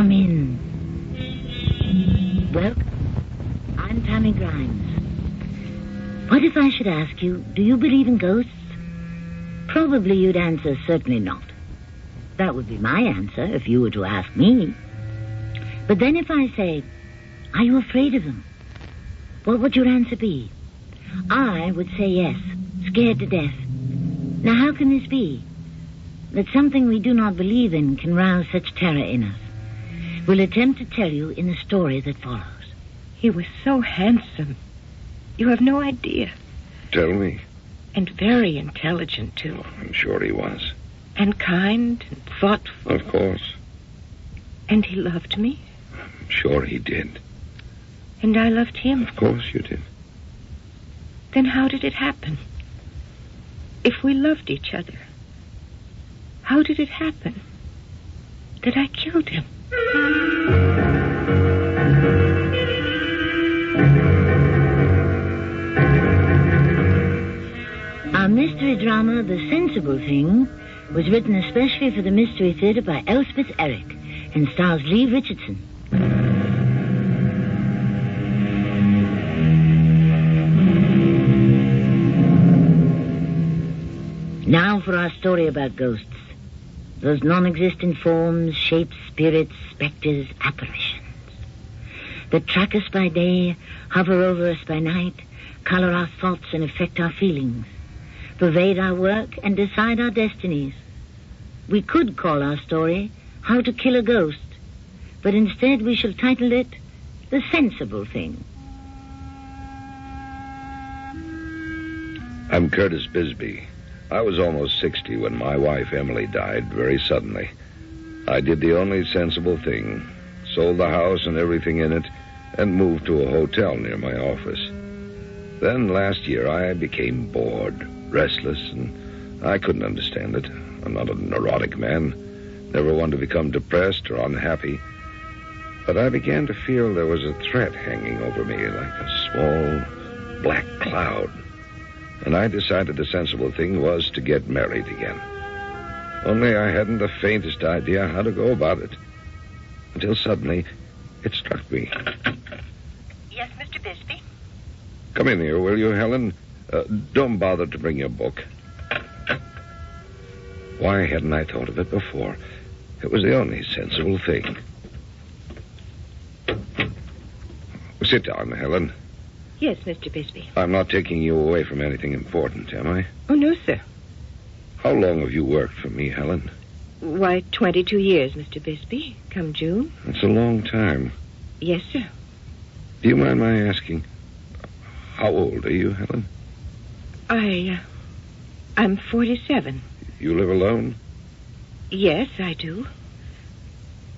Come in. Well, I'm Tammy Grimes. What if I should ask you, do you believe in ghosts? Probably you'd answer, certainly not. That would be my answer if you were to ask me. But then if I say, are you afraid of them? What would your answer be? I would say yes, scared to death. Now how can this be? That something we do not believe in can rouse such terror in us. We'll attempt to tell you in the story that follows. He was so handsome. You have no idea. Tell me. And very intelligent, too. Oh, I'm sure he was. And kind and thoughtful. Of course. And he loved me. I'm sure he did. And I loved him. Of course you did. Then how did it happen? If we loved each other, how did it happen that I killed him? Our mystery drama, The Sensible Thing, was written especially for the Mystery Theatre by Elspeth Eric and stars Lee Richardson. Now for our story about ghosts. Those non-existent forms, shapes, spirits, spectres, apparitions that track us by day, hover over us by night, color our thoughts and affect our feelings, pervade our work and decide our destinies. We could call our story How to Kill a Ghost, but instead we shall title it The Sensible Thing. I'm Curtis Bisby. I was almost 60 when my wife, Emily, died very suddenly. I did the only sensible thing, sold the house and everything in it, and moved to a hotel near my office. Then last year I became bored, restless, and I couldn't understand it. I'm not a neurotic man, never one to become depressed or unhappy. But I began to feel there was a threat hanging over me, like a small black cloud. And I decided the sensible thing was to get married again. Only I hadn't the faintest idea how to go about it. Until suddenly, it struck me. Yes, Mr. Bisby? Come in here, will you, Helen? Don't bother to bring your book. Why hadn't I thought of it before? It was the only sensible thing. Sit down, Helen. Yes, Mr. Bisby. I'm not taking you away from anything important, am I? Oh, no, sir. How long have you worked for me, Helen? Why, 22 years, Mr. Bisby. Come June. That's a long time. Yes, sir. Do you mind my asking, how old are you, Helen? I'm 47. You live alone? Yes, I do.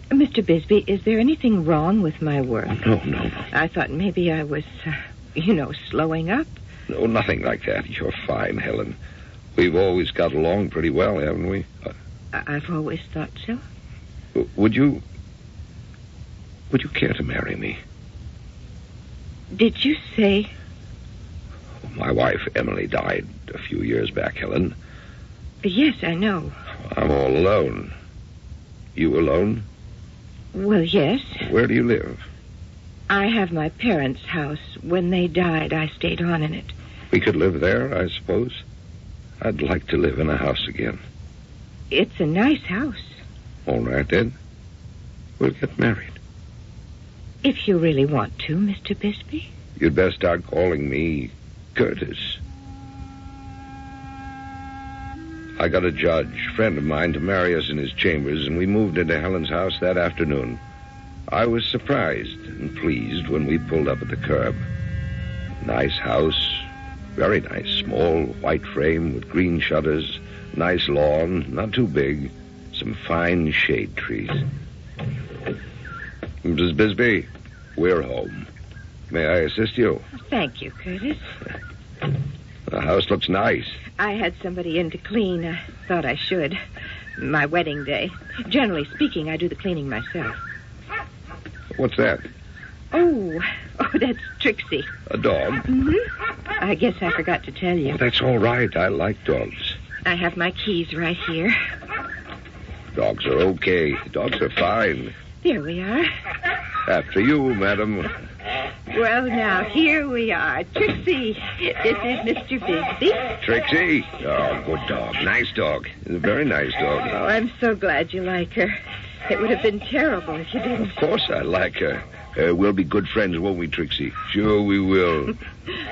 Mr. Bisby, is there anything wrong with my work? Oh, no. I thought maybe I was, slowing up. No, nothing like that. You're fine, Helen. We've always got along pretty well, haven't we? I've always thought so. Would you care to marry me? Did you say? My wife, Emily, died a few years back, Helen. Yes, I know. I'm all alone. You alone? Well, yes. Where do you live? I have my parents' house. When they died, I stayed on in it. We could live there, I suppose. I'd like to live in a house again. It's a nice house. All right, then. We'll get married. If you really want to, Mr. Bisby. You'd best start calling me Curtis. I got a judge, friend of mine, to marry us in his chambers, and we moved into Helen's house that afternoon. I was surprised and pleased when we pulled up at the curb. Nice house, very nice, small, white frame with green shutters, nice lawn, not too big, some fine shade trees. Mrs. Bisby, we're home. May I assist you? Thank you, Curtis. The house looks nice. I had somebody in to clean. I thought I should. My wedding day. Generally speaking, I do the cleaning myself. What's that? Oh, that's Trixie. A dog? Mm-hmm. I guess I forgot to tell you. Oh, that's all right. I like dogs. I have my keys right here. Dogs are okay. Dogs are fine. There we are. After you, madam. Well, now, here we are. Trixie, this is Mr. Bisby. Trixie? Oh, good dog. Nice dog. A very nice dog. Oh, I'm so glad you like her. It would have been terrible if you didn't. Of course I like her. We'll be good friends, won't we, Trixie? Sure we will.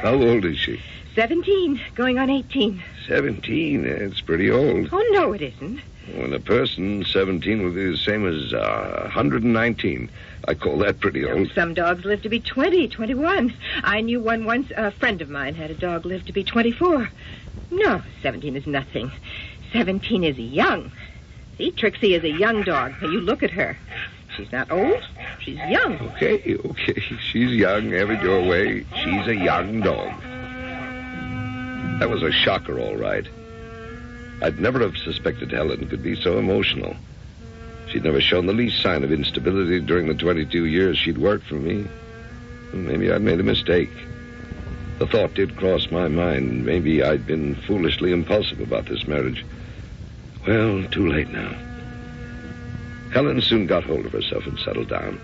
How old is she? 17, going on 18. 17? It's pretty old. Oh, no, it isn't. When a person 17 will be the same as 119. I call that pretty old. Some dogs live to be 20, 21. I knew one once. A friend of mine had a dog live to be 24. No, 17 is nothing. 17 is young. See, Trixie is a young dog. Now, you look at her. She's not old. She's young. Okay. She's young. Have it your way. She's a young dog. That was a shocker, all right. I'd never have suspected Helen could be so emotional. She'd never shown the least sign of instability during the 22 years she'd worked for me. Maybe I'd made a mistake. The thought did cross my mind. Maybe I'd been foolishly impulsive about this marriage. Well, too late now. Helen soon got hold of herself and settled down.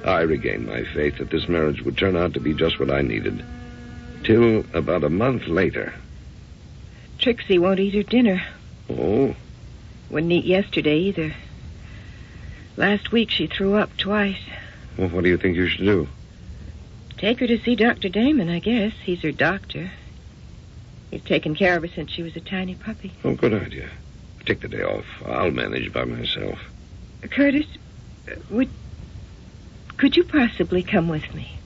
I regained my faith that this marriage would turn out to be just what I needed. Till about a month later. Trixie won't eat her dinner. Oh? Wouldn't eat yesterday either. Last week she threw up twice. Well, what do you think you should do? Take her to see Dr. Damon, I guess. He's her doctor. He's taken care of her since she was a tiny puppy. Oh, good idea. Take the day off. I'll manage by myself. Curtis, could you possibly come with me?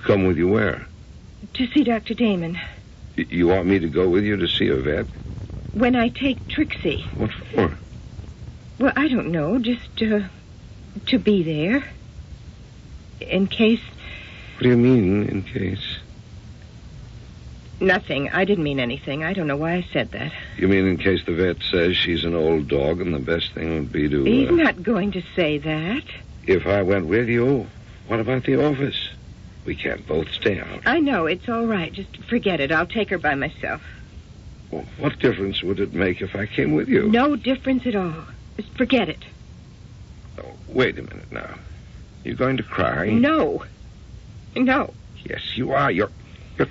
Come with you where? To see Dr. Damon. You want me to go with you to see a vet? When I take Trixie. What for? Well, I don't know. Just to be there. In case... What do you mean, in case? Nothing. I didn't mean anything. I don't know why I said that. You mean in case the vet says she's an old dog and the best thing would be to... He's not going to say that. If I went with you, what about the office? We can't both stay out. I know. It's all right. Just forget it. I'll take her by myself. Well, what difference would it make if I came with you? No difference at all. Just forget it. Oh, wait a minute now. You going to cry? No. Yes, you are. You're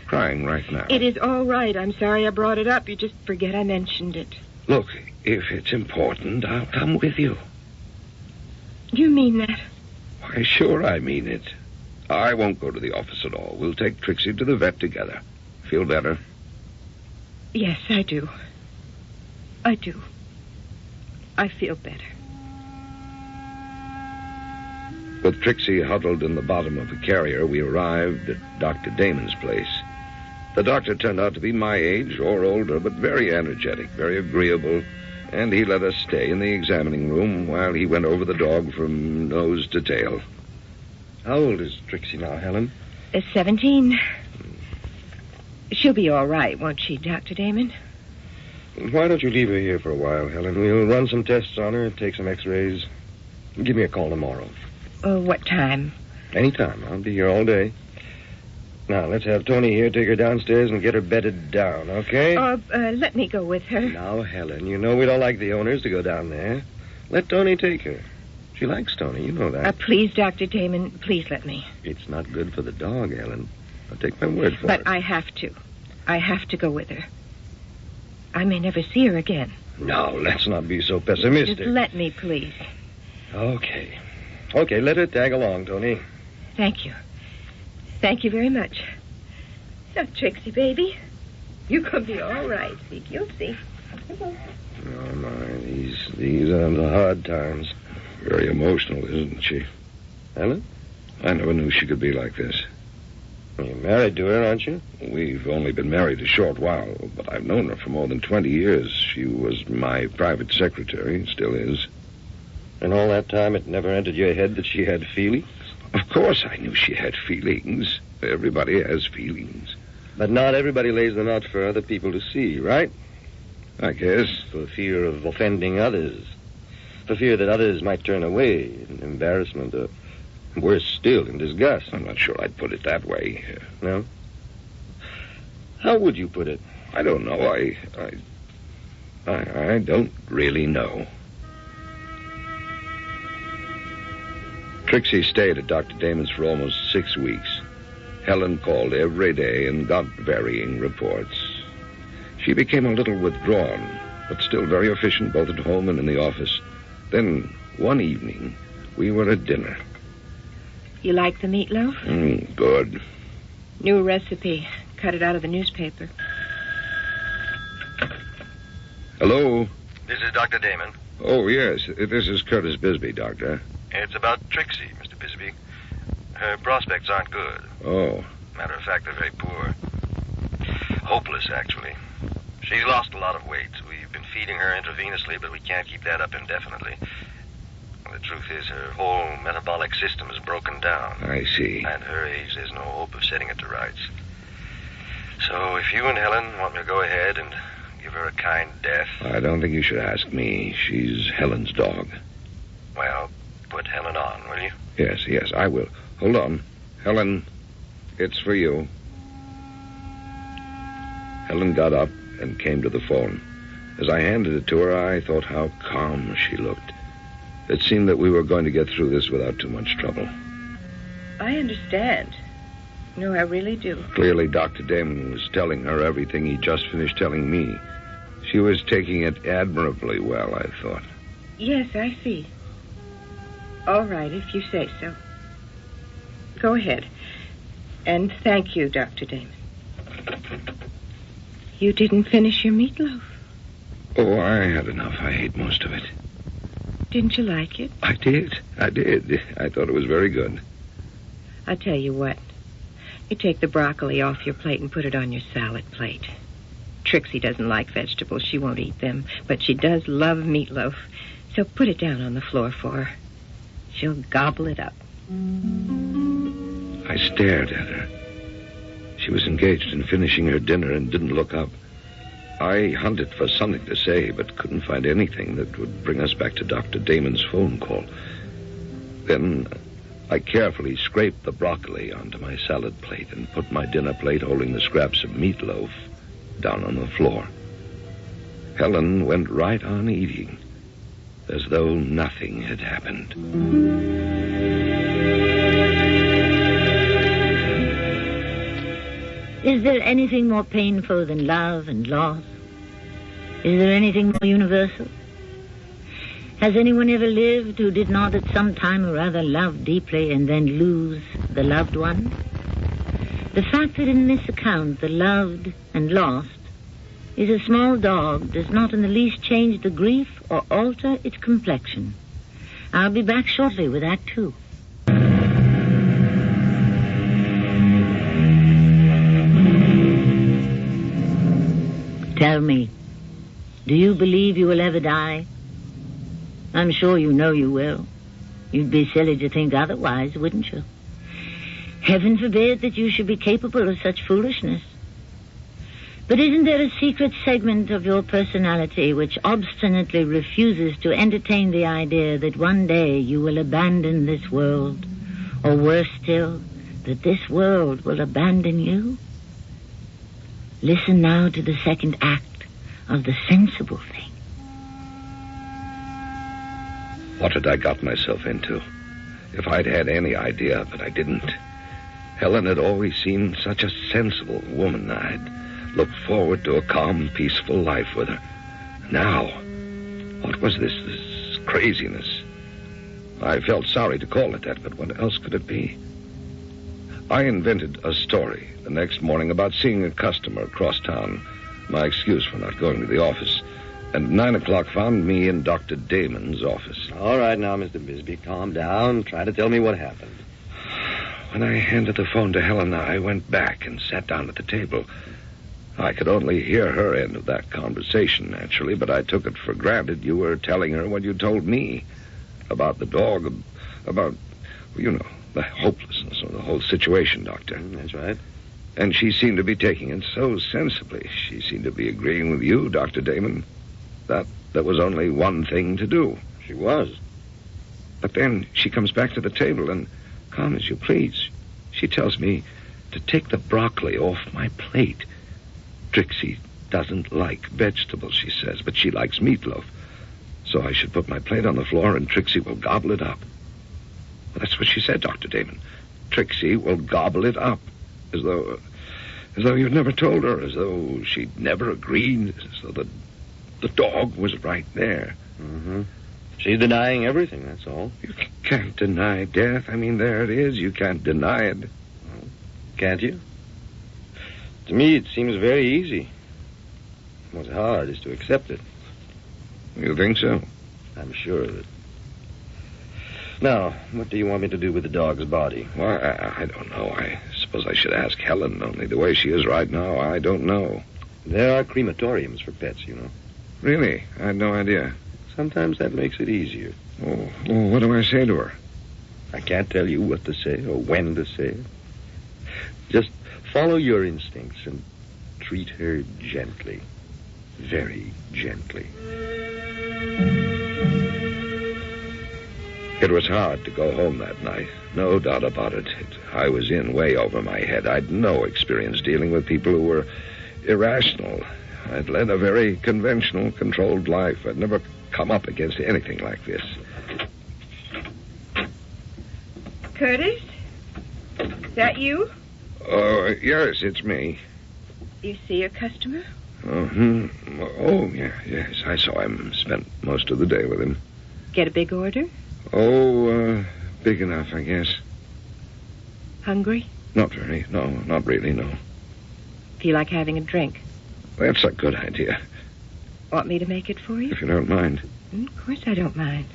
crying right now. It is all right. I'm sorry I brought it up. You just forget I mentioned it. Look, if it's important, I'll come with you. You mean that? Why, sure I mean it. I won't go to the office at all. We'll take Trixie to the vet together. Feel better? Yes, I do. I feel better. With Trixie huddled in the bottom of the carrier, we arrived at Dr. Damon's place. The doctor turned out to be my age or older, but very energetic, very agreeable, and he let us stay in the examining room while he went over the dog from nose to tail. How old is Trixie now, Helen? 17. She'll be all right, won't she, Dr. Damon? Why don't you leave her here for a while, Helen? We'll run some tests on her, take some x-rays. Give me a call tomorrow. What time? Anytime. I'll be here all day. Now, let's have Tony here take her downstairs and get her bedded down, okay? Let me go with her. Now, Helen, you know we don't like the owners to go down there. Let Tony take her. She likes Tony, you know that. Please, Dr. Damon, please let me. It's not good for the dog, Helen. I'll take my word for it. But I have to. I have to go with her. I may never see her again. No, let's not be so pessimistic. Just let me, please. Okay. Okay, let her tag along, Tony. Thank you. Thank you very much. Now, Trixie, baby, you're going to be all right. You'll see. Oh, my, these are the hard times. Very emotional, isn't she? Helen? I never knew she could be like this. You're married to her, aren't you? We've only been married a short while, but I've known her for more than 20 years. She was my private secretary, still is. And all that time it never entered your head that she had feelings? Of course I knew she had feelings. Everybody has feelings. But not everybody lays them out for other people to see, right? I guess. For fear of offending others. For fear that others might turn away in embarrassment or, worse still, in disgust. I'm not sure I'd put it that way. No? How would you put it? I don't know. I don't really know. Trixie stayed at Dr. Damon's for almost 6 weeks. Helen called every day and got varying reports. She became a little withdrawn, but still very efficient both at home and in the office. Then, one evening, we were at dinner. You like the meatloaf? Good. New recipe. Cut it out of the newspaper. Hello? This is Dr. Damon. Oh, yes. This is Curtis Bisby, Doctor. It's about Trixie, Mr. Bisby. Her prospects aren't good. Oh. Matter of fact, they're very poor. Hopeless, actually. She's lost a lot of weight. We've been feeding her intravenously, but we can't keep that up indefinitely. The truth is, her whole metabolic system is broken down. I see. At her age, there's no hope of setting it to rights. So if you and Helen want me to go ahead and give her a kind death... I don't think you should ask me. She's Helen's dog. Well, put Helen on, will you? Yes, I will. Hold on. Helen, it's for you. Helen got up and came to the phone. As I handed it to her, I thought how calm she looked. It seemed that we were going to get through this without too much trouble. I understand. No, I really do. Clearly, Dr. Damon was telling her everything he just finished telling me. She was taking it admirably well, I thought. Yes, I see. All right, if you say so. Go ahead. And thank you, Dr. Damon. You didn't finish your meatloaf. Oh, I had enough. I ate most of it. Didn't you like it? I did. I thought it was very good. I'll tell you what. You take the broccoli off your plate and put it on your salad plate. Trixie doesn't like vegetables. She won't eat them. But she does love meatloaf. So put it down on the floor for her. She'll gobble it up. I stared at her. She was engaged in finishing her dinner and didn't look up. I hunted for something to say, but couldn't find anything that would bring us back to Dr. Damon's phone call. Then I carefully scraped the broccoli onto my salad plate and put my dinner plate holding the scraps of meatloaf down on the floor. Helen went right on eating, as though nothing had happened. Is there anything more painful than love and loss? Is there anything more universal? Has anyone ever lived who did not at some time or other love deeply and then lose the loved one? The fact that in this account the loved and lost is a small dog does not in the least change the grief or alter its complexion. I'll be back shortly with that too. Tell me, do you believe you will ever die? I'm sure you know you will. You'd be silly to think otherwise, wouldn't you? Heaven forbid that you should be capable of such foolishness. But isn't there a secret segment of your personality which obstinately refuses to entertain the idea that one day you will abandon this world, or worse still, that this world will abandon you? Listen now to the second act of The Sensible Thing. What had I got myself into? If I'd had any idea, but I didn't. Helen had always seemed such a sensible woman. I'd looked forward to a calm, peaceful life with her. Now, what was this craziness? I felt sorry to call it that, but what else could it be? I invented a story the next morning about seeing a customer across town, my excuse for not going to the office, and 9 o'clock found me in Dr. Damon's office. All right now, Mr. Bisby, calm down. Try to tell me what happened. When I handed the phone to Helen, I went back and sat down at the table. I could only hear her end of that conversation, naturally, but I took it for granted you were telling her what you told me about the dog, about, the hopelessness of the whole situation, Doctor. That's right. And she seemed to be taking it so sensibly. She seemed to be agreeing with you, Dr. Damon, that there was only one thing to do. She was. But then she comes back to the table and, calm as you please, she tells me to take the broccoli off my plate. Trixie doesn't like vegetables, she says, but she likes meatloaf. So I should put my plate on the floor and Trixie will gobble it up. Well, that's what she said, Dr. Damon. Trixie will gobble it up, as though you'd never told her, as though she'd never agreed, as though the dog was right there. Mm-hmm. She's denying everything, that's all. You can't deny death. I mean, there it is. You can't deny it. Well, can't you? To me, it seems very easy. What's hard is to accept it. You think so? I'm sure of it. Now, what do you want me to do with the dog's body? Well, I don't know. I suppose I should ask Helen, only the way she is right now, I don't know. There are crematoriums for pets, you know. Really? I had no idea. Sometimes that makes it easier. Oh, well, what do I say to her? I can't tell you what to say or when to say it. Just follow your instincts and treat her gently. Very gently. It was hard to go home that night. No doubt about it. I was in way over my head. I'd no experience dealing with people who were irrational. I'd led a very conventional, controlled life. I'd never come up against anything like this. Curtis? Is that you? Oh, yes, it's me. You see a customer? Oh, yes, I saw him. Spent most of the day with him. Get a big order? Oh, big enough, I guess. Hungry? Not very. No, not really, no. Feel like having a drink? That's a good idea, Want me to make it for you? if you don't mind. Of course I don't mind.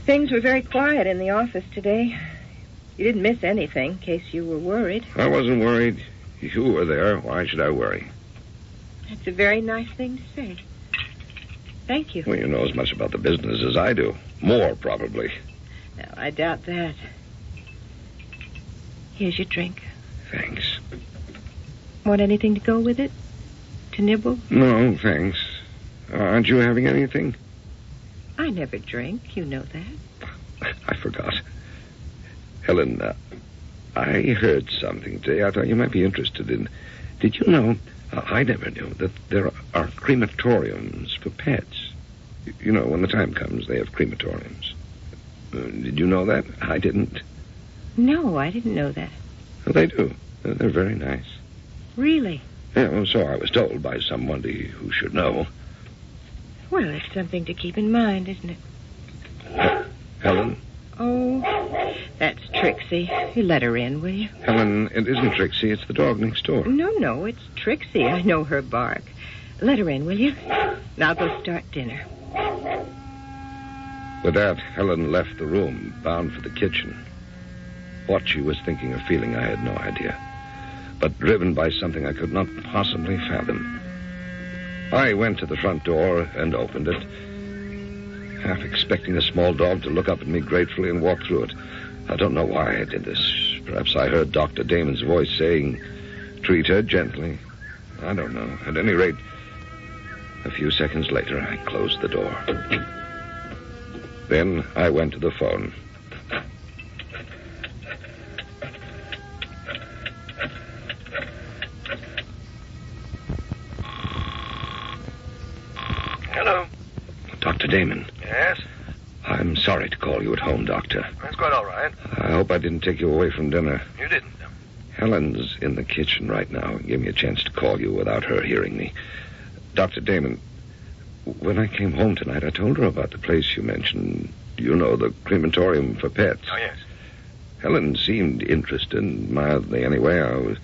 Things were very quiet in the office today. You didn't miss anything, in case you were worried. I wasn't worried. You were there. Why should I worry? That's a very nice thing to say. Thank you. Well, you know as much about the business as I do. More, probably. No, I doubt that. Here's your drink. Thanks. Want anything to go with it? To nibble? No, thanks. Aren't you having anything? I never drink. You know that. I forgot. Helen, I heard something today I thought you might be interested in. Did you know, I never knew, that there are crematoriums for pets. You know, when the time comes, they have crematoriums. Did you know that? I didn't. No, I didn't know that. Well, they do. They're very nice. Really? Yeah, well, so I was told by somebody who should know. Well, it's something to keep in mind, isn't it? Helen? Oh, that's Trixie. You let her in, will you? Helen, it isn't Trixie. It's the dog next door. No, it's Trixie. I know her bark. Let her in, will you? And I'll go start dinner. With that, Helen left the room, bound for the kitchen. What she was thinking or feeling, I had no idea. But driven by something I could not possibly fathom, I went to the front door and opened it, half expecting a small dog to look up at me gratefully and walk through it. I don't know why I did this. Perhaps I heard Dr. Damon's voice saying, treat her gently. I don't know. At any rate, a few seconds later, I closed the door. Then I went to the phone. Hello. Dr. Damon. Yes? I'm sorry to call you at home, Doctor. That's quite all right. I hope I didn't take you away from dinner. You didn't. Helen's in the kitchen right now. Give me a chance to call you without her hearing me. Dr. Damon, when I came home tonight, I told her about the place you mentioned. You know, the crematorium for pets. Oh, yes. Helen seemed interested, mildly anyway.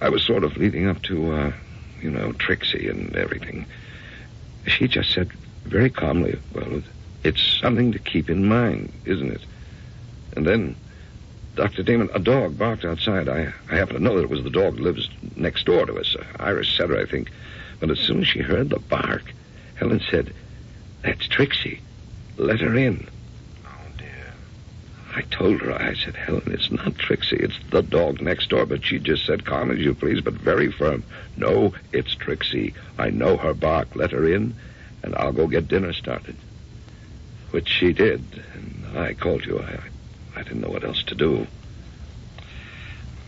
I was sort of leading up to, Trixie and everything. She just said very calmly, well, it's something to keep in mind, isn't it? And then, Dr. Damon, a dog barked outside. I happen to know that it was the dog that lives next door to us, Irish setter, I think. But as soon as she heard the bark, Helen said, that's Trixie. Let her in. Oh, dear. I told her, I said, Helen, it's not Trixie, it's the dog next door. But she just said, calm as you please, but very firm. No, it's Trixie. I know her bark. Let her in, and I'll go get dinner started. Which she did, and I called you. I didn't know what else to do.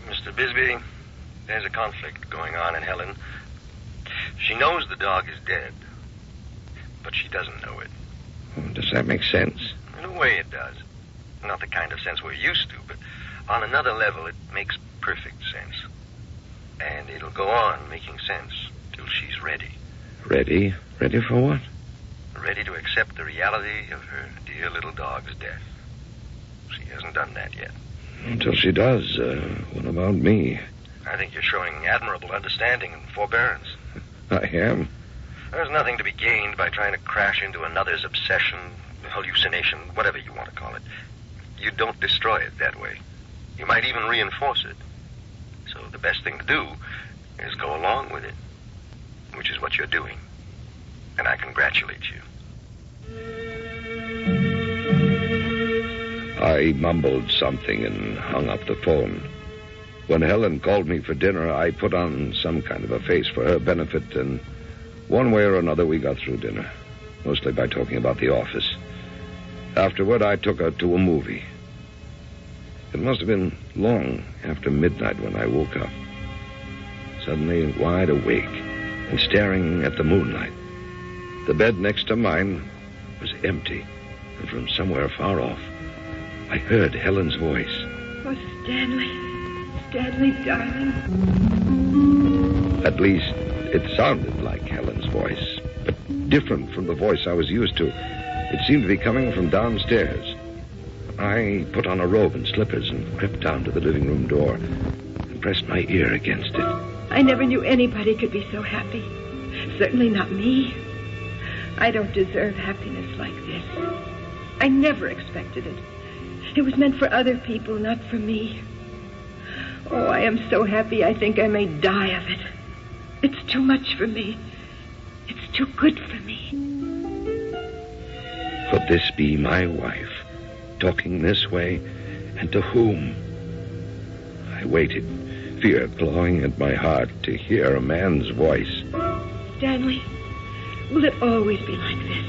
Mr. Bisby, there's a conflict going on in Helen. She knows the dog is dead, but she doesn't know it. Does that make sense? In a way, it does. Not the kind of sense we're used to, but on another level, it makes perfect sense. And it'll go on making sense till she's ready. Ready? Ready for what? Ready to accept the reality of her dear little dog's death. She hasn't done that yet. Until she does. What about me? I think you're showing admirable understanding and forbearance. I am. There's nothing to be gained by trying to crash into another's obsession, hallucination, whatever you want to call it. You don't destroy it that way. You might even reinforce it. So the best thing to do is go along with it, which is what you're doing. And I congratulate you. I mumbled something and hung up the phone. When Helen called me for dinner, I put on some kind of a face for her benefit, and one way or another we got through dinner, mostly by talking about the office. Afterward, I took her to a movie. It must have been long after midnight when I woke up, suddenly wide awake and staring at the moonlight. The bed next to mine was empty, and from somewhere far off, I heard Helen's voice. Oh, Stanley. Stanley, darling. At least, it sounded like Helen's voice, but different from the voice I was used to. It seemed to be coming from downstairs. I put on a robe and slippers and crept down to the living room door and pressed my ear against it. I never knew anybody could be so happy. Certainly not me. I don't deserve happiness like this. I never expected it. It was meant for other people, not for me. Oh, I am so happy I think I may die of it. It's too much for me. It's too good for me. Could this be my wife, talking this way, and to whom? I waited, fear clawing at my heart, to hear a man's voice. Stanley, will it always be like this?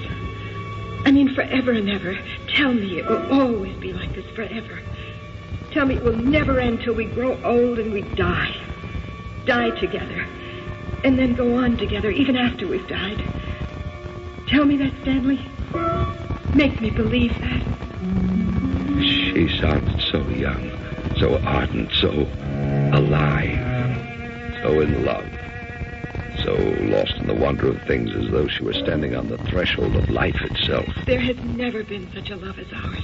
I mean, forever and ever. Tell me it will always be like this forever. Tell me it will never end till we grow old and we die. Die together. And then go on together even after we've died. Tell me that, Stanley. Make me believe that. She sounded so young, so ardent, so alive, so in love, so lost in the wonder of things as though she were standing on the threshold of life itself. There has never been such a love as ours.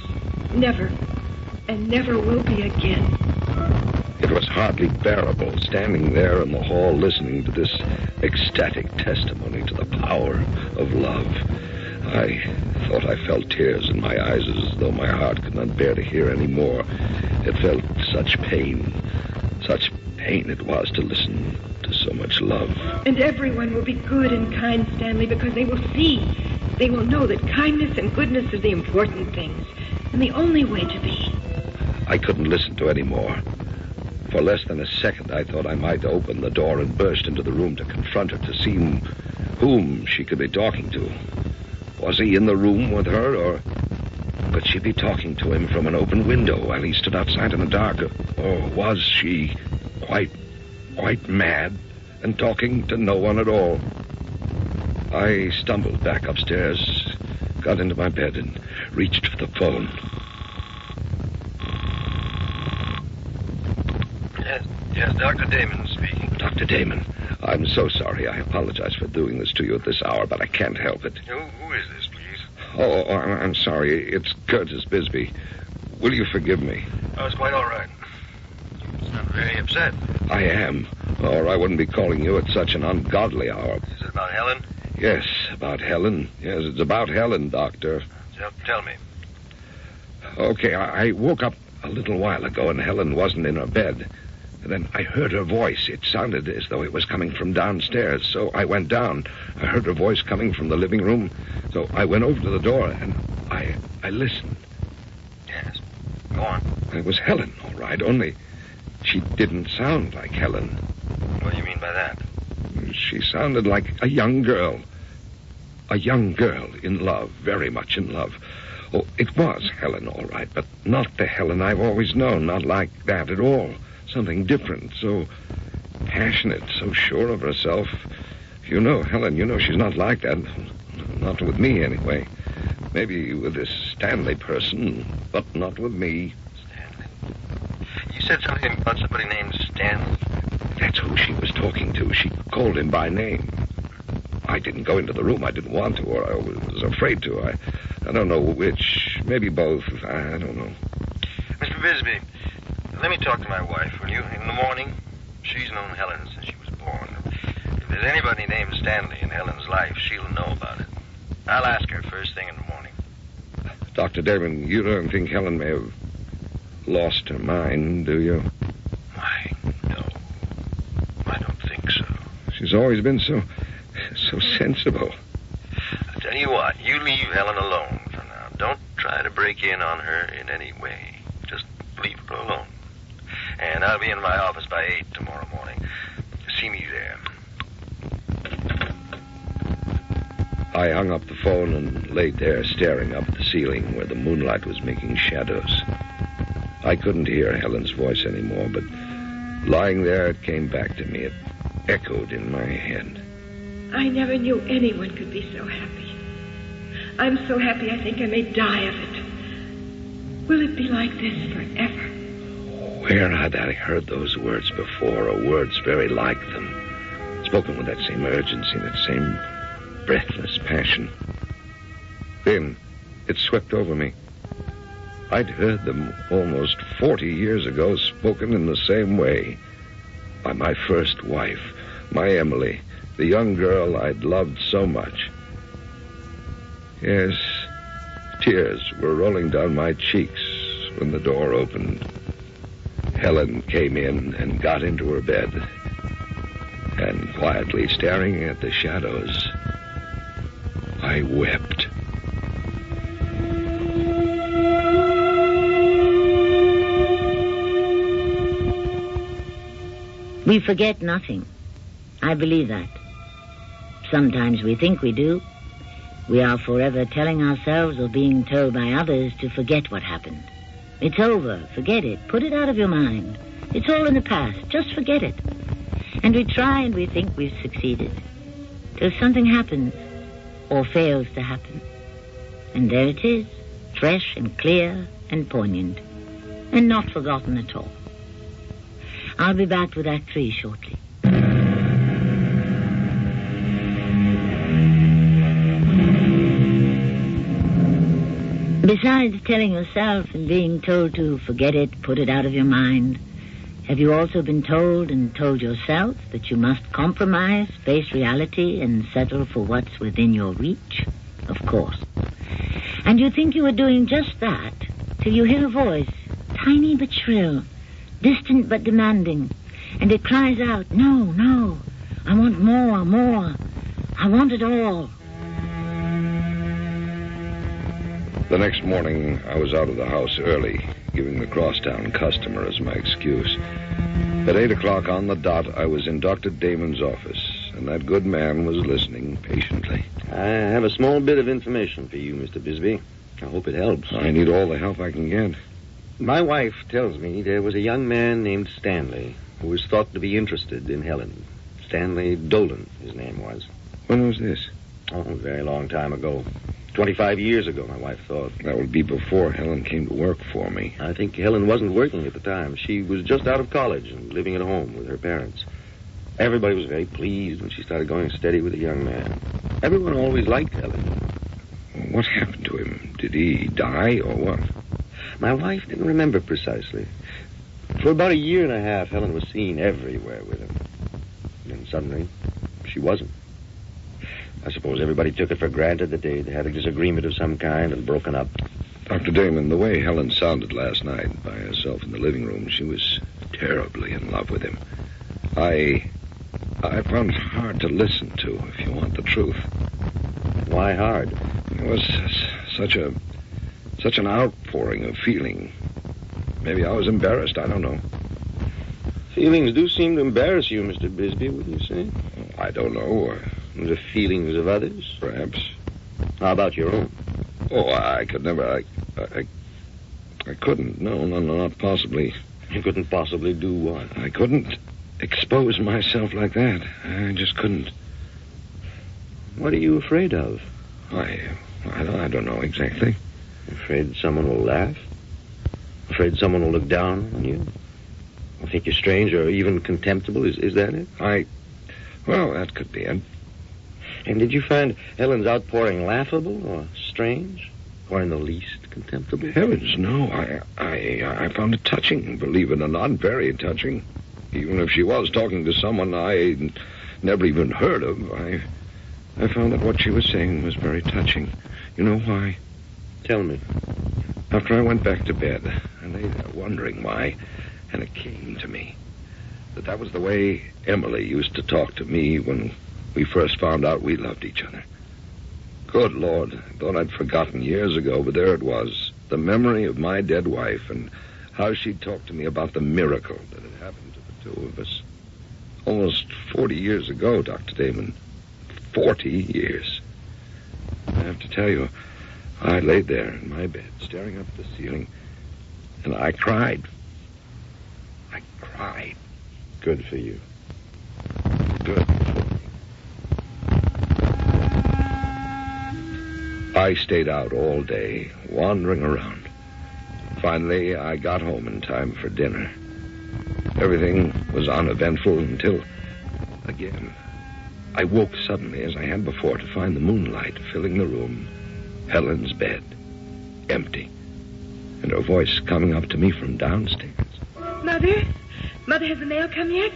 Never. And never will be again. It was hardly bearable, standing there in the hall listening to this ecstatic testimony to the power of love. I thought I felt tears in my eyes as though my heart could not bear to hear any more. It felt such pain it was to listen to so much love. And everyone will be good and kind, Stanley, because they will see. They will know that kindness and goodness are the important things, and the only way to be. I couldn't listen to any more. For less than a second, I thought I might open the door and burst into the room to confront her, to see whom she could be talking to. Was he in the room with her, or could she be talking to him from an open window while he stood outside in the dark? Or was she quite mad and talking to no one at all? I stumbled back upstairs, got into my bed, and reached for the phone. Yes, Dr. Damon speaking. Dr. Damon, I'm so sorry. I apologize for doing this to you at this hour, but I can't help it. Who is this, please? Oh, I'm sorry. It's Curtis Bisby. Will you forgive me? Oh, it's quite all right. You sound very upset. I am, or I wouldn't be calling you at such an ungodly hour. Is it about Helen? Yes, about Helen. Yes, it's about Helen, Doctor. Tell me. Okay, I woke up a little while ago and Helen wasn't in her bed. And then I heard her voice. It sounded as though it was coming from downstairs. So I went down. I heard her voice coming from the living room. So I went over to the door and I listened. Yes. Go on. It was Helen, all right, only she didn't sound like Helen. What do you mean by that? She sounded like a young girl. A young girl in love, very much in love. Oh, it was Helen, all right, but not the Helen I've always known, not like that at all. Something different, so passionate, so sure of herself. You know, Helen, you know she's not like that. Not with me, anyway. Maybe with this Stanley person, but not with me. Stanley. You said something about somebody named Stanley. That's who she was talking to. She called him by name. I didn't go into the room. I didn't want to, or I was afraid to. I don't know which. Maybe both. I don't know. Mr. Bisby, let me talk to my wife, will you? In the morning, she's known Helen since she was born. If there's anybody named Stanley in Helen's life, she'll know about it. I'll ask her first thing in the morning. Dr. Damon, you don't think Helen may have lost her mind, do you? Why, no. I don't think so. She's always been so sensible. I tell you what, you leave Helen alone for now. Don't try to break in on her in any way. Just leave her alone. And I'll be in my office by 8 tomorrow morning. See me there. I hung up the phone and laid there staring up at the ceiling where the moonlight was making shadows. I couldn't hear Helen's voice anymore, but lying there, it came back to me. It echoed in my head. I never knew anyone could be so happy. I'm so happy I think I may die of it. Will it be like this forever? Where had I heard those words before, or words very like them, spoken with that same urgency, that same breathless passion? Then it swept over me. I'd heard them almost 40 years ago, spoken in the same way, by my first wife, my Emily, the young girl I'd loved so much. Yes, tears were rolling down my cheeks when the door opened. Helen came in and got into her bed, and quietly staring at the shadows, I wept. We forget nothing. I believe that. Sometimes we think we do. We are forever telling ourselves or being told by others to forget what happened. It's over. Forget it. Put it out of your mind. It's all in the past. Just forget it. And we try and we think we've succeeded. Till something happens or fails to happen. And there it is, fresh and clear and poignant, and not forgotten at all. I'll be back with Act 3 shortly. Besides telling yourself and being told to forget it, put it out of your mind, have you also been told and told yourself that you must compromise, face reality, and settle for what's within your reach? Of course. And you think you are doing just that till you hear a voice, tiny but shrill, distant but demanding, and it cries out, "No, no, I want more, more. I want it all." The next morning, I was out of the house early, giving the crosstown customer as my excuse. At 8 o'clock on the dot, I was in Dr. Damon's office, and that good man was listening patiently. I have a small bit of information for you, Mr. Bisby. I hope it helps. I need all the help I can get. My wife tells me there was a young man named Stanley who was thought to be interested in Helen. Stanley Dolan, his name was. When was this? Oh, a very long time ago. 25 years ago, my wife thought. That would be before Helen came to work for me. I think Helen wasn't working at the time. She was just out of college and living at home with her parents. Everybody was very pleased when she started going steady with a young man. Everyone always liked Helen. What happened to him? Did he die or what? My wife didn't remember precisely. For about a year and a half, Helen was seen everywhere with him. Then suddenly, she wasn't. I suppose everybody took it for granted that they'd had a disagreement of some kind and broken up. Dr. Damon, the way Helen sounded last night by herself in the living room, she was terribly in love with him. I found it hard to listen to, if you want the truth. Why hard? It was such an outpouring of feeling. Maybe I was embarrassed, I don't know. Feelings do seem to embarrass you, Mr. Bisby, wouldn't you say? I don't know. The feelings of others? Perhaps. How about your own? Oh, I could never. I couldn't. No, not possibly. You couldn't possibly do what? I couldn't expose myself like that. I just couldn't. What are you afraid of? I don't know exactly. Afraid someone will laugh? Afraid someone will look down on you? Or think you're strange or even contemptible? Is that it? Well, that could be it. And did you find Helen's outpouring laughable or strange? Or in the least contemptible? Heavens, no. I found it touching, believe it or not, very touching. Even if she was talking to someone I never even heard of, I found that what she was saying was very touching. You know why? Tell me. After I went back to bed, I lay there wondering why, and it came to me that was the way Emily used to talk to me when we first found out we loved each other. Good Lord, I thought I'd forgotten years ago, but there it was, the memory of my dead wife and how she'd talked to me about the miracle that had happened to the two of us. Almost 40 years ago, Dr. Damon. 40 years. I have to tell you, I laid there in my bed, staring up at the ceiling, and I cried. I cried. Good for you. Good for me. I stayed out all day, wandering around. Finally, I got home in time for dinner. Everything was uneventful until, again, I woke suddenly, as I had before, to find the moonlight filling the room, Helen's bed, empty, and her voice coming up to me from downstairs. Mother? Mother, has the mail come yet?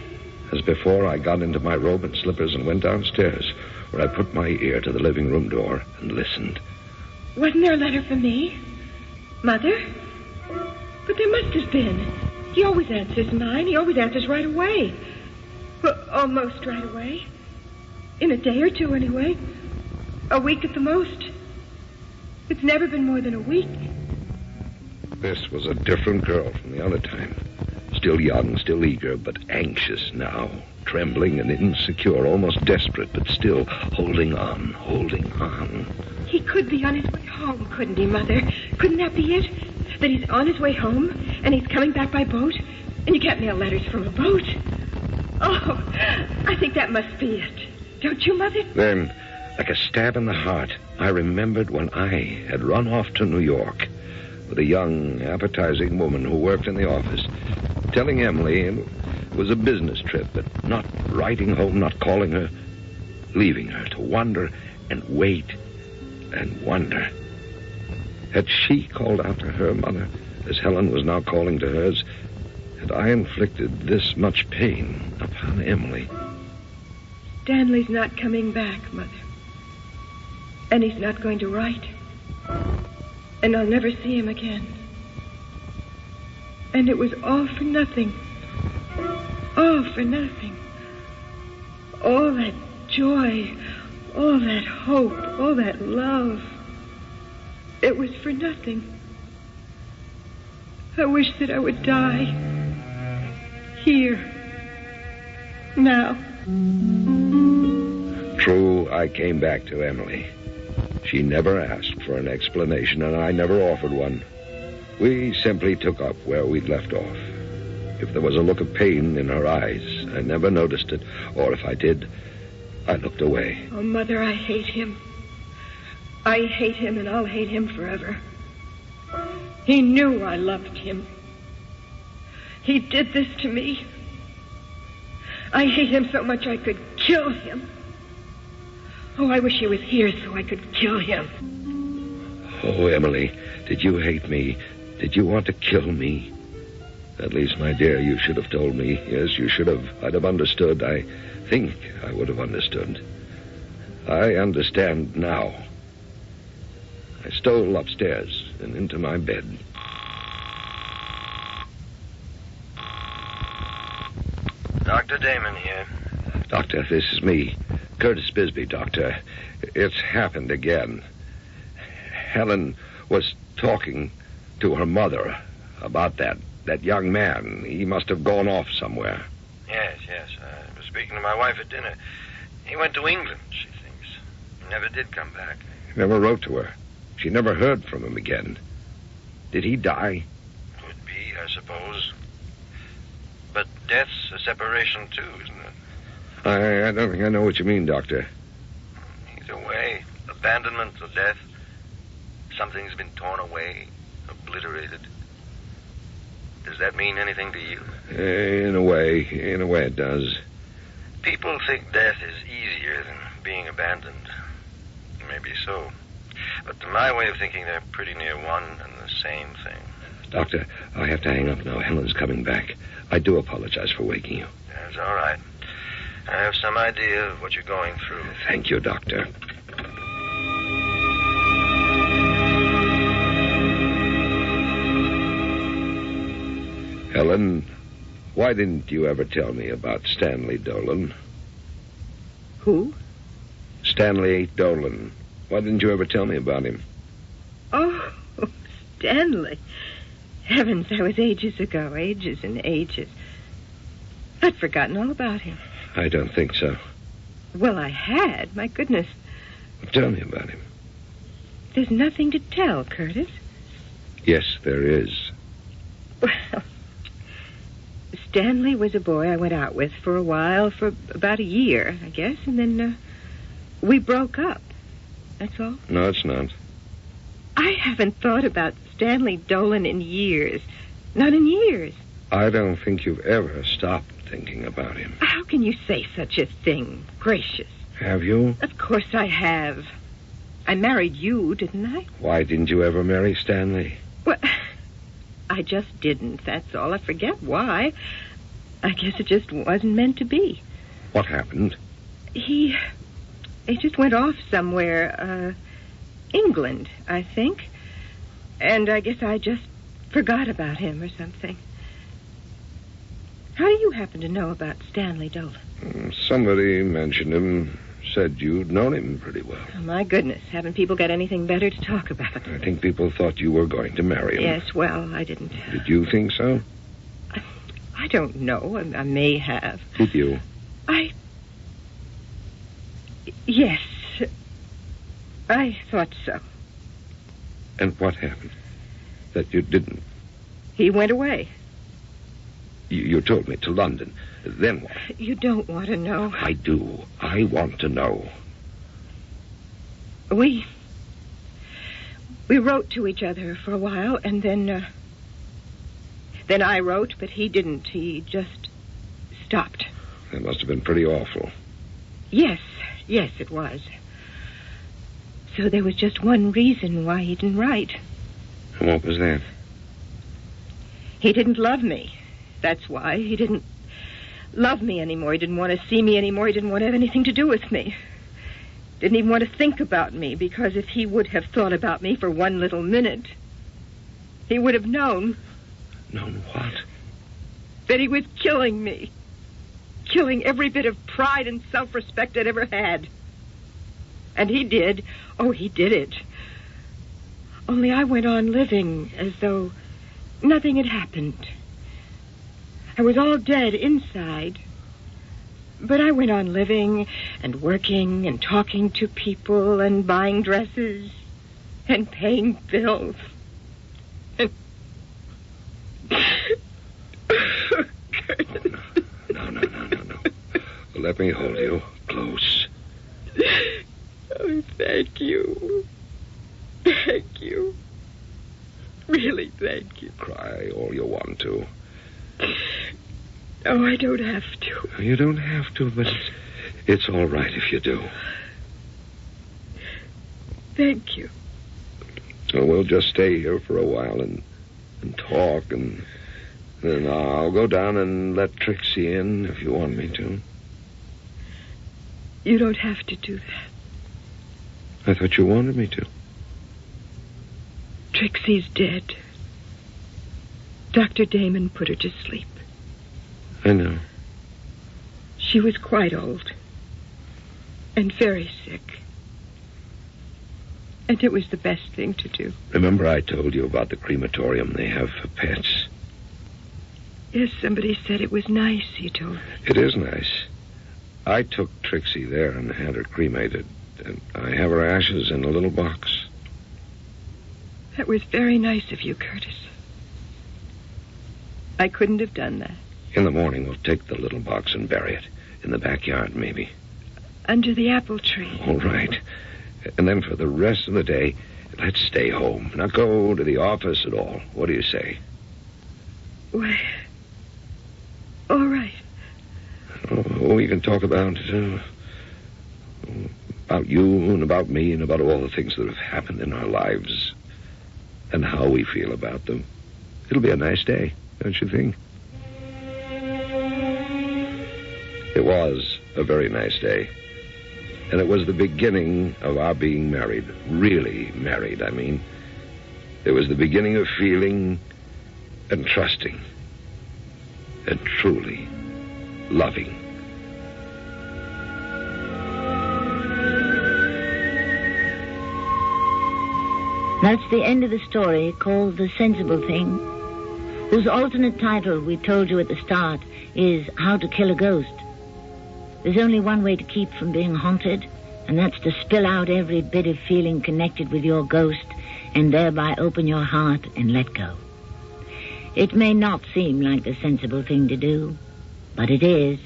As before, I got into my robe and slippers and went downstairs, where I put my ear to the living room door and listened. Wasn't there a letter for me? Mother? But there must have been. He always answers mine. He always answers right away. Well, almost right away. In a day or two, anyway. A week at the most. It's never been more than a week. This was a different girl from the other time. Still young, still eager, but anxious now. Trembling and insecure, almost desperate, but still holding on, holding on. He could be on his way home, couldn't he, Mother? Couldn't that be it? That he's on his way home, and he's coming back by boat? And you can't mail letters from a boat. Oh, I think that must be it. Don't you, Mother? Then, like a stab in the heart, I remembered when I had run off to New York with a young, appetizing woman who worked in the office, telling Emily it was a business trip, but not writing home, not calling her, leaving her to wonder and wait and wonder. Had she called out to her mother, as Helen was now calling to hers? Had I inflicted this much pain upon Emily? Stanley's not coming back, Mother. And he's not going to write. And I'll never see him again. And it was all for nothing. All for nothing. All that joy, all that hope, all that love. It was for nothing. I wish that I would die. Here. Now. True, I came back to Emily. She never asked for an explanation, and I never offered one. We simply took up where we'd left off. If there was a look of pain in her eyes, I never noticed it, or if I did, I looked away. Oh, Mother, I hate him. I hate him, and I'll hate him forever. He knew I loved him. He did this to me. I hate him so much I could kill him. Oh, I wish he was here so I could kill him. Oh, Emily, did you hate me? Did you want to kill me? At least, my dear, you should have told me. Yes, you should have. I'd have understood. I think I would have understood. I understand now. I stole upstairs and into my bed. Dr. Damon here. Doctor, this is me. Curtis Bisby, Doctor. It's happened again. Helen was talking to her mother about that young man. He must have gone off somewhere. Yes. I was speaking to my wife at dinner. He went to England, she thinks. He never did come back. He never wrote to her. She never heard from him again. Did he die? Could be, I suppose. But death's a separation, too, isn't it? I don't think I know what you mean, Doctor. Either way, abandonment or death, Something's been torn away, obliterated. Does that mean anything to you? In a way it does. People think death is easier than being abandoned. Maybe so. But to my way of thinking, they're pretty near one and the same thing. Doctor, I have to hang up now. Helen's coming back. I do apologize for waking you. That's all right. I have some idea of what you're going through. Thank you, Doctor. Helen, why didn't you ever tell me about Stanley Dolan? Who? Stanley Dolan. Why didn't you ever tell me about him? Oh, Stanley. Heavens, that was ages ago. Ages and ages. I'd forgotten all about him. I don't think so. Well, I had. My goodness. Tell me about him. There's nothing to tell, Curtis. Yes, there is. Well, Stanley was a boy I went out with for a while, for about a year, I guess, and then we broke up. That's all. No, it's not. I haven't thought about Stanley Dolan in years. Not in years. I don't think you've ever stopped thinking about him. How can you say such a thing? Gracious. Have you? Of course I have. I married you, didn't I? Why didn't you ever marry Stanley? Well, I just didn't, that's all. I forget why. I guess it just wasn't meant to be. What happened? He just went off somewhere, England, I think. And I guess I just forgot about him or something. How do you happen to know about Stanley Dolan? Somebody mentioned him, said you'd known him pretty well. Oh, my goodness, haven't people got anything better to talk about? I think people thought you were going to marry him. Yes, well, I didn't. Did you think so? I don't know. I may have. Did you? Yes. I thought so. And what happened? That you didn't? He went away. You told me to London. Then what? You don't want to know. I do. I want to know. We wrote to each other for a while, and then I wrote, but he didn't. He just stopped. That must have been pretty awful. Yes, it was. So there was just one reason why he didn't write. And what was that? He didn't love me. That's why. He didn't love me anymore. He didn't want to see me anymore. He didn't want to have anything to do with me. Didn't even want to think about me, because if he would have thought about me for one little minute, he would have known. Known what? That he was killing me. Killing every bit of pride and self-respect I'd ever had. And he did. Oh, he did it. Only I went on living as though nothing had happened. I was all dead inside. But I went on living and working and talking to people and buying dresses and paying bills. And... No. Let me hold you close. Oh, thank you. Thank you. Really, thank you. Cry all you want to. Oh, I don't have to. You don't have to, but it's all right if you do. Thank you. So we'll just stay here for a while and talk, and then I'll go down and let Trixie in if you want me to. You don't have to do that. I thought you wanted me to. Trixie's dead. Dr. Damon put her to sleep. I know. She was quite old and very sick. And it was the best thing to do. Remember I told you about the crematorium they have for pets? Yes, somebody said it was nice, you told me. It is nice. I took Trixie there and had her cremated. And I have her ashes in a little box. That was very nice of you, Curtis. I couldn't have done that. In the morning, we'll take the little box and bury it. In the backyard, maybe. Under the apple tree. All right. And then for the rest of the day, Let's stay home, not go to the office at all. What do you say? Well, all right. Oh, we can talk about you and about me and about all the things that have happened in our lives and how we feel about them. It'll be a nice day, don't you think? It was a very nice day. And it was the beginning of our being married. Really married, I mean. It was the beginning of feeling and trusting and truly loving. That's the end of the story, called The Sensible Thing, whose alternate title we told you at the start is How to Kill a Ghost. There's only one way to keep from being haunted, and that's to spill out every bit of feeling connected with your ghost and thereby open your heart and let go. It may not seem like the sensible thing to do, but it is.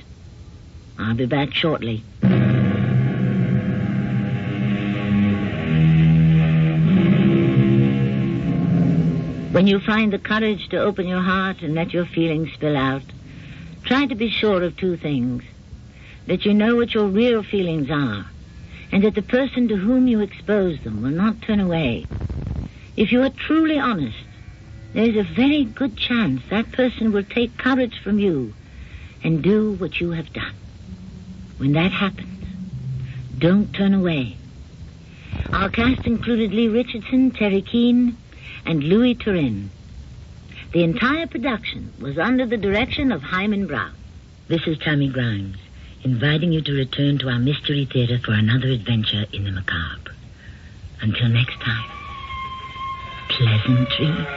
I'll be back shortly. When you find the courage to open your heart and let your feelings spill out, try to be sure of two things. That you know what your real feelings are, and that the person to whom you expose them will not turn away. If you are truly honest, there is a very good chance that person will take courage from you and do what you have done. When that happens, don't turn away. Our cast included Lee Richardson, Terry Keane, and Louis Turin. The entire production was under the direction of Hyman Brown. This is Tammy Grimes, inviting you to return to our Mystery Theater for another adventure in the macabre. Until next time, pleasant dreams.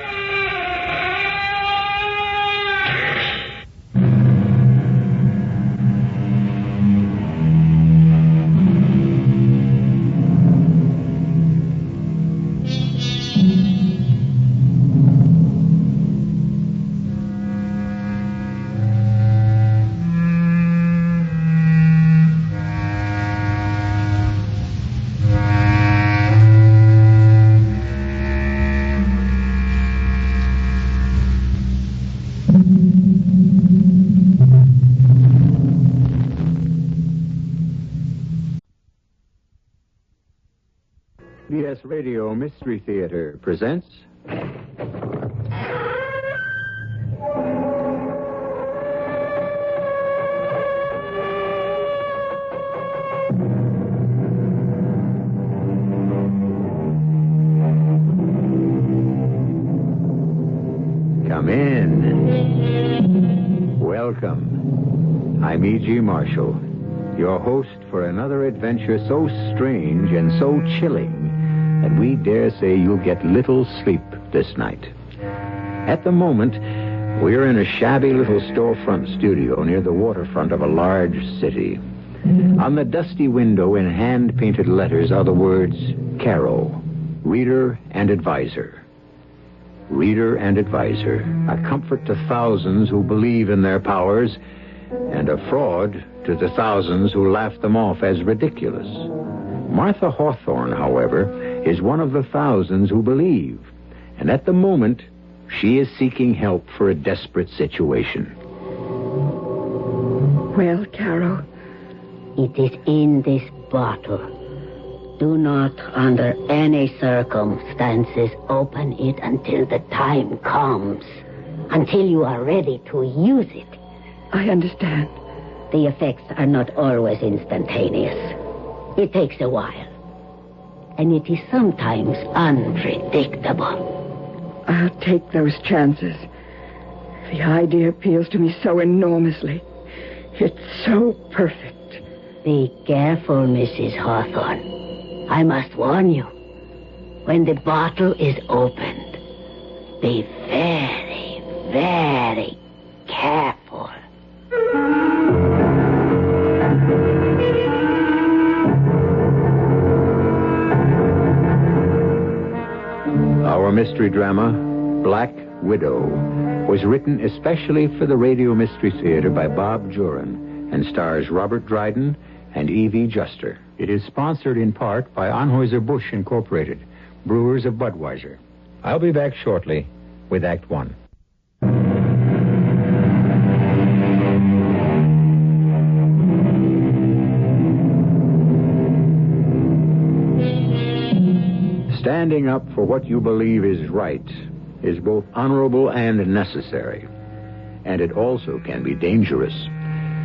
CBS Radio Mystery Theater presents... Come in. Welcome. I'm E.G. Marshall, your host for another adventure so strange and so chilling that we dare say you'll get little sleep this night. At the moment, we're in a shabby little storefront studio near the waterfront of a large city. On the dusty window in hand-painted letters are the words, Caro, Reader and Advisor. Reader and Advisor, a comfort to thousands who believe in their powers, and a fraud to the thousands who laugh them off as ridiculous. Martha Hawthorne, however, is one of the thousands who believe, and at the moment, she is seeking help for a desperate situation. Well, Caro? It is in this bottle. Do not, under any circumstances, open it until the time comes. Until you are ready to use it. I understand. The effects are not always instantaneous. It takes a while. And it is sometimes unpredictable. I'll take those chances. The idea appeals to me so enormously. It's so perfect. Be careful, Mrs. Hawthorne. I must warn you. When the bottle is opened, be very, very careful. Our mystery drama, Black Widow, was written especially for the Radio Mystery Theater by Bob Juran and stars Robert Dryden and Evie Juster. It is sponsored in part by Anheuser-Busch Incorporated, brewers of Budweiser. I'll be back shortly with Act One. Standing up for what you believe is right is both honorable and necessary. And it also can be dangerous,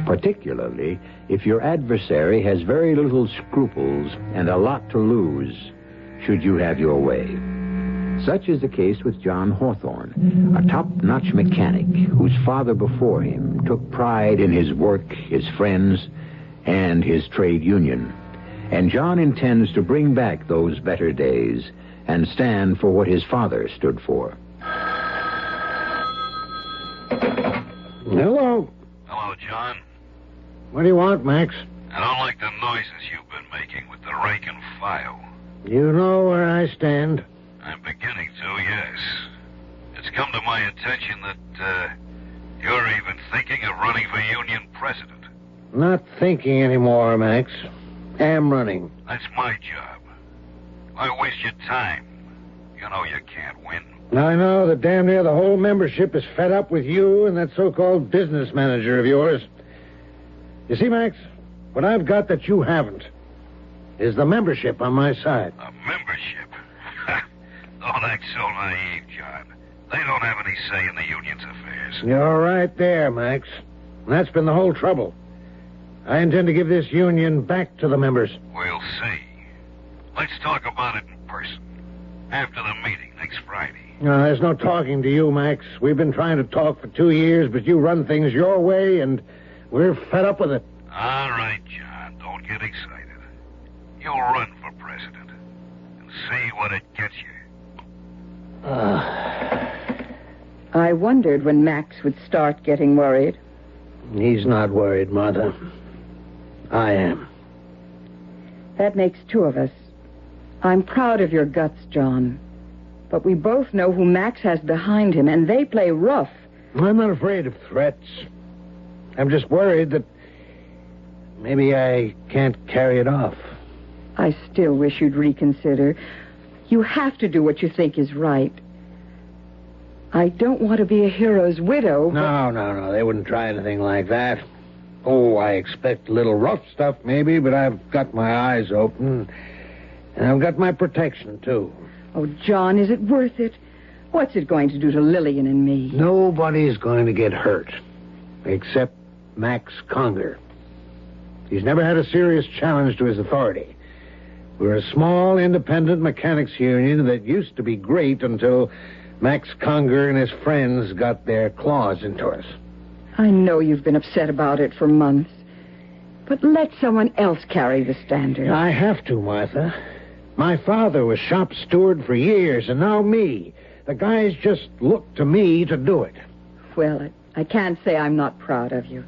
particularly if your adversary has very little scruples and a lot to lose should you have your way. Such is the case with John Hawthorne, a top-notch mechanic whose father before him took pride in his work, his friends, and his trade union. And John intends to bring back those better days and stand for what his father stood for. Hello. Hello, John. What do you want, Max? I don't like the noises you've been making with the rake and file. You know where I stand. I'm beginning to, yes. It's come to my attention that you're even thinking of running for union president. Not thinking anymore, Max. Am running. That's my job. Why waste your time? You know you can't win. I know that damn near the whole membership is fed up with you and that so-called business manager of yours. You see, Max, what I've got that you haven't is the membership on my side. A membership? Don't act so naive, John. They don't have any say in the union's affairs. You're right there, Max. And that's been the whole trouble. I intend to give this union back to the members. We'll see. Let's talk about it in person. After the meeting next Friday. No, there's no talking to you, Max. We've been trying to talk for 2 years, but you run things your way, and we're fed up with it. All right, John. Don't get excited. You'll run for president and see what it gets you. I wondered when Max would start getting worried. He's not worried, Martha. I am. That makes two of us. I'm proud of your guts, John. But we both know who Max has behind him, and they play rough. I'm not afraid of threats. I'm just worried that maybe I can't carry it off. I still wish you'd reconsider. You have to do what you think is right. I don't want to be a hero's widow, but... No. They wouldn't try anything like that. Oh, I expect a little rough stuff, maybe, but I've got my eyes open. And I've got my protection, too. Oh, John, is it worth it? What's it going to do to Lillian and me? Nobody's going to get hurt. Except Max Conger. He's never had a serious challenge to his authority. We're a small, independent mechanics union that used to be great until Max Conger and his friends got their claws into us. I know you've been upset about it for months. But let someone else carry the standard. I have to, Martha. My father was shop steward for years, and now me. The guys just look to me to do it. Well, I can't say I'm not proud of you.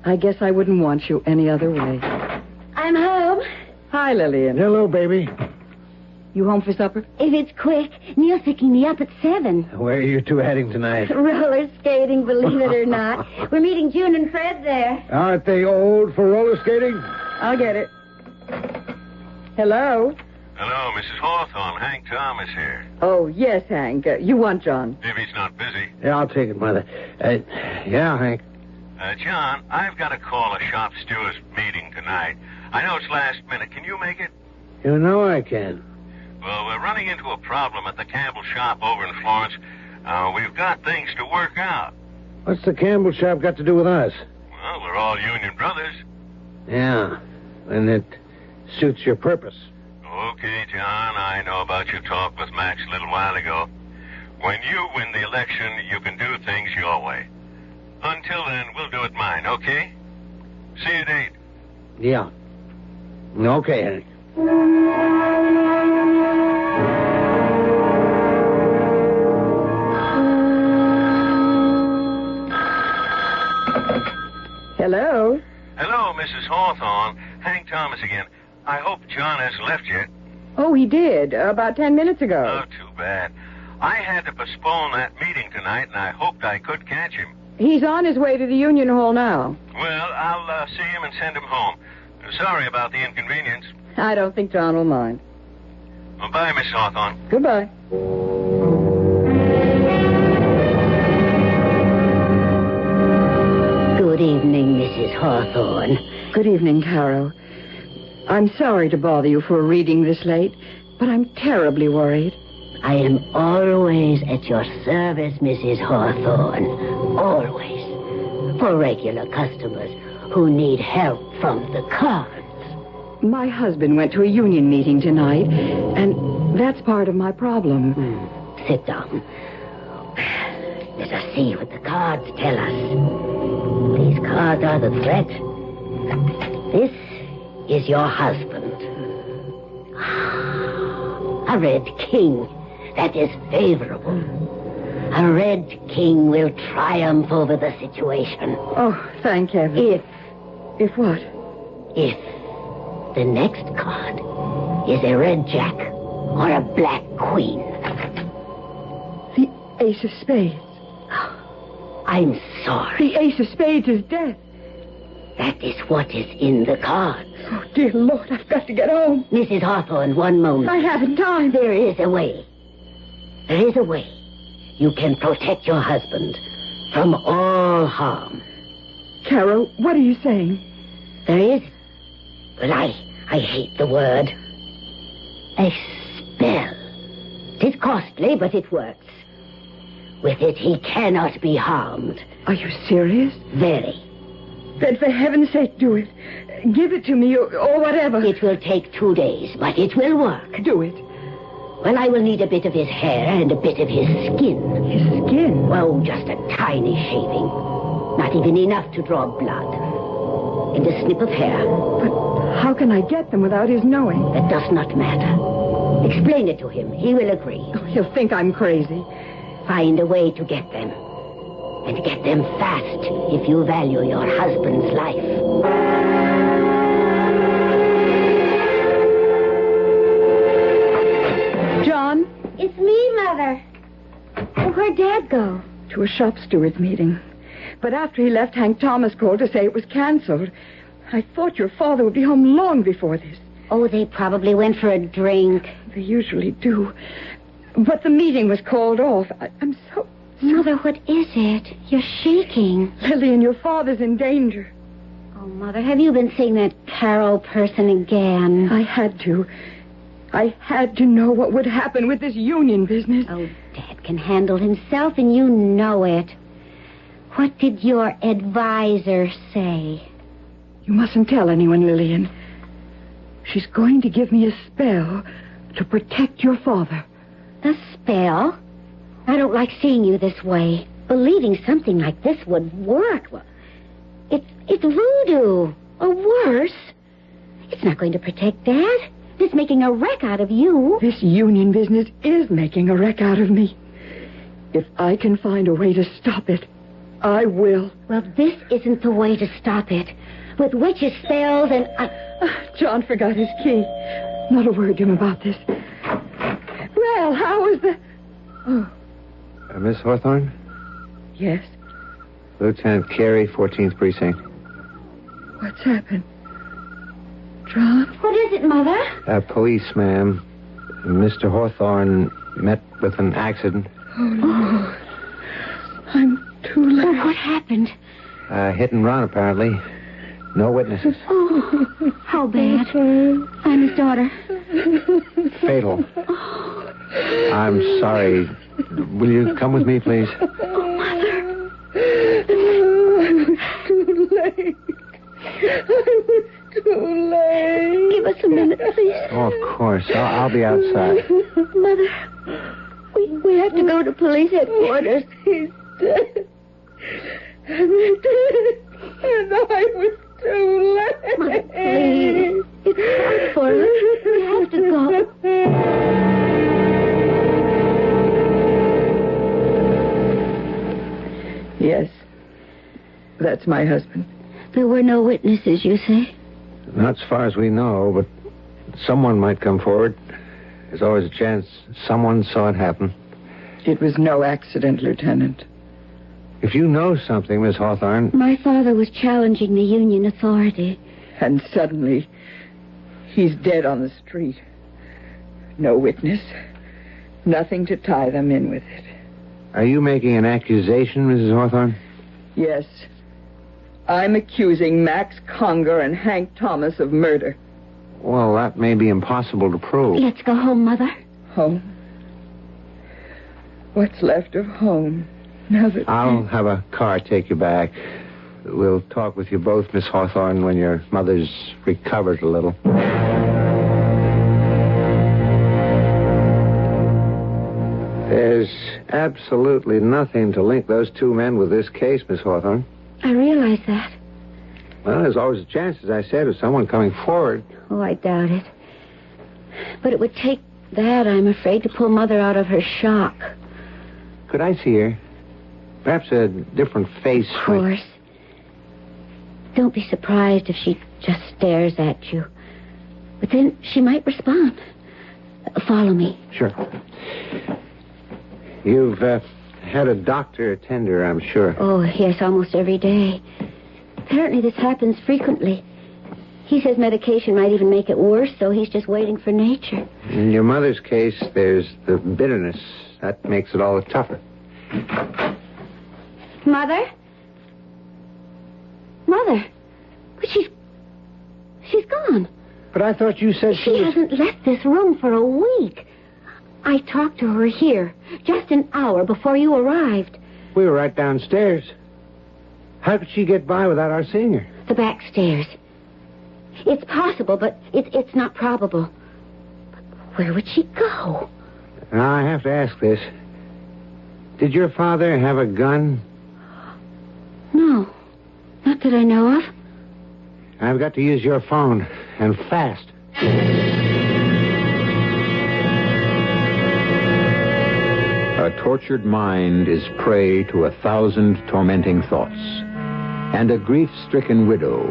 I guess I wouldn't want you any other way. I'm home. Hi, Lillian. Hello, baby. You home for supper? If it's quick, Neil's picking me up at 7. Where are you two heading tonight? Roller skating, believe it or not. We're meeting June and Fred there. Aren't they old for roller skating? I'll get it. Hello? Hello, Mrs. Hawthorne. Hank Thomas here. Oh, yes, Hank. You want John? If he's not busy. Yeah, I'll take it, Mother. Yeah, Hank. John, I've got to call a shop stewards meeting tonight. I know it's last minute. Can you make it? You know I can. Well, we're running into a problem at the Campbell shop over in Florence. We've got things to work out. What's the Campbell shop got to do with us? Well, we're all union brothers. Yeah, and it suits your purpose. Okay, John, I know about your talk with Max a little while ago. When you win the election, you can do things your way. Until then, we'll do it mine, okay? See you at 8. Yeah. Okay, Hank. Hello? Hello, Mrs. Hawthorne. Hank Thomas again. I hope John hasn't left yet. Oh, he did. About 10 minutes ago. Oh, too bad. I had to postpone that meeting tonight, and I hoped I could catch him. He's on his way to the Union Hall now. Well, I'll see him and send him home. Sorry about the inconvenience. I don't think John will mind. Well, bye, Miss Hawthorne. Goodbye. Good evening, Mrs. Hawthorne. Good evening, Caro. I'm sorry to bother you for reading this late, but I'm terribly worried. I am always at your service, Mrs. Hawthorne. Always. For regular customers who need help from the cards. My husband went to a union meeting tonight, and that's part of my problem. Sit down. Let us see what the cards tell us. These cards are the threat. This is your husband. A red king. That is favorable. A red king will triumph over the situation. Oh, thank heaven. If what? If the next card is a red jack or a black queen. The ace of spades. I'm sorry. The ace of spades is death. That is what is in the cards. Oh, dear Lord, I've got to get home. Mrs. Hawthorne, one moment. I haven't time. There is a way. There is a way. You can protect your husband from all harm. Caro, what are you saying? There is... Well, I hate the word. A spell. It is costly, but it works. With it, he cannot be harmed. Are you serious? Very. Then for heaven's sake, do it. Give it to me or whatever. It will take 2 days, but it will work. Do it. Well, I will need a bit of his hair and a bit of his skin. His skin? Oh, just a tiny shaving. Not even enough to draw blood. And a snip of hair. But how can I get them without his knowing? That does not matter. Explain it to him. He will agree. Oh, he'll think I'm crazy. Find a way to get them. And get them fast if you value your husband's life. John? It's me, Mother. Where'd Dad go? To a shop steward's meeting. But after he left, Hank Thomas called to say it was canceled. I thought your father would be home long before this. Oh, they probably went for a drink. They usually do. But the meeting was called off. I'm so... Mother, what is it? You're shaking. Lillian, your father's in danger. Oh, Mother, have you been seeing that Carol person again? I had to. I had to know what would happen with this union business. Oh, Dad can handle himself, and you know it. What did your advisor say? You mustn't tell anyone, Lillian. She's going to give me a spell to protect your father. A spell? I don't like seeing you this way. Believing something like this would work. Well, it's voodoo. Or worse. It's not going to protect Dad. It's making a wreck out of you. This union business is making a wreck out of me. If I can find a way to stop it, I will. Well, this isn't the way to stop it. With witches' spells and... John forgot his key. Not a word to him about this. Well, how is the... Oh. Miss Hawthorne? Yes? Lieutenant Carey, 14th Precinct. What's happened? John? What is it, Mother? Police, ma'am. Mr. Hawthorne met with an accident. Oh, Lord. I'm too late. Oh, what happened? Hit and run, apparently. No witnesses. Oh, how bad. I'm his daughter. Fatal. I'm sorry. Will you come with me, please? Oh, Mother. I was too late. Too late. Give us a minute, please. Oh, of course. I'll be outside. Mother, we have to go to police headquarters. He's dead. And I was too late. Mother, please. It's hard for us. We have to go. Yes. That's my husband. There were no witnesses, you say? Not as far as we know, but someone might come forward. There's always a chance someone saw it happen. It was no accident, Lieutenant. If you know something, Miss Hawthorne... My father was challenging the union authority. And suddenly, he's dead on the street. No witness. Nothing to tie them in with it. Are you making an accusation, Mrs. Hawthorne? Yes. I'm accusing Max Conger and Hank Thomas of murder. Well, that may be impossible to prove. Let's go home, Mother. Home? What's left of home? Now that... I'll have a car take you back. We'll talk with you both, Miss Hawthorne, when your mother's recovered a little. There's absolutely nothing to link those two men with this case, Miss Hawthorne. I realize that. Well, there's always a chance, as I said, of someone coming forward. Oh, I doubt it. But it would take that, I'm afraid, to pull Mother out of her shock. Could I see her? Perhaps a different face. Of course. Don't be surprised if she just stares at you. But then she might respond. Follow me. Sure. You've had a doctor attend her, I'm sure. Oh, yes, almost every day. Apparently this happens frequently. He says medication might even make it worse, so he's just waiting for nature. In your mother's case, there's the bitterness. That makes it all the tougher. Mother? Mother? But she's gone. But I thought you said she hasn't left this room for a week. I talked to her here just an hour before you arrived. We were right downstairs. How could she get by without our seeing her? The back stairs. It's possible, but it's not probable. But where would she go? Now, I have to ask this. Did your father have a gun? No. Not that I know of. I've got to use your phone, and fast. A tortured mind is prey to 1,000 tormenting thoughts. And a grief-stricken widow,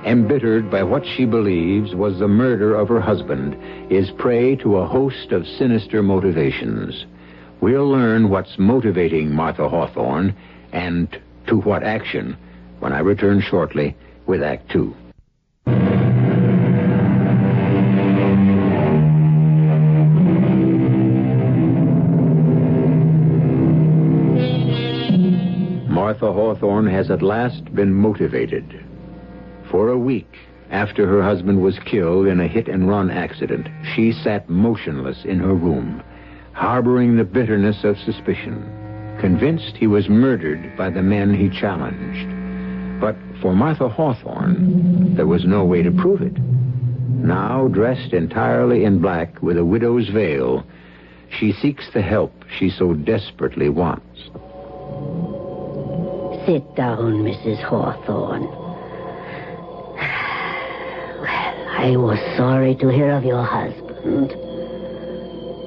embittered by what she believes was the murder of her husband, is prey to a host of sinister motivations. We'll learn what's motivating Martha Hawthorne and to what action when I return shortly with Act Two. Martha Hawthorne has at last been motivated. For a week after her husband was killed in a hit-and-run accident, she sat motionless in her room, harboring the bitterness of suspicion, convinced he was murdered by the men he challenged. But for Martha Hawthorne, there was no way to prove it. Now, dressed entirely in black with a widow's veil, she seeks the help she so desperately wants. Sit down, Mrs. Hawthorne. Well, I was sorry to hear of your husband.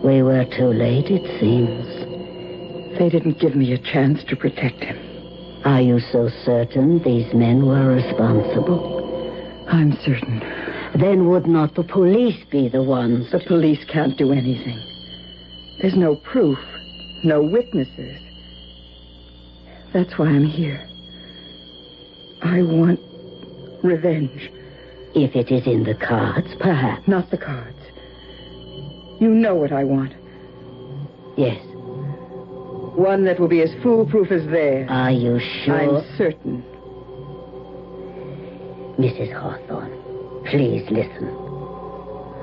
We were too late, it seems. They didn't give me a chance to protect him. Are you so certain these men were responsible? I'm certain. Then would not the police be the ones? The police can't do anything. There's no proof, no witnesses. That's why I'm here. I want revenge. If it is in the cards, perhaps. Not the cards. You know what I want. Yes. One that will be as foolproof as theirs. Are you sure? I'm certain. Mrs. Hawthorne, please listen.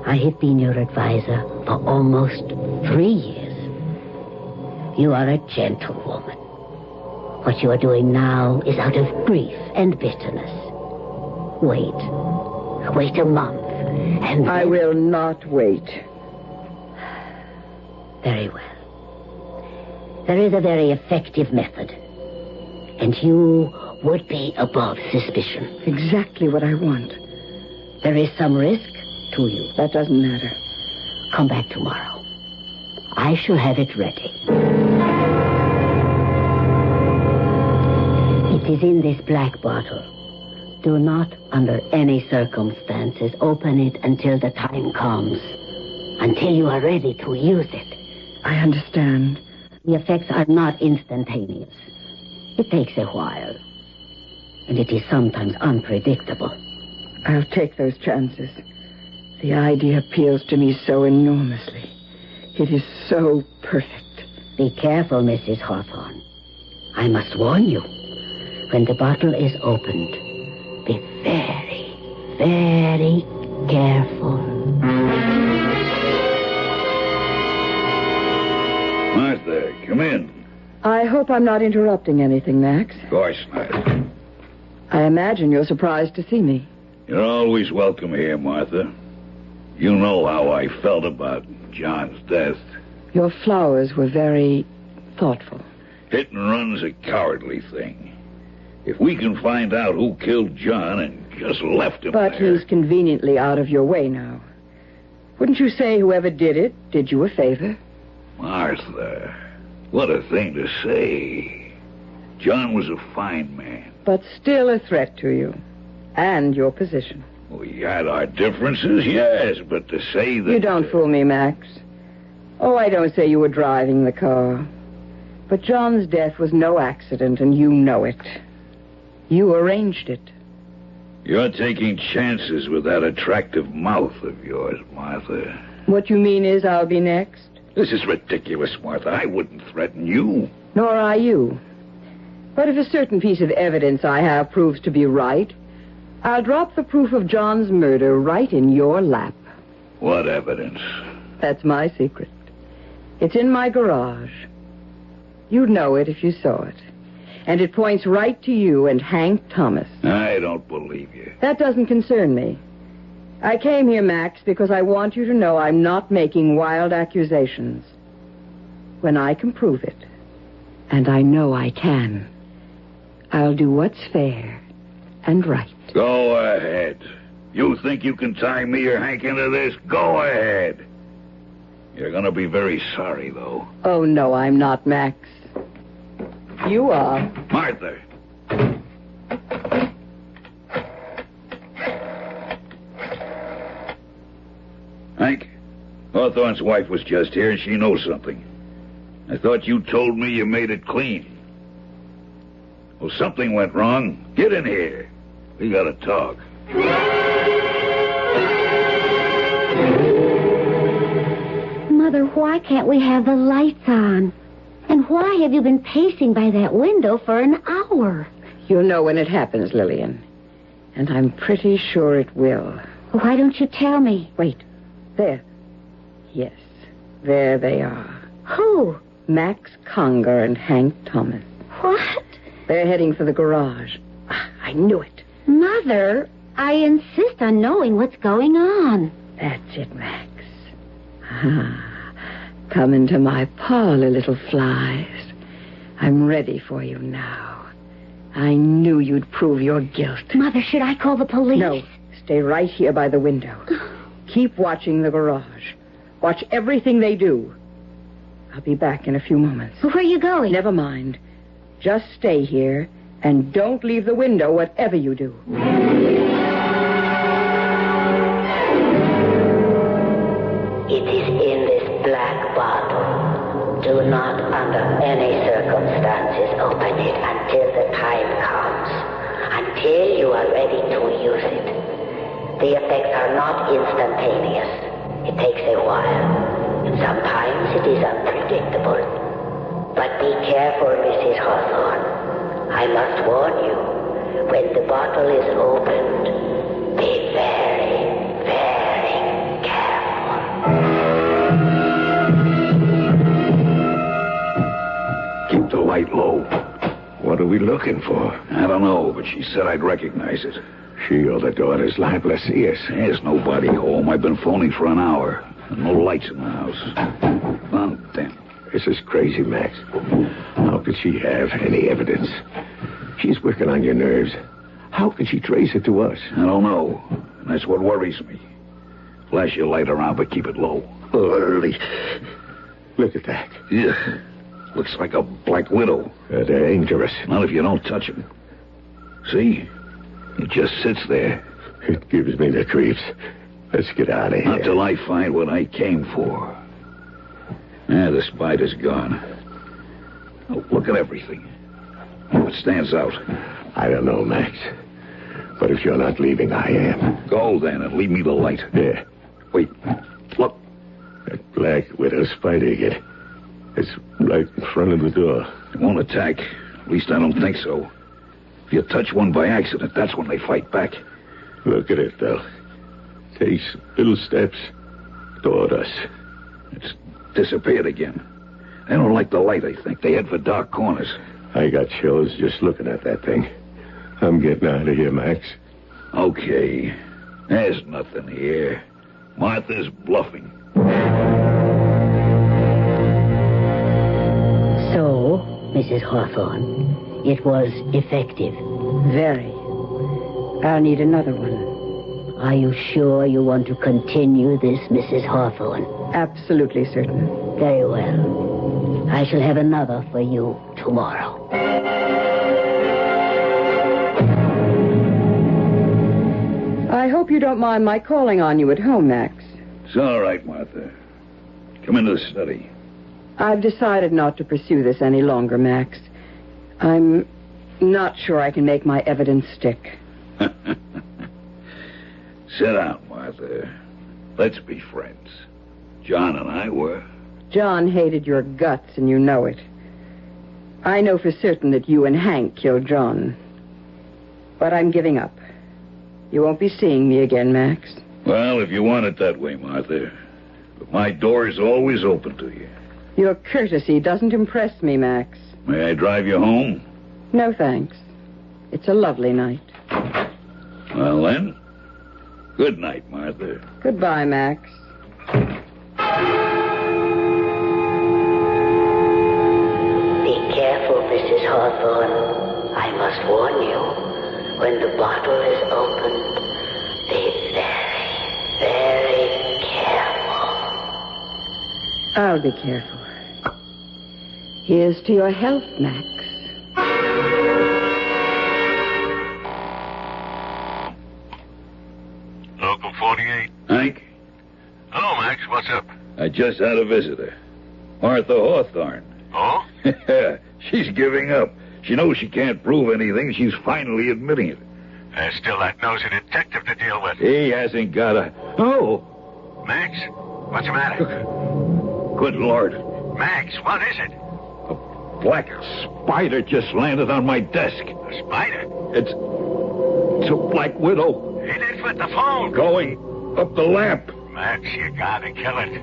I have been your advisor for almost 3 years. You are a gentlewoman. What you are doing now is out of grief and bitterness. Wait a month, and I will not wait. Very well. There is a very effective method, and you would be above suspicion. Exactly what I want. There is some risk to you. That doesn't matter. Come back tomorrow. I shall have it ready. It is in this black bottle. Do not, under any circumstances, open it until the time comes. Until you are ready to use it. I understand. The effects are not instantaneous. It takes a while. And it is sometimes unpredictable. I'll take those chances. The idea appeals to me so enormously. It is so perfect. Be careful, Mrs. Hawthorne. I must warn you. When the bottle is opened, be very, very careful. Martha, come in. I hope I'm not interrupting anything, Max. Of course not. I imagine you're surprised to see me. You're always welcome here, Martha. You know how I felt about John's death. Your flowers were very thoughtful. Hit and run's a cowardly thing. If we can find out who killed John and just left him But there... he's conveniently out of your way now. Wouldn't you say whoever did it did you a favor? Martha, what a thing to say. John was a fine man. But still a threat to you. And your position. We had our differences, yes, but to say that... You don't fool me, Max. Oh, I don't say you were driving the car. But John's death was no accident, and you know it. You arranged it. You're taking chances with that attractive mouth of yours, Martha. What you mean is I'll be next? This is ridiculous, Martha. I wouldn't threaten you. Nor are you. But if a certain piece of evidence I have proves to be right, I'll drop the proof of John's murder right in your lap. What evidence? That's my secret. It's in my garage. You'd know it if you saw it. And it points right to you and Hank Thomas. I don't believe you. That doesn't concern me. I came here, Max, because I want you to know I'm not making wild accusations. When I can prove it, and I know I can, I'll do what's fair and right. Go ahead. You think you can tie me or Hank into this? Go ahead. You're going to be very sorry, though. Oh, no, I'm not, Max. You are. Martha. Hank, Hawthorne's wife was just here, and she knows something. I thought you told me you made it clean. Well, something went wrong. Get in here. We gotta talk. Mother, why can't we have the lights on? And why have you been pacing by that window for an hour? You'll know when it happens, Lillian. And I'm pretty sure it will. Why don't you tell me? Wait. There. Yes. There they are. Who? Max Conger and Hank Thomas. What? They're heading for the garage. I knew it. Mother, I insist on knowing what's going on. That's it, Max. Come into my parlor, little flies. I'm ready for you now. I knew you'd prove your guilt. Mother, should I call the police? No. Stay right here by the window. Keep watching the garage. Watch everything they do. I'll be back in a few moments. Where are you going? Never mind. Just stay here and don't leave the window whatever you do. It is in this black bottle. Do not under any circumstances open it until the time comes. Until you are ready to use it. The effects are not instantaneous. It takes a while. And sometimes it is unpredictable. But be careful, Mrs. Hawthorne. I must warn you. When the bottle is opened, be very, very careful. Keep the light low. What are we looking for? I don't know, but she said I'd recognize it. She or the daughter's liable to see us. There's nobody home. I've been phoning for an hour. No lights in the house. Well, damn. This is crazy, Max. How could she have any evidence? She's working on your nerves. How could she trace it to us? I don't know. And that's what worries me. Flash your light around, but keep it low. Early. Look at that. Yeah. Looks like a black widow. They're dangerous. Not if you don't touch him. See? It just sits there. It gives me the creeps. Let's get out of here. Not till I find what I came for. The spider's gone. Oh, look at everything. What stands out? I don't know, Max. But if you're not leaving, I am. Go then and leave me the light. Yeah. Wait. Look. That Black Widow spider again. It's right in front of the door. They won't attack. At least I don't think so. If you touch one by accident, that's when they fight back. Look at it, though. Takes little steps toward us. It's disappeared again. They don't like the light, I think. They head for dark corners. I got chills just looking at that thing. I'm getting out of here, Max. Okay. There's nothing here. Martha's bluffing. So, Mrs. Hawthorne, it was effective. Very. I'll need another one. Are you sure you want to continue this, Mrs. Hawthorne? Absolutely certain. Very well. I shall have another for you tomorrow. I hope you don't mind my calling on you at home, Max. It's all right, Martha. Come into the study. I've decided not to pursue this any longer, Max. I'm not sure I can make my evidence stick. Sit down, Martha. Let's be friends. John and I were. John hated your guts, and you know it. I know for certain that you and Hank killed John. But I'm giving up. You won't be seeing me again, Max. Well, if you want it that way, Martha. But my door is always open to you. Your courtesy doesn't impress me, Max. May I drive you home? No, thanks. It's a lovely night. Well, then, good night, Martha. Goodbye, Max. Be careful, Mrs. Hawthorne. I must warn you, when the bottle is opened, be very, very careful. I'll be careful. Here's to your health, Max. Local 48. Hank? Hello, Max. What's up? I just had a visitor. Martha Hawthorne. Oh? She's giving up. She knows she can't prove anything. She's finally admitting it. There's still that nosy detective to deal with. He hasn't got a... Oh! Max, what's the matter? Good Lord. Max, what is it? A black spider just landed on my desk. A spider? It's a black widow. Hit it with the phone. Going up the lamp. Max, you gotta kill it.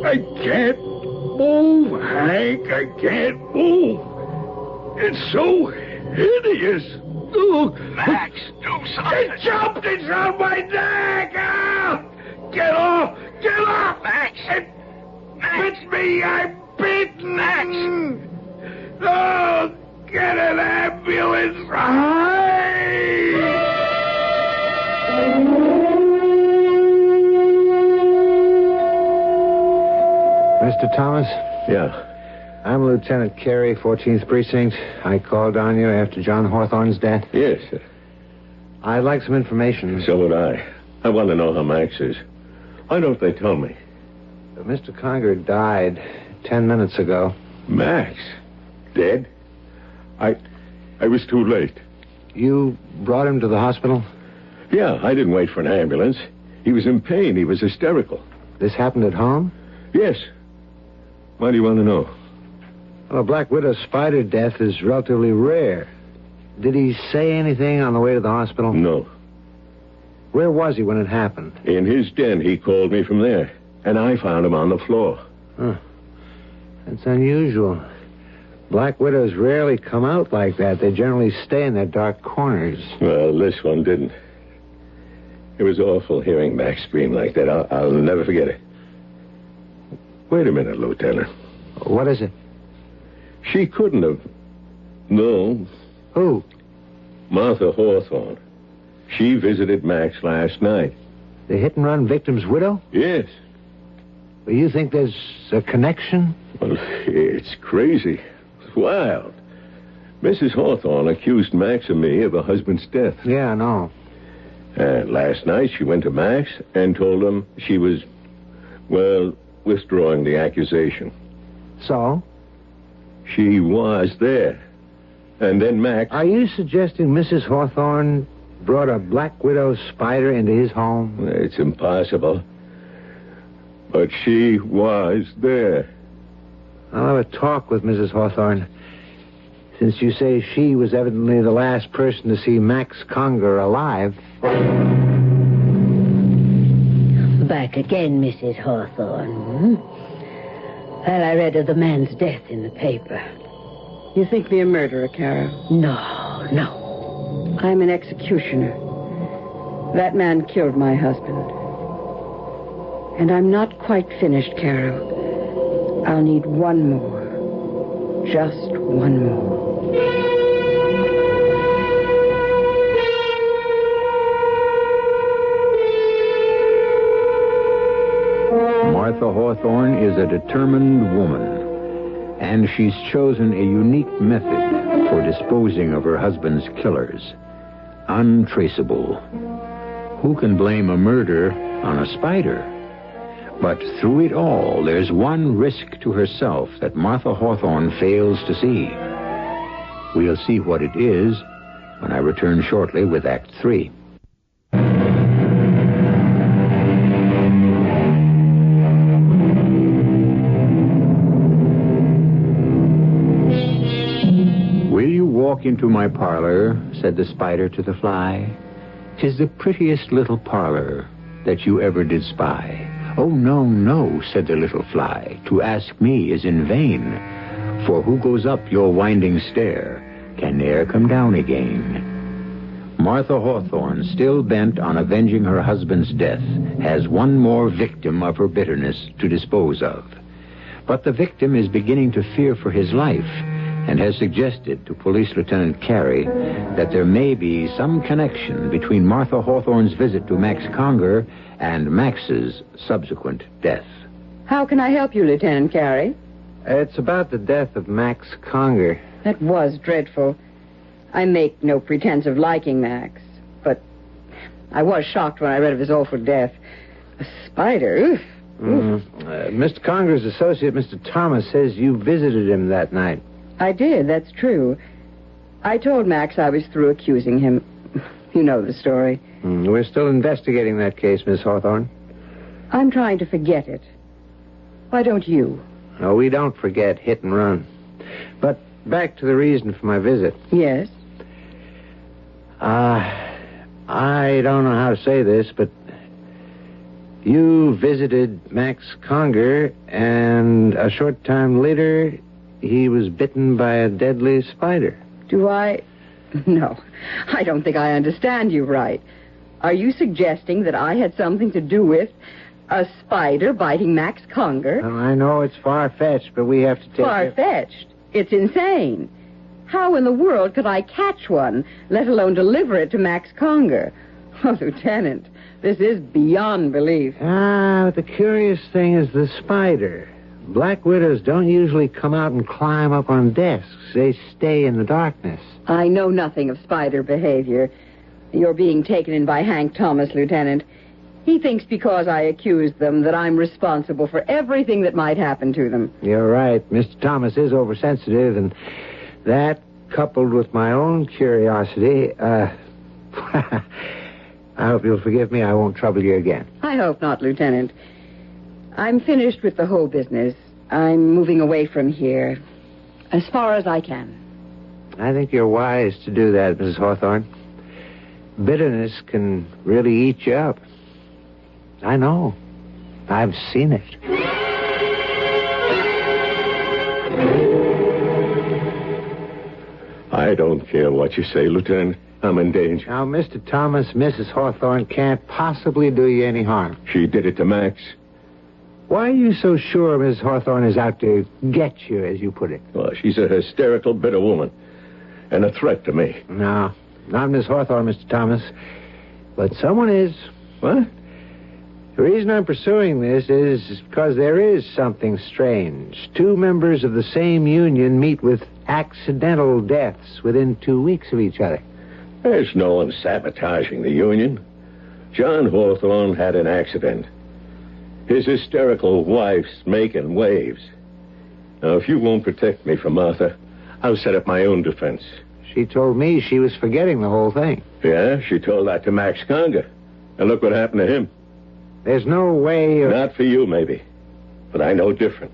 I can't move, Hank. I can't move. It's so hideous. Oh. Max, do something. It jumped. It's on my neck. Ah! Get off. Get off. Max. It Max. bit me. I'm bitten. Max. Oh, get an ambulance. Mr. Thomas? Yeah. I'm Lieutenant Carey, 14th Precinct. I called on you after John Hawthorne's death. Yes, sir. I'd like some information. So would I. I want to know how Max is. Why don't they tell me? Mr. Conger died 10 minutes ago. Max? Dead? I was too late. You brought him to the hospital? Yeah, I didn't wait for an ambulance. He was in pain. He was hysterical. This happened at home? Yes. Why do you want to know? Well, a Black Widow spider death is relatively rare. Did he say anything on the way to the hospital? No. Where was he when it happened? In his den. He called me from there. And I found him on the floor. Huh. That's unusual. Black widows rarely come out like that. They generally stay in their dark corners. Well, this one didn't. It was awful hearing Max scream like that. I'll never forget it. Wait a minute, Lieutenant. What is it? She couldn't have... No. Who? Martha Hawthorne. She visited Max last night. The hit-and-run victim's widow? Yes. Well, you think there's a connection? Well, it's crazy. It's wild. Mrs. Hawthorne accused Max and me of her husband's death. Yeah, I know. And last night she went to Max and told him she was, well, withdrawing the accusation. So? She was there. And then Max... Are you suggesting Mrs. Hawthorne brought a Black Widow spider into his home? It's impossible. But she was there. I'll have a talk with Mrs. Hawthorne. Since you say she was evidently the last person to see Max Conger alive. Back again, Mrs. Hawthorne. Well, I read of the man's death in the paper. You think me a murderer, Carol? No. I'm an executioner. That man killed my husband. And I'm not quite finished, Carol. I'll need one more. Just one more. Martha Hawthorne is a determined woman, and she's chosen a unique method for disposing of her husband's killers. Untraceable. Who can blame a murder on a spider? But through it all, there's one risk to herself that Martha Hawthorne fails to see. We'll see what it is when I return shortly with Act 3. Will you walk into my parlor, said the spider to the fly. 'Tis the prettiest little parlor that you ever did spy. Oh, no, no, said the little fly, to ask me is in vain, for who goes up your winding stair can ne'er come down again. Martha Hawthorne, still bent on avenging her husband's death, has one more victim of her bitterness to dispose of. But the victim is beginning to fear for his life and has suggested to Police Lieutenant Carey that there may be some connection between Martha Hawthorne's visit to Max Conger and Max's subsequent death. How can I help you, Lieutenant Carey? It's about the death of Max Conger. That was dreadful. I make no pretense of liking Max, but I was shocked when I read of his awful death. A spider, oof. Mr. Conger's associate, Mr. Thomas, says you visited him that night. I did, that's true. I told Max I was through accusing him. You know the story. We're still investigating that case, Miss Hawthorne. I'm trying to forget it. Why don't you? No, we don't forget hit and run. But back to the reason for my visit. Yes? I don't know how to say this, but you visited Max Conger, and a short time later, he was bitten by a deadly spider. Do I? No, I don't think I understand you right. Are you suggesting that I had something to do with a spider biting Max Conger? Well, I know it's far-fetched, but we have to take Far-fetched? It's insane. How in the world could I catch one, let alone deliver it to Max Conger? Oh, Lieutenant, this is beyond belief. But the curious thing is the spider. Black widows don't usually come out and climb up on desks. They stay in the darkness. I know nothing of spider behavior. You're being taken in by Hank Thomas, Lieutenant. He thinks because I accused them that I'm responsible for everything that might happen to them. You're right. Mr. Thomas is oversensitive, and that, coupled with my own curiosity, I hope you'll forgive me. I won't trouble you again. I hope not, Lieutenant. I'm finished with the whole business. I'm moving away from here as far as I can. I think you're wise to do that, Mrs. Hawthorne. Bitterness can really eat you up. I know. I've seen it. I don't care what you say, Lieutenant. I'm in danger. Now, Mr. Thomas, Mrs. Hawthorne can't possibly do you any harm. She did it to Max. Why are you so sure Mrs. Hawthorne is out to get you, as you put it? Well, she's a hysterical, bitter woman. And a threat to me. No, not Miss Hawthorne, Mr. Thomas. But someone is. What? The reason I'm pursuing this is because there is something strange. Two members of the same union meet with accidental deaths within 2 weeks of each other. There's no one sabotaging the union. John Hawthorne had an accident. His hysterical wife's making waves. Now, if you won't protect me from Martha, I'll set up my own defense. She told me she was forgetting the whole thing. Yeah, she told that to Max Conger. And look what happened to him. There's no way of... Not for you, maybe. But I know different.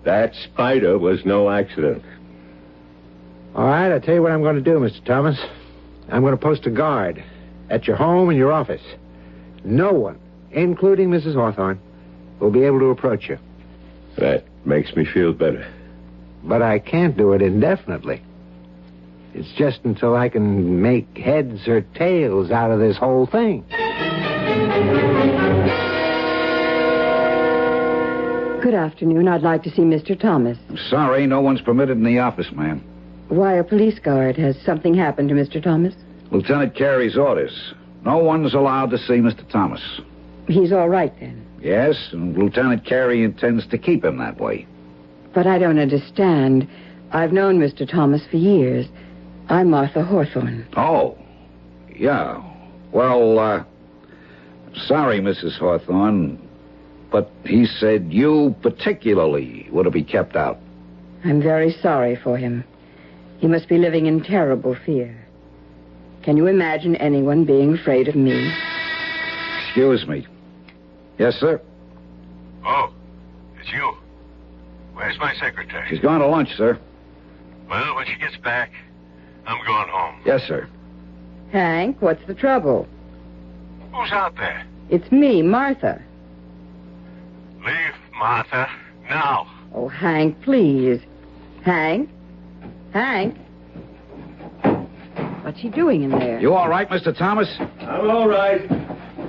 That spider was no accident. All right, I'll tell you what I'm going to do, Mr. Thomas. I'm going to post a guard at your home and your office. No one, including Mrs. Hawthorne, will be able to approach you. That makes me feel better. But I can't do it indefinitely. It's just until I can make heads or tails out of this whole thing. Good afternoon. I'd like to see Mr. Thomas. Sorry, no one's permitted in the office, ma'am. Why, a police guard. Has something happened to Mr. Thomas? Lieutenant Carey's orders. No one's allowed to see Mr. Thomas. He's all right, then. Yes, and Lieutenant Carey intends to keep him that way. But I don't understand. I've known Mr. Thomas for years. I'm Martha Hawthorne. Oh, yeah. Well, sorry, Mrs. Hawthorne, but he said you particularly were to be kept out. I'm very sorry for him. He must be living in terrible fear. Can you imagine anyone being afraid of me? Excuse me. Yes, sir? Oh, it's you. Where's my secretary? She's gone to lunch, sir. Well, when she gets back, I'm going home. Yes, sir. Hank, what's the trouble? Who's out there? It's me, Martha. Leave, Martha, now. Oh, Hank, please. Hank? Hank? What's he doing in there? You all right, Mr. Thomas? I'm all right.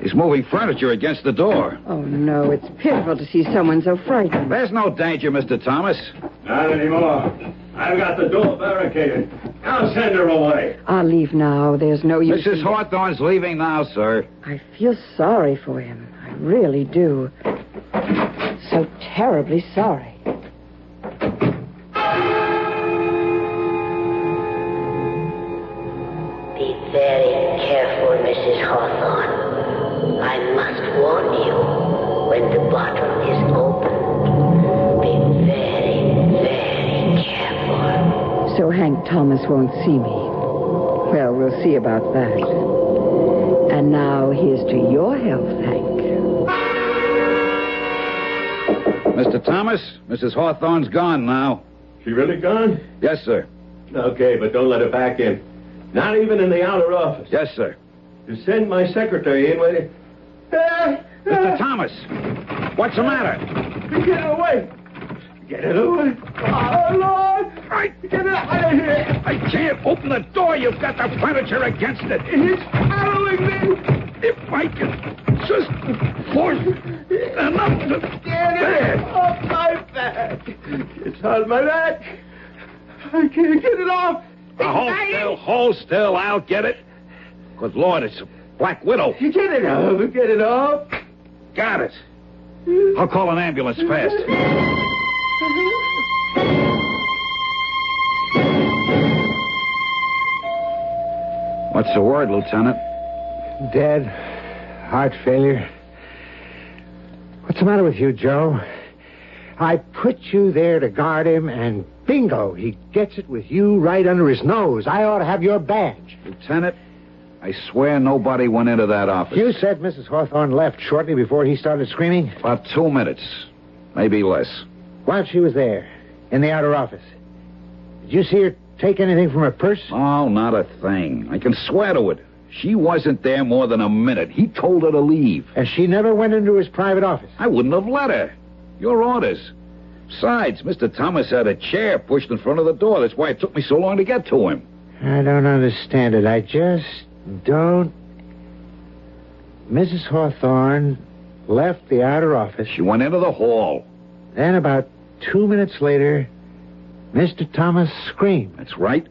He's moving furniture against the door. Oh, no, it's pitiful to see someone so frightened. There's no danger, Mr. Thomas. Not anymore. I've got the door barricaded. I'll send her away. I'll leave now. There's no use. Mrs. Hawthorne's leaving now, sir. I feel sorry for him. I really do. So terribly sorry. Be very careful, Mrs. Hawthorne. I must warn you, when the bottle is opened, be very, very careful. So Hank Thomas won't see me. Well, we'll see about that. And now here's to your health, Hank. Mr. Thomas, Mrs. Hawthorne's gone now. She really gone? Yes, sir. Okay, but don't let her back in. Not even in the outer office. Yes, sir. To send my secretary in with it. Mr. Thomas, what's the matter? Get it away. Get it away. Oh, Lord. Right. Get it out of here. I can't open the door. You've got the furniture against it. He's following me. If I can just force enough to... Get it off my back. It's on my back. I can't get it off. Hold still. I'll get it. Good Lord, it's a Black Widow. Get it off. Get it off. Got it. I'll call an ambulance fast. What's the word, Lieutenant? Dead. Heart failure. What's the matter with you, Joe? I put you there to guard him, and bingo, he gets it with you right under his nose. I ought to have your badge. Lieutenant, I swear nobody went into that office. You said Mrs. Hawthorne left shortly before he started screaming? About 2 minutes. Maybe less. While she was there, in the outer office, did you see her take anything from her purse? Oh, not a thing. I can swear to it. She wasn't there more than a minute. He told her to leave. And she never went into his private office? I wouldn't have let her. Your orders. Besides, Mr. Thomas had a chair pushed in front of the door. That's why it took me so long to get to him. I don't understand it. I just don't... Mrs. Hawthorne left the outer office. She went into the hall. Then about 2 minutes later, Mr. Thomas screamed. That's right.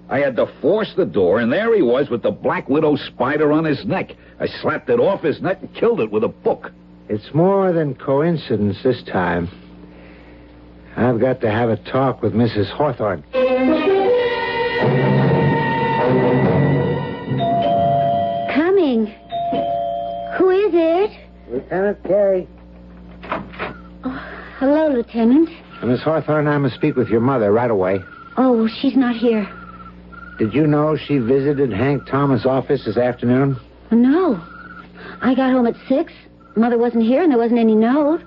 I had to force the door, and there he was with the Black Widow spider on his neck. I slapped it off his neck and killed it with a book. It's more than coincidence this time. I've got to have a talk with Mrs. Hawthorne. Coming. Who is it? Lieutenant Carey. Oh, hello, Lieutenant. Miss Hawthorne, I must speak with your mother right away. Oh, she's not here. Did you know she visited Hank Thomas' office this afternoon? No. I got home at 6, Mother wasn't here and there wasn't any note.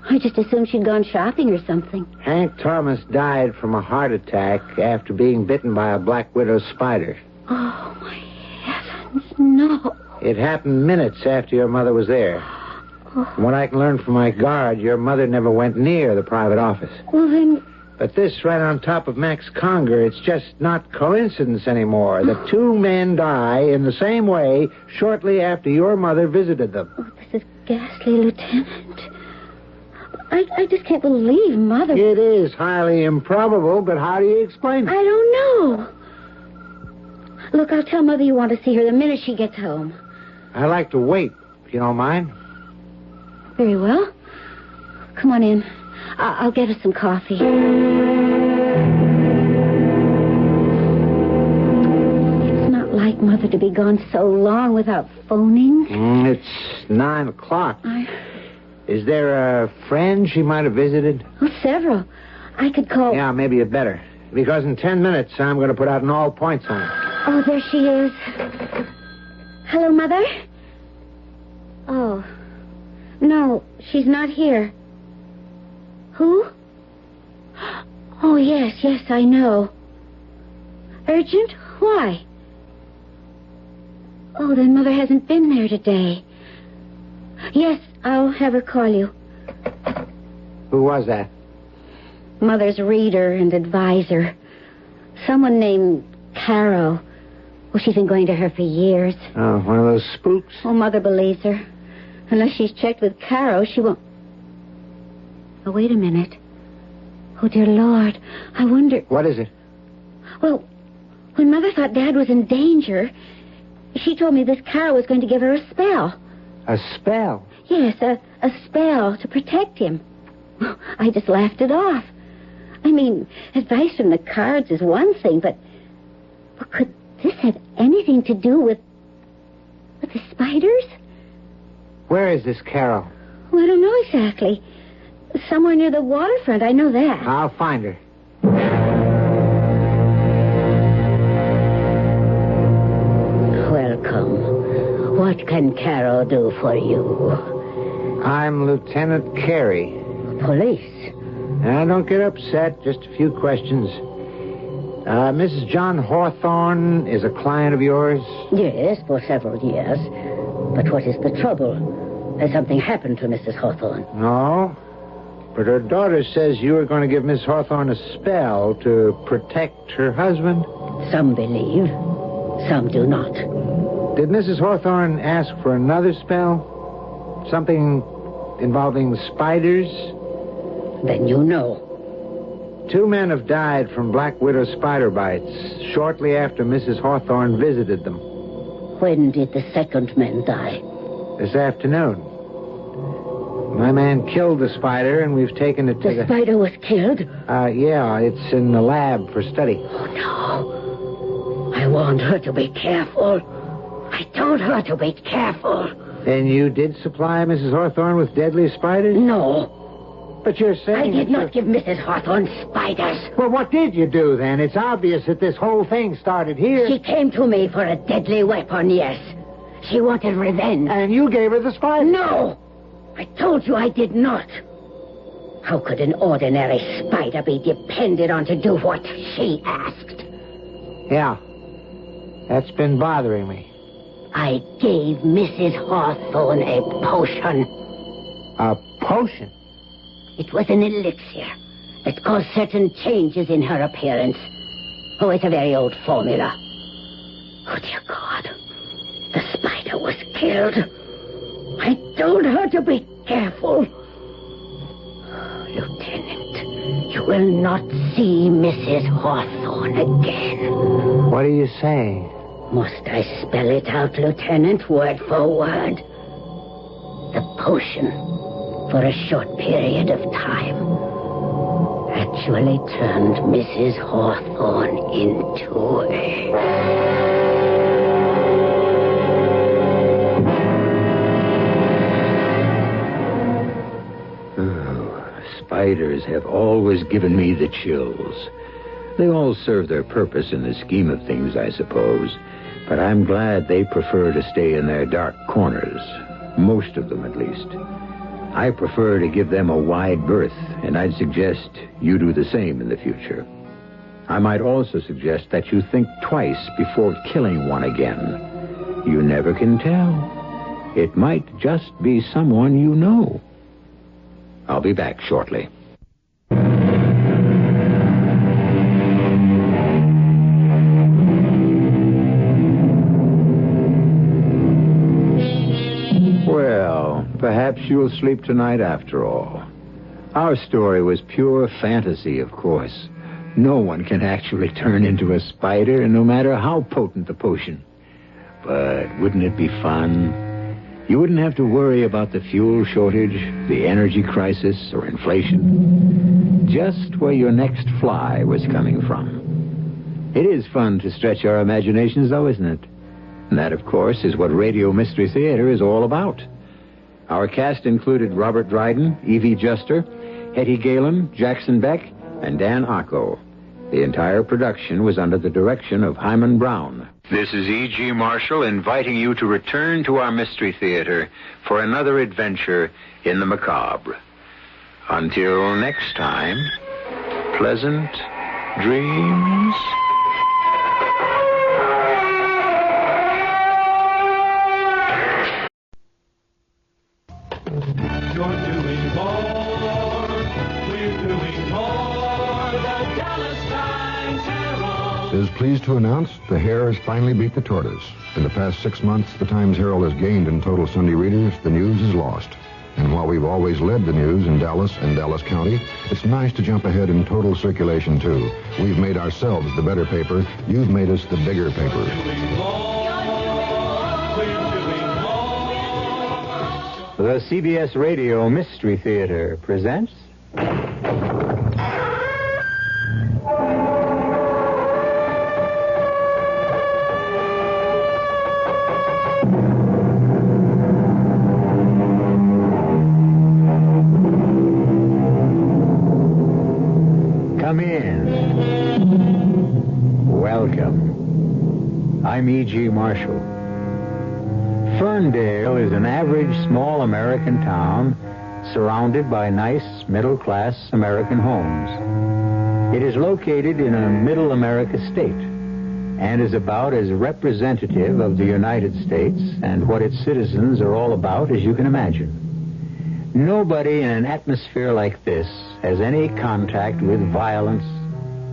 I just assumed she'd gone shopping or something. Hank Thomas died from a heart attack after being bitten by a black widow spider. Oh, my heavens, no. It happened minutes after your mother was there. From what I can learn from my guard, your mother never went near the private office. Well, then... But this right on top of Max Conger, it's just not coincidence anymore. The two men die in the same way shortly after your mother visited them. Oh, this is ghastly, Lieutenant. I just can't believe Mother... It is highly improbable, but how do you explain it? I don't know. Look, I'll tell Mother you want to see her the minute she gets home. I'd like to wait, if you don't mind. Very well. Come on in. I'll get us some coffee. It's not like Mother to be gone so long without phoning. It's 9 o'clock. Is there a friend she might have visited? Oh, several. I could call... Yeah, maybe you'd better. Because in 10 minutes, I'm going to put out an all points on her. Oh, there she is. Hello, Mother? Oh. No, she's not here. Who? Oh, yes, I know. Urgent? Why? Oh, then Mother hasn't been there today. Yes, I'll have her call you. Who was that? Mother's reader and advisor. Someone named Caro. Oh, she's been going to her for years. Oh, one of those spooks? Oh, Mother believes her. Unless she's checked with Caro, she won't... Oh, wait a minute. Oh, dear Lord. I wonder... What is it? Well, when Mother thought Dad was in danger, she told me this Caro was going to give her a spell. A spell? Yes, a spell to protect him. I just laughed it off. I mean, advice from the cards is one thing, but could this have anything to do with the spiders? Where is this Carol? Oh, I don't know exactly. Somewhere near the waterfront, I know that. I'll find her. Welcome. What can Carol do for you? I'm Lieutenant Carey. Police? Now, don't get upset. Just a few questions. Mrs. John Hawthorne is a client of yours? Yes, for several years. But what is the trouble? Has something happened to Mrs. Hawthorne? No. But her daughter says you are going to give Miss Hawthorne a spell to protect her husband. Some believe. Some do not. Did Mrs. Hawthorne ask for another spell? Something involving spiders? Then you know. 2 men have died from black widow spider bites shortly after Mrs. Hawthorne visited them. When did the second man die? This afternoon. My man killed the spider, and we've taken it to The spider was killed? Yeah, it's in the lab for study. Oh, no. I warned her to be careful. I told her to be careful. Then you did supply Mrs. Hawthorne with deadly spiders? No. But you're saying... I did not give Mrs. Hawthorne spiders. Well, what did you do, then? It's obvious that this whole thing started here. She came to me for a deadly weapon, yes. She wanted revenge. And you gave her the spider? No! I told you I did not. How could an ordinary spider be depended on to do what she asked? Yeah. That's been bothering me. I gave Mrs. Hawthorne a potion. A potion? It was an elixir that caused certain changes in her appearance. Oh, it's a very old formula. Oh, dear God. The spider was killed. I told her to be careful. Lieutenant, you will not see Mrs. Hawthorne again. What are you saying? Must I spell it out, Lieutenant, word for word? The potion, for a short period of time, actually turned Mrs. Hawthorne into a... Spiders have always given me the chills. They all serve their purpose in the scheme of things, I suppose. But I'm glad they prefer to stay in their dark corners. Most of them, at least. I prefer to give them a wide berth, and I'd suggest you do the same in the future. I might also suggest that you think twice before killing one again. You never can tell. It might just be someone you know. I'll be back shortly. Well, perhaps you'll sleep tonight after all. Our story was pure fantasy, of course. No one can actually turn into a spider, no matter how potent the potion. But wouldn't it be fun? You wouldn't have to worry about the fuel shortage, the energy crisis, or inflation. Just where your next fly was coming from. It is fun to stretch our imaginations, though, isn't it? And that, of course, is what Radio Mystery Theater is all about. Our cast included Robert Dryden, Evie Juster, Hetty Galen, Jackson Beck, and Dan Acco. The entire production was under the direction of Hyman Brown. This is E.G. Marshall inviting you to return to our Mystery Theater for another adventure in the macabre. Until next time, pleasant dreams. Is pleased to announce the hare has finally beat the tortoise. In the past 6 months, the Times Herald has gained in total Sunday readers. The news is lost. And while we've always led the news in Dallas and Dallas County, it's nice to jump ahead in total circulation, too. We've made ourselves the better paper. You've made us the bigger paper. The CBS Radio Mystery Theater presents... Come in. Welcome. I'm E.G. Marshall. Ferndale is an average small American town surrounded by nice middle-class American homes. It is located in a middle America state and is about as representative of the United States and what its citizens are all about as you can imagine. Nobody in an atmosphere like this has any contact with violence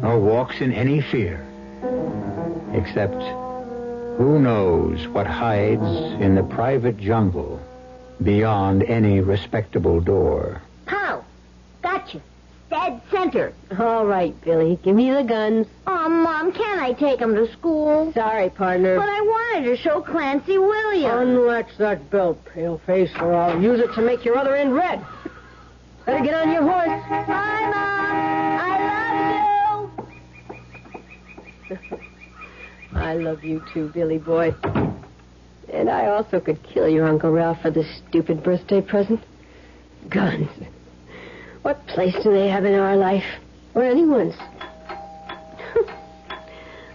nor walks in any fear. Except, who knows what hides in the private jungle beyond any respectable door. Pow! Gotcha. Dead center. All right, Billy. Give me the guns. Oh, Mom, can't I take them to school? Sorry, partner. But I wanted to show Clancy Williams. Unlatch that belt, paleface, or I'll use it to make your other end red. Better get on your horse. Bye, Mom. I love you. I love you too, Billy boy. And I also could kill your Uncle Ralph for this stupid birthday present. Guns. What place do they have in our life? Or anyone's?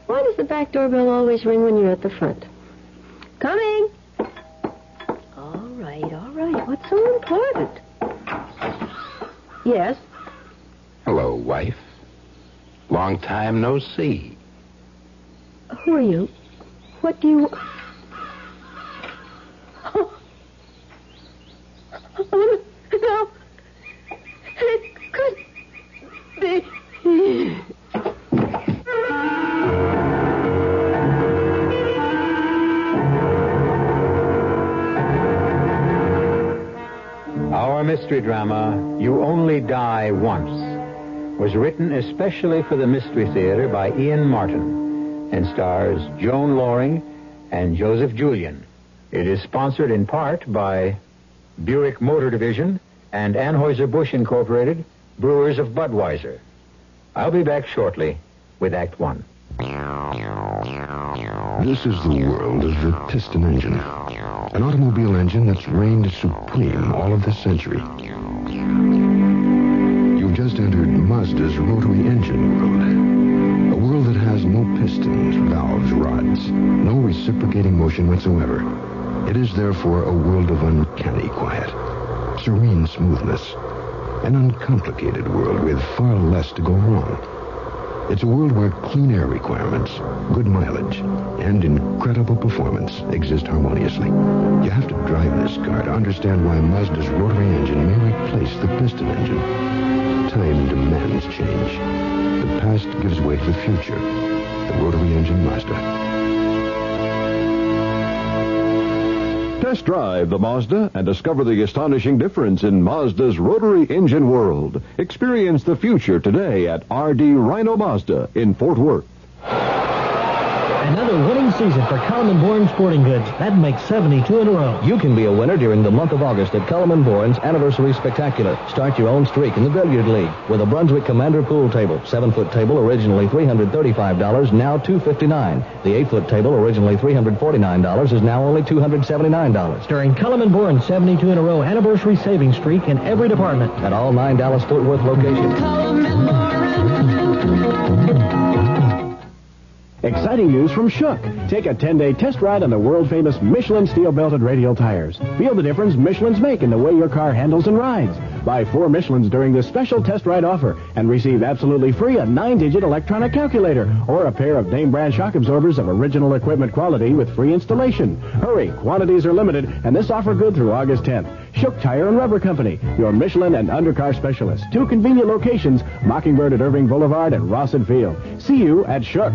Why does the back doorbell always ring when you're at the front? Coming! All right. What's so important? Yes? Hello, wife. Long time no see. Who are you? What do you... Oh, no. It could be... Our mystery drama, You Only Die Once, was written especially for the Mystery Theater by Ian Martin and stars Joan Loring and Joseph Julian. It is sponsored in part by Buick Motor Division and Anheuser-Busch Incorporated, brewers of Budweiser. I'll be back shortly with Act One. This is the world of the piston engine. An automobile engine that's reigned supreme all of this century. You've just entered Mazda's rotary engine world. A world that has no pistons, valves, rods, no reciprocating motion whatsoever. It is therefore a world of uncanny quiet, serene smoothness, an uncomplicated world with far less to go wrong. It's a world where clean air requirements, good mileage, and incredible performance exist harmoniously. You have to drive this car to understand why Mazda's rotary engine may replace the piston engine. Time demands change. The past gives way to the future. The rotary engine Mazda. Test drive the Mazda and discover the astonishing difference in Mazda's rotary engine world. Experience the future today at RD Rhino Mazda in Fort Worth. Another winning season for Cullum & Bourne Sporting Goods. That makes 72 in a row. You can be a winner during the month of August at Cullum & Bourne's Anniversary Spectacular. Start your own streak in the Billiard League with a Brunswick Commander pool table. 7-foot table, originally $335, now $259. The 8-foot table, originally $349, is now only $279. During Cullum & Bourne's 72 in a row Anniversary Savings Streak in every department. At all 9 Dallas-Fort Worth locations. Exciting news from Shook. Take a 10-day test ride on the world-famous Michelin steel-belted radial tires. Feel the difference Michelin's make in the way your car handles and rides. Buy 4 Michelins during this special test ride offer and receive absolutely free a 9-digit electronic calculator or a pair of name-brand shock absorbers of original equipment quality with free installation. Hurry, quantities are limited, and this offer good through August 10th. Shook Tire and Rubber Company, your Michelin and undercar specialist. 2 convenient locations, Mockingbird at Irving Boulevard and Rawson Field. See you at Shook.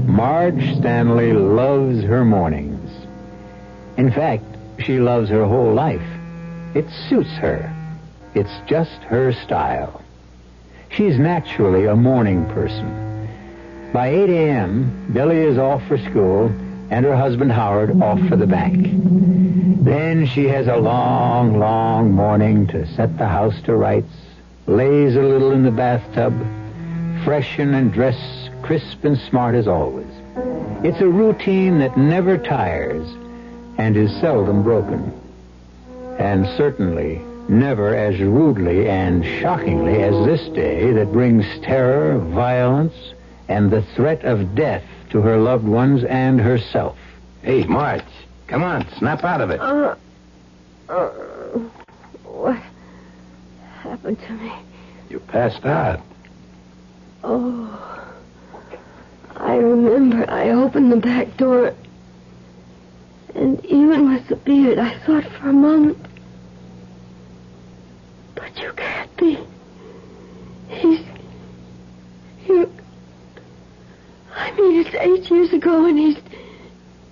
Marge Stanley loves her mornings. In fact, she loves her whole life. It suits her. It's just her style. She's naturally a morning person. By 8 a.m., Billy is off for school and her husband Howard off for the bank. Then she has a long, long morning to set the house to rights, laze a little in the bathtub, freshen and dress crisp and smart as always. It's a routine that never tires and is seldom broken. And certainly never as rudely and shockingly as this day that brings terror, violence, and the threat of death to her loved ones and herself. Hey, Marge, come on, snap out of it. What happened to me? You passed out. Oh, I remember I opened the back door, and even with the beard, I thought for a moment, but you can't be. I mean, it's 8 years ago, and he's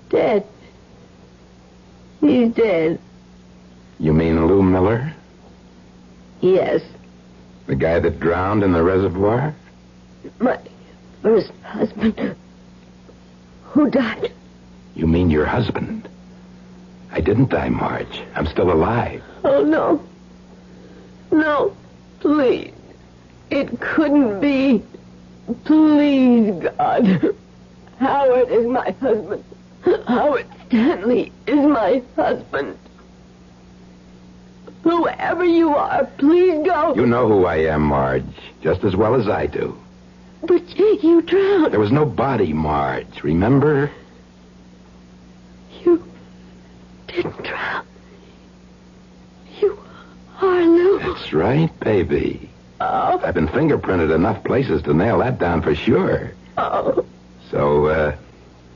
dead. He's dead. You mean Lou Miller? Yes. The guy that drowned in the reservoir? My first husband. Who died? You mean your husband? I didn't die, Marge. I'm still alive. Oh, no. No, please. It couldn't be. Please, God. Howard is my husband. Howard Stanley is my husband. Whoever you are, please go. You know who I am, Marge, just as well as I do. But you drowned. There was no body, Marge, remember? You didn't drown. You are Lou. That's right, baby. Oh. I've been fingerprinted enough places to nail that down for sure. Oh. So,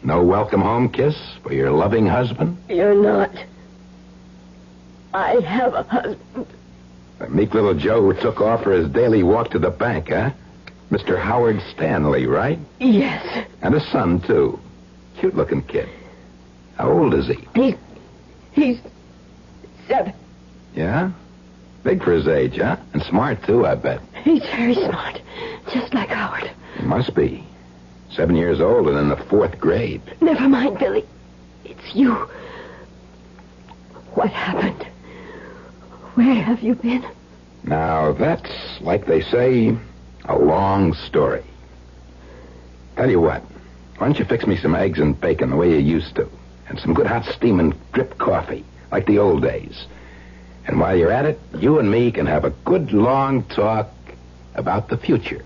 no welcome home kiss for your loving husband? You're not. I have a husband. A meek little Joe who took off for his daily walk to the bank, huh? Mr. Howard Stanley, right? Yes. And a son, too. Cute-looking kid. How old is he? He's 7. Yeah? Big for his age, huh? And smart, too, I bet. He's very smart. Just like Howard. He must be. 7 years old and in the 4th grade. Never mind, Billy. It's you. What happened? Where have you been? Now, that's, like they say, a long story. Tell you what. Why don't you fix me some eggs and bacon the way you used to? And some good hot steaming drip coffee, like the old days. And while you're at it, you and me can have a good long talk about the future.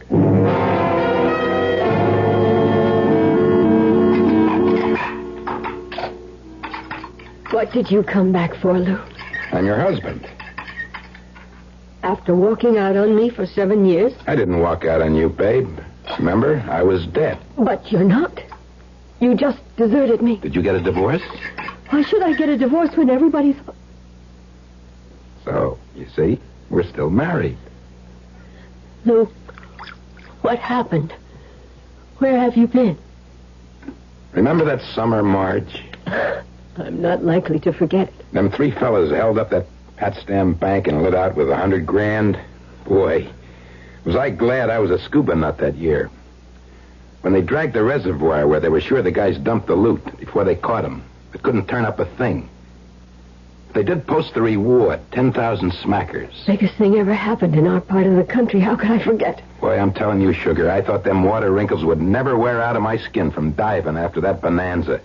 What did you come back for, Lou? I'm your husband. After walking out on me for 7 years? I didn't walk out on you, babe. Remember, I was dead. But you're not. You just deserted me. Did you get a divorce? Why should I get a divorce when everybody's... So, you see, we're still married. Lou, what happened? Where have you been? Remember that summer, Marge? I'm not likely to forget it. Them 3 fellas held up that Potsdam bank and lit out with $100,000. Boy, was I glad I was a scuba nut that year. When they dragged the reservoir where they were sure the guys dumped the loot before they caught them, it couldn't turn up a thing. They did post the reward, 10,000 smackers. Biggest thing ever happened in our part of the country. How could I forget? Boy, I'm telling you, Sugar, I thought them water wrinkles would never wear out of my skin from diving after that bonanza.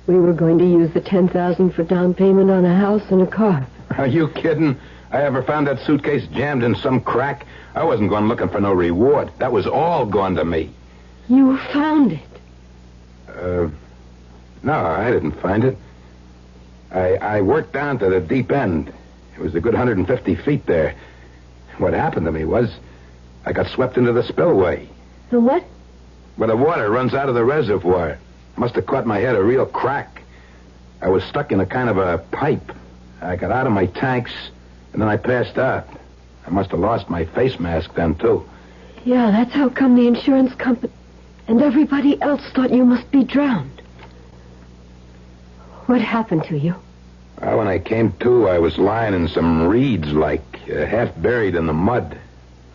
We were going to use the $10,000 for down payment on a house and a car. Are you kidding? I ever found that suitcase jammed in some crack? I wasn't going looking for no reward. That was all gone to me. You found it? No, I didn't find it. I worked down to the deep end. It was a good 150 feet there. What happened to me was I got swept into the spillway. The what? Where the water runs out of the reservoir. Must have caught my head a real crack. I was stuck in a kind of a pipe. I got out of my tanks, and then I passed out. I must have lost my face mask then, too. Yeah, that's how come the insurance company and everybody else thought you must be drowned. What happened to you? Well, when I came to, I was lying in some reeds, half buried in the mud.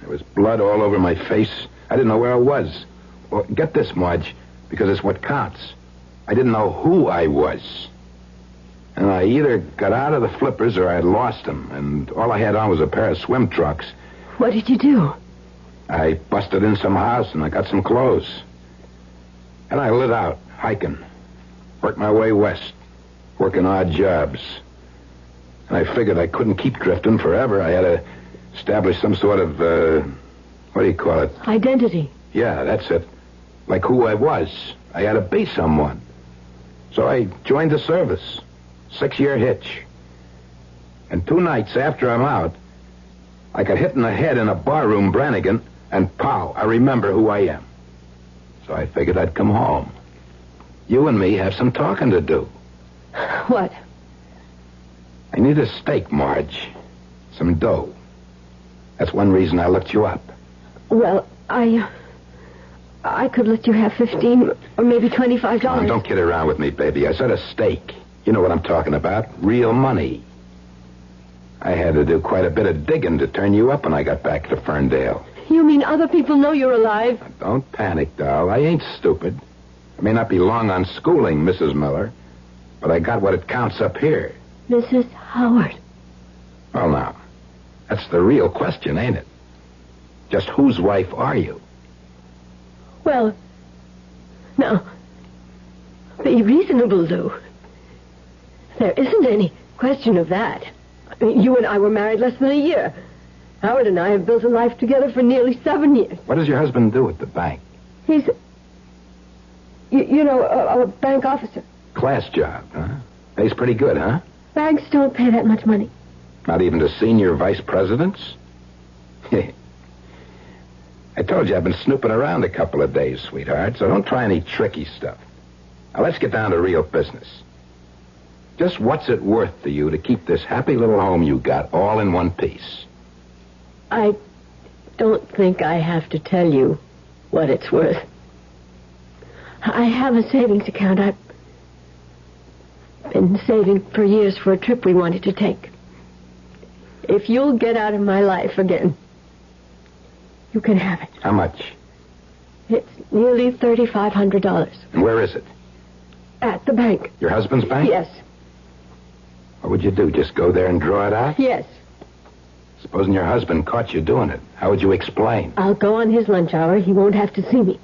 There was blood all over my face. I didn't know where I was. Well, get this, Marge, because it's what counts. I didn't know who I was. And I either got out of the flippers or I had lost them, and all I had on was a pair of swim trunks. What did you do? I busted in some house and I got some clothes. And I lit out, hiking. Worked my way west, working odd jobs. And I figured I couldn't keep drifting forever. I had to establish some sort of, what do you call it? Identity. Yeah, that's it. Like who I was. I had to be someone. So I joined the service. 6-year hitch. And 2 nights after I'm out, I got hit in the head in a barroom, Brannigan, and pow, I remember who I am. So I figured I'd come home. You and me have some talking to do. What? I need a stake, Marge. Some dough. That's one reason I looked you up. Well, I could let you have $15 or maybe $25. Now, don't kid around with me, baby. I said a stake. You know what I'm talking about. Real money. I had to do quite a bit of digging to turn you up when I got back to Ferndale. You mean other people know you're alive? Don't panic, doll. I ain't stupid. I may not be long on schooling, Mrs. Miller, but I got what it counts up here. Mrs. Howard. Well, now, that's the real question, ain't it? Just whose wife are you? Well, now, be reasonable, Lou. There isn't any question of that. I mean, you and I were married less than a year. Howard and I have built a life together for nearly 7 years. What does your husband do at the bank? He's, a bank officer. Class job, huh? Pays pretty good, huh? Banks don't pay that much money. Not even to senior vice presidents? I told you I've been snooping around a couple of days, sweetheart, so don't try any tricky stuff. Now, let's get down to real business. Just what's it worth to you to keep this happy little home you got all in one piece? I don't think I have to tell you what it's worth. I have a savings account. I've been saving for years for a trip we wanted to take. If you'll get out of my life again, you can have it. How much? It's nearly $3,500. And where is it? At the bank. Your husband's bank? Yes. What would you do? Just go there and draw it out? Yes. Supposing your husband caught you doing it, how would you explain? I'll go on his lunch hour. He won't have to see me.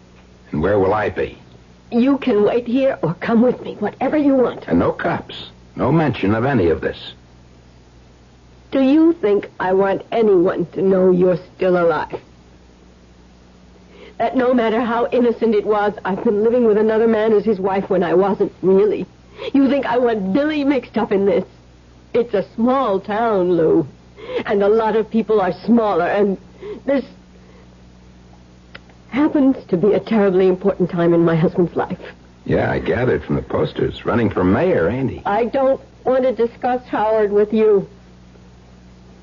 And where will I be? You can wait here or come with me, whatever you want. And no cops. No mention of any of this. Do you think I want anyone to know you're still alive? That no matter how innocent it was, I've been living with another man as his wife when I wasn't really. You think I want Billy mixed up in this? It's a small town, Lou. And a lot of people are smaller, and this happens to be a terribly important time in my husband's life. Yeah, I gathered from the posters. Running for mayor, ain't he? I don't want to discuss Howard with you.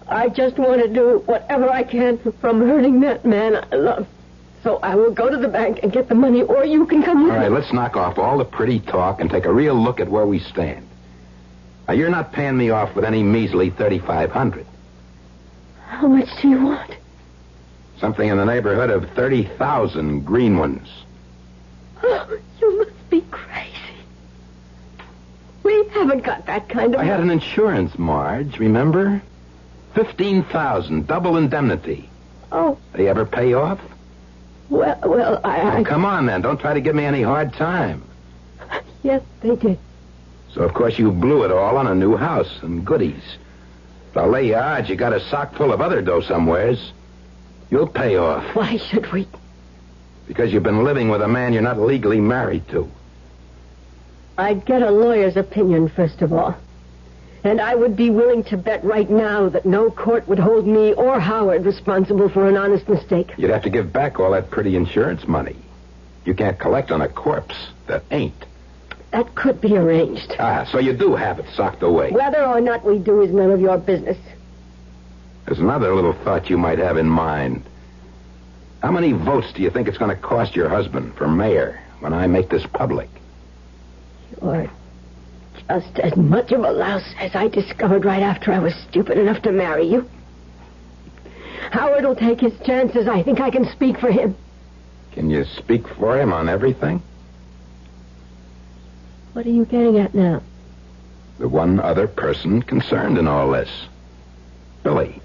I just want to do whatever I can from hurting that man I love. So I will go to the bank and get the money, or you can come with me. All right, let's knock off all the pretty talk and take a real look at where we stand. Now, you're not paying me off with any measly $3,500. How much do you want? Something in the neighborhood of 30,000 green ones. Oh, you must be crazy. We haven't got that kind of... I had an insurance, Marge, remember? 15,000, double indemnity. Oh. They ever pay off? Well, I... Oh, come on, then. Don't try to give me any hard time. Yes, they did. So, of course, you blew it all on a new house and goodies. But I'll lay you odds you got a sock full of other dough somewheres. You'll pay off. Why should we? Because you've been living with a man you're not legally married to. I'd get a lawyer's opinion, first of all. And I would be willing to bet right now that no court would hold me or Howard responsible for an honest mistake. You'd have to give back all that pretty insurance money. You can't collect on a corpse that ain't. That could be arranged. Ah, so you do have it socked away. Whether or not we do is none of your business. There's another little thought you might have in mind. How many votes do you think it's going to cost your husband for mayor when I make this public? You're just as much of a louse as I discovered right after I was stupid enough to marry you. Howard will take his chances. I think I can speak for him. Can you speak for him on everything? What are you getting at now? The one other person concerned in all this. Billy.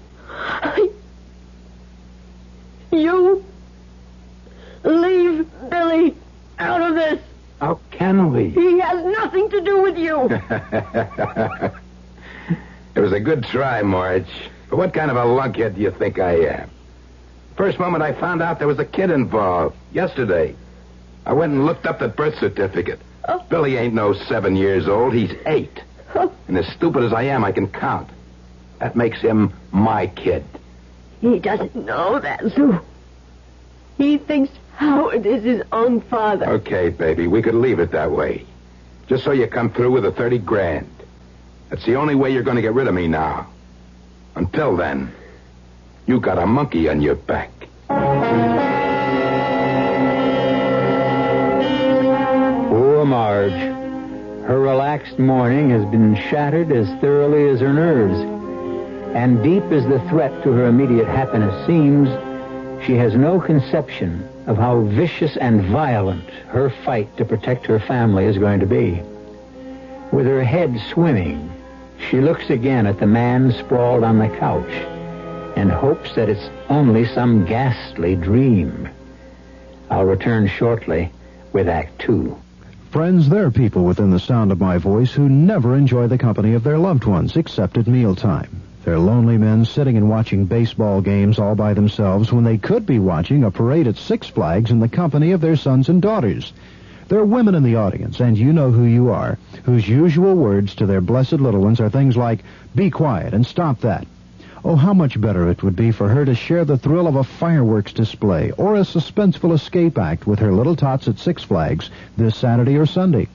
You leave Billy out of this. How can we? He has nothing to do with you. It was a good try, Marge. But what kind of a lunkhead do you think I am? First moment I found out there was a kid involved. Yesterday. I went and looked up the birth certificate. Oh. Billy ain't no 7 years old. He's 8. Oh. And as stupid as I am, I can count. That makes him my kid. He doesn't know that, Lou. He thinks Howard is his own father. Okay, baby, we could leave it that way. Just so you come through with the 30 grand. That's the only way you're going to get rid of me now. Until then, you got a monkey on your back. Poor Marge. Her relaxed morning has been shattered as thoroughly as her nerves. And deep as the threat to her immediate happiness seems, she has no conception of how vicious and violent her fight to protect her family is going to be. With her head swimming, she looks again at the man sprawled on the couch and hopes that it's only some ghastly dream. I'll return shortly with Act 2. Friends, there are people within the sound of my voice who never enjoy the company of their loved ones except at mealtime. They're lonely men sitting and watching baseball games all by themselves when they could be watching a parade at Six Flags in the company of their sons and daughters. There are women in the audience, and you know who you are, whose usual words to their blessed little ones are things like, "Be quiet and stop that." Oh, how much better it would be for her to share the thrill of a fireworks display or a suspenseful escape act with her little tots at Six Flags this Saturday or Sunday.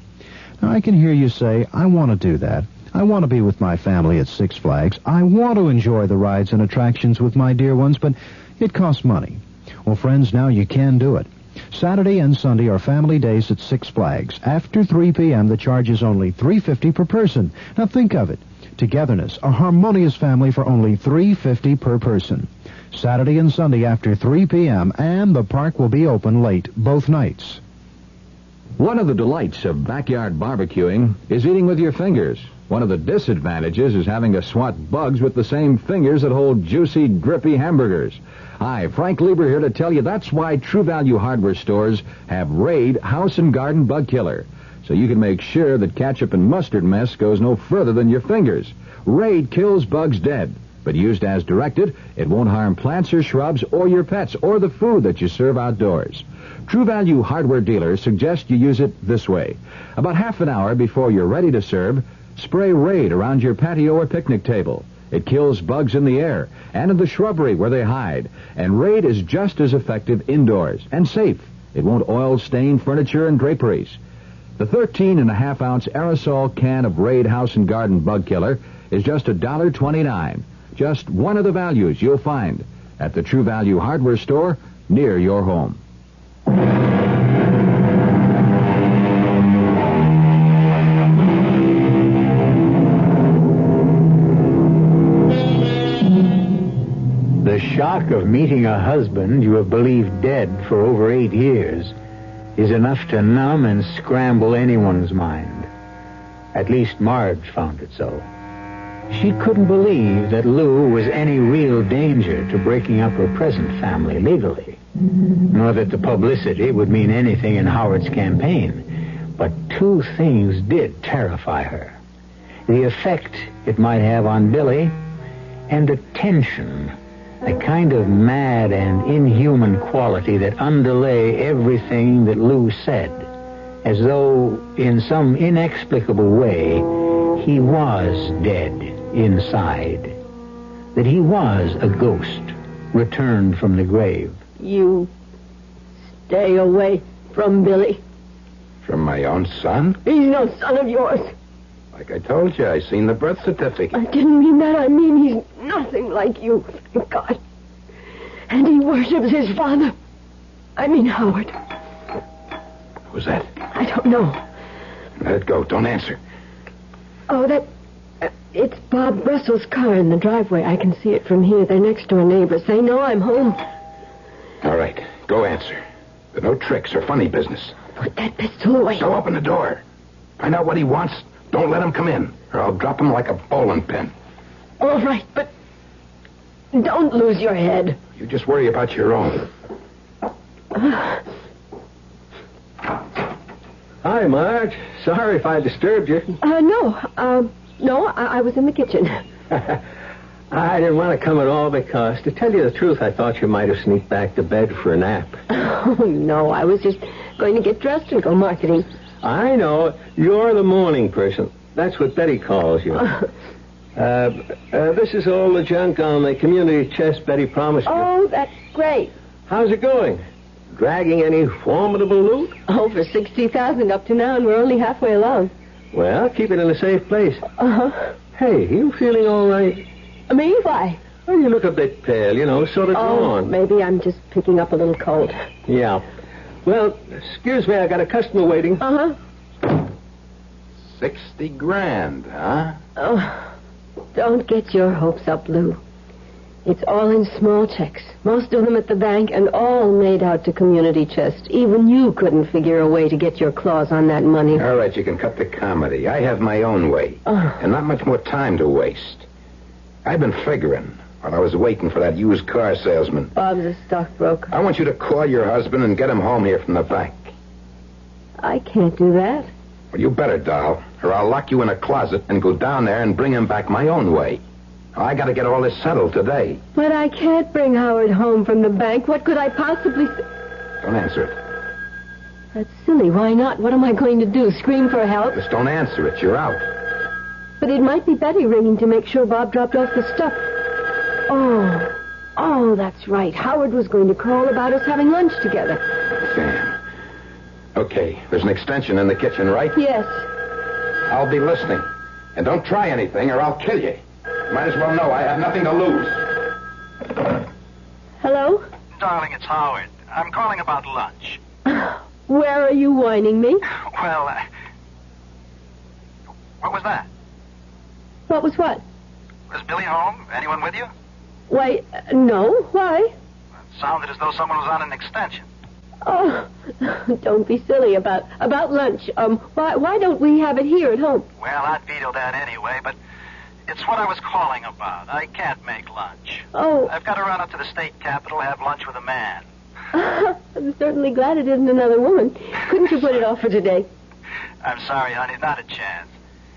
Now, I can hear you say, "I want to do that. I want to be with my family at Six Flags. I want to enjoy the rides and attractions with my dear ones, but it costs money." Well, friends, now you can do it. Saturday and Sunday are family days at Six Flags. After 3 p.m., the charge is only $3.50 per person. Now think of it. Togetherness, a harmonious family for only $3.50 per person. Saturday and Sunday after 3 p.m., and the park will be open late both nights. One of the delights of backyard barbecuing is eating with your fingers. One of the disadvantages is having to swat bugs with the same fingers that hold juicy, drippy hamburgers. Hi, Frank Lieber here to tell you that's why True Value hardware stores have Raid House and Garden Bug Killer. So you can make sure that ketchup and mustard mess goes no further than your fingers. Raid kills bugs dead. But used as directed, it won't harm plants or shrubs or your pets or the food that you serve outdoors. True Value hardware dealers suggest you use it this way. About half an hour before you're ready to serve, spray Raid around your patio or picnic table. It kills bugs in the air and in the shrubbery where they hide. And Raid is just as effective indoors and safe. It won't oil stain furniture and draperies. The 13.5-ounce aerosol can of Raid House and Garden Bug Killer is just $1.29. Just one of the values you'll find at the True Value hardware store near your home. The shock of meeting a husband you have believed dead for over 8 years is enough to numb and scramble anyone's mind. At least Marge found it so. She couldn't believe that Lou was any real danger to breaking up her present family legally, nor that the publicity would mean anything in Howard's campaign. But two things did terrify her. The effect it might have on Billy, and a tension, a kind of mad and inhuman quality that underlay everything that Lou said, as though, in some inexplicable way, he was dead inside, that he was a ghost returned from the grave. You stay away from Billy. From my own son? He's no son of yours. Like I told you, I seen the birth certificate. I didn't mean that. I mean he's nothing like you, thank God. And he worships his father. I mean Howard. Who's that? I don't know. Let it go. Don't answer. Oh, it's Bob Russell's car in the driveway. I can see it from here. They're next door neighbors. They know I'm home. All right. Go answer. There are no tricks or funny business. Put that pistol away. Go open the door. Find out what he wants. Don't let him come in, or I'll drop him like a bowling pin. All right, but don't lose your head. You just worry about your own. Hi, Marge. Sorry if I disturbed you. No, I was in the kitchen. I didn't want to come at all because, to tell you the truth, I thought you might have sneaked back to bed for a nap. Oh, no, I was just going to get dressed and go marketing. I know. You're the morning person. That's what Betty calls you. This is all the junk on the community chest Betty promised you. Oh, that's great. How's it going? Dragging any formidable loot? Over 60,000 up to now, and we're only halfway along. Well, keep it in a safe place. Uh-huh. Hey, you feeling all right? Me? Why? Well, you look a bit pale, sort of drawn. Maybe I'm just picking up a little cold. Yeah. Well, excuse me, I got a customer waiting. Uh-huh. $60,000, huh? Oh, don't get your hopes up, Lou. It's all in small checks. Most of them at the bank and all made out to community chest. Even you couldn't figure a way to get your claws on that money. All right, you can cut the comedy. I have my own way. And not much more time to waste. I've been figuring while I was waiting for that used car salesman. Bob's a stockbroker. I want you to call your husband and get him home here from the bank. I can't do that. Well, you better, doll, or I'll lock you in a closet and go down there and bring him back my own way. I got to get all this settled today. But I can't bring Howard home from the bank. What could I possibly say? Don't answer it. That's silly. Why not? What am I going to do? Scream for help? Just don't answer it. You're out. But it might be Betty ringing to make sure Bob dropped off the stuff. Oh, that's right. Howard was going to call about us having lunch together. Sam. Okay, there's an extension in the kitchen, right? Yes. I'll be listening. And don't try anything or I'll kill you. Might as well know I have nothing to lose. Hello? Darling, it's Howard. I'm calling about lunch. Where are you whining me? Well, what was that? What was what? Was Billy home? Anyone with you? Why, no. Why? It sounded as though someone was on an extension. Oh, don't be silly about lunch. Why don't we have it here at home? Well, I'd veto that anyway, but it's what I was calling about. I can't make lunch. Oh. I've got to run up to the state capitol, have lunch with a man. I'm certainly glad it isn't another woman. Couldn't you put it off for today? I'm sorry, honey, not a chance.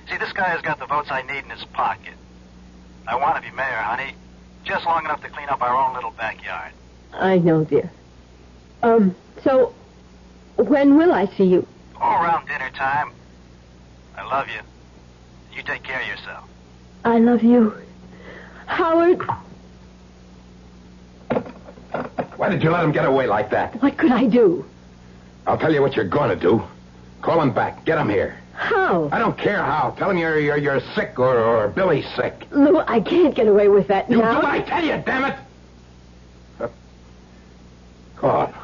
See, this guy has got the votes I need in his pocket. I want to be mayor, honey. Just long enough to clean up our own little backyard. I know, dear. So, when will I see you? All around dinner time. I love you. You take care of yourself. I love you. Howard, Why did you let him get away like that? what could I do? I'll tell you what you're going to do. Call him back. Get him here. How? I don't care how. Tell him you're sick or Billy's sick. Lou, I can't get away with that You now. do what I tell you, damn it! Call him.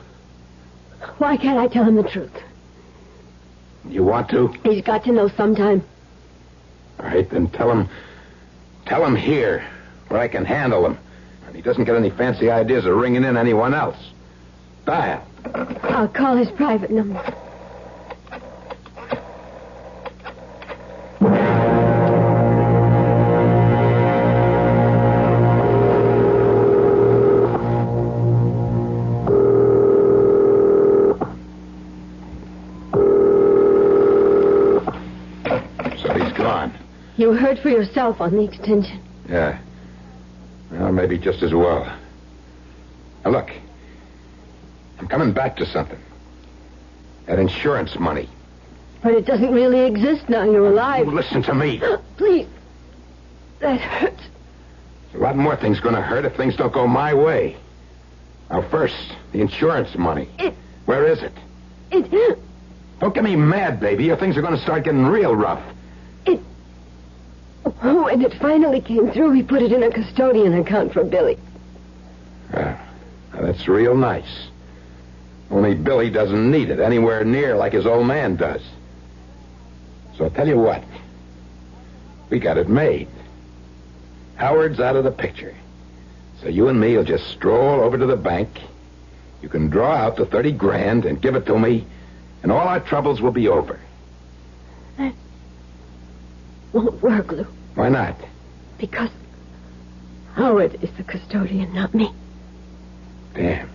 Why can't I tell him the truth? You want to? He's got to know sometime. All right, then tell him here, where I can handle him. And he doesn't get any fancy ideas of ringing in anyone else. Dial. I'll call his private number. So he's gone. You heard for yourself on the extension. Yeah. Well, maybe just as well. Now, look. I'm coming back to something. That insurance money. But it doesn't really exist now you're alive. You listen to me. Please. That hurts. A lot more things going to hurt if things don't go my way. Now, first, the insurance money. Where is it? Don't get me mad, baby, or things are going to start getting real rough. When it finally came through, he put it in a custodian account for Billy. Now, that's real nice. Only Billy doesn't need it anywhere near like his old man does. So I'll tell you what. We got it made. Howard's out of the picture. So you and me will just stroll over to the bank. You can draw out the $30,000 and give it to me, and all our troubles will be over. That won't work, Lou. Why not? Because Howard is the custodian, not me. Damn.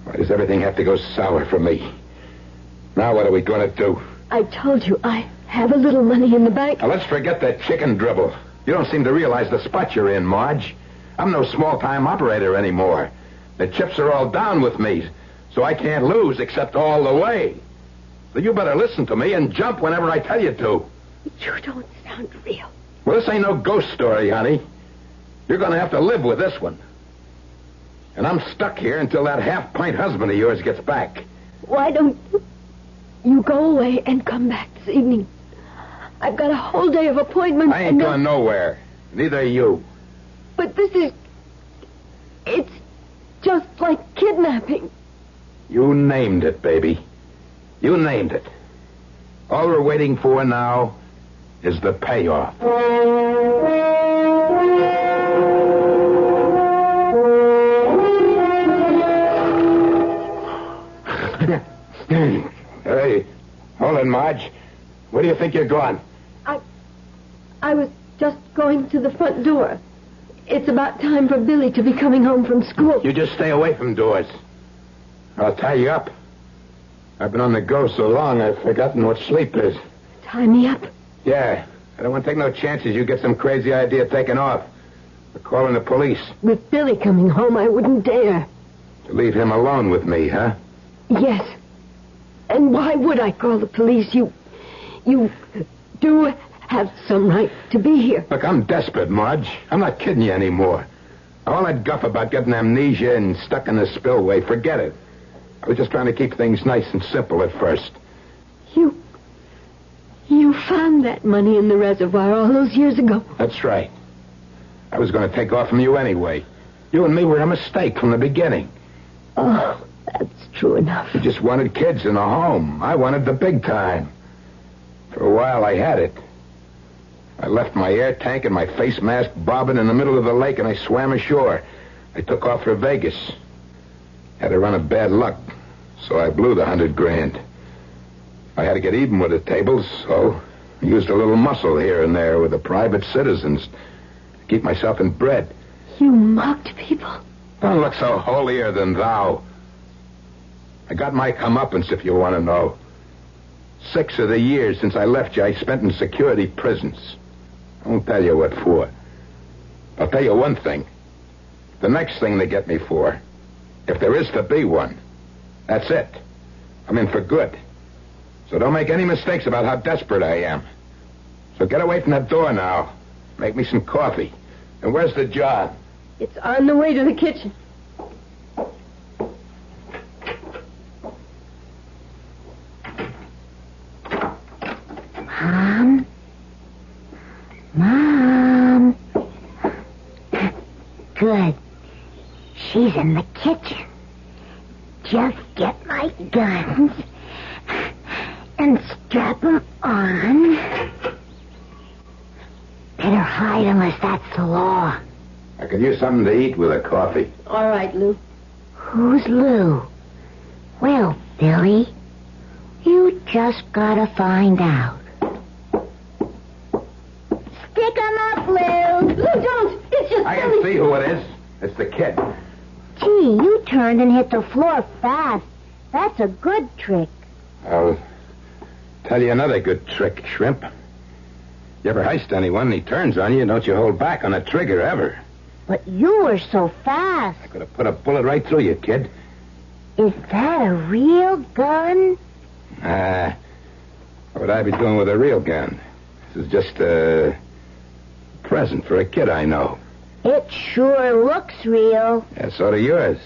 Why does everything have to go sour for me? Now what are we going to do? I told you I have a little money in the bank. Now let's forget that chicken dribble. You don't seem to realize the spot you're in, Marge. I'm no small-time operator anymore. The chips are all down with me, so I can't lose except all the way. So you better listen to me and jump whenever I tell you to. You don't sound real. Well, this ain't no ghost story, honey. You're going to have to live with this one. And I'm stuck here until that half-pint husband of yours gets back. Why don't you go away and come back this evening? I've got a whole day of appointments. I ain't going nowhere. Neither are you. But it's just like kidnapping. You named it, baby. You named it. All we're waiting for now is the payoff. Hey, hold on, Marge. Where do you think you're going? I was just going to the front door. It's about time for Billy to be coming home from school. You just stay away from doors. I'll tie you up. I've been on the go so long, I've forgotten what sleep is. Tie me up? Yeah. I don't want to take no chances you get some crazy idea taken off. We're calling the police. With Billy coming home, I wouldn't dare. To leave him alone with me, huh? Yes. And why would I call the police? You do have some right to be here. Look, I'm desperate, Marge. I'm not kidding you anymore. All that guff about getting amnesia and stuck in the spillway, forget it. I was just trying to keep things nice and simple at first. You found that money in the reservoir all those years ago. That's right. I was going to take off from you anyway. You and me were a mistake from the beginning. Oh, that's true enough. You just wanted kids in a home. I wanted the big time. For a while, I had it. I left my air tank and my face mask bobbing in the middle of the lake, and I swam ashore. I took off for Vegas. Had a run of bad luck, so I blew the $100,000. I had to get even with the tables, so I used a little muscle here and there with the private citizens to keep myself in bread. You mocked people? Don't look so holier than thou. I got my comeuppance, if you want to know. 6 of the years since I left you, I spent in security prisons. I won't tell you what for. I'll tell you one thing. The next thing they get me for, if there is to be one, that's it. I'm in for good. So don't make any mistakes about how desperate I am. So get away from that door now. Make me some coffee. And where's the jar? It's on the way to the kitchen. Mom. Good. She's in the kitchen. Just get my guns and strap them on. Better hide unless that's the law. I could use something to eat with a coffee. All right, Lou. Who's Lou? Well, Billy, you just gotta find out. Stick 'em up, Lou. Lou, don't. It's just I can see who it is. It's the kid. Gee, you turned and hit the floor fast. That's a good trick. I'll tell you another good trick, Shrimp. You ever heist anyone and he turns on you, don't you hold back on the trigger ever. But you were so fast. I could have put a bullet right through you, kid. Is that a real gun? What would I be doing with a real gun? This is just a present for a kid I know. It sure looks real. Yeah, so do yours.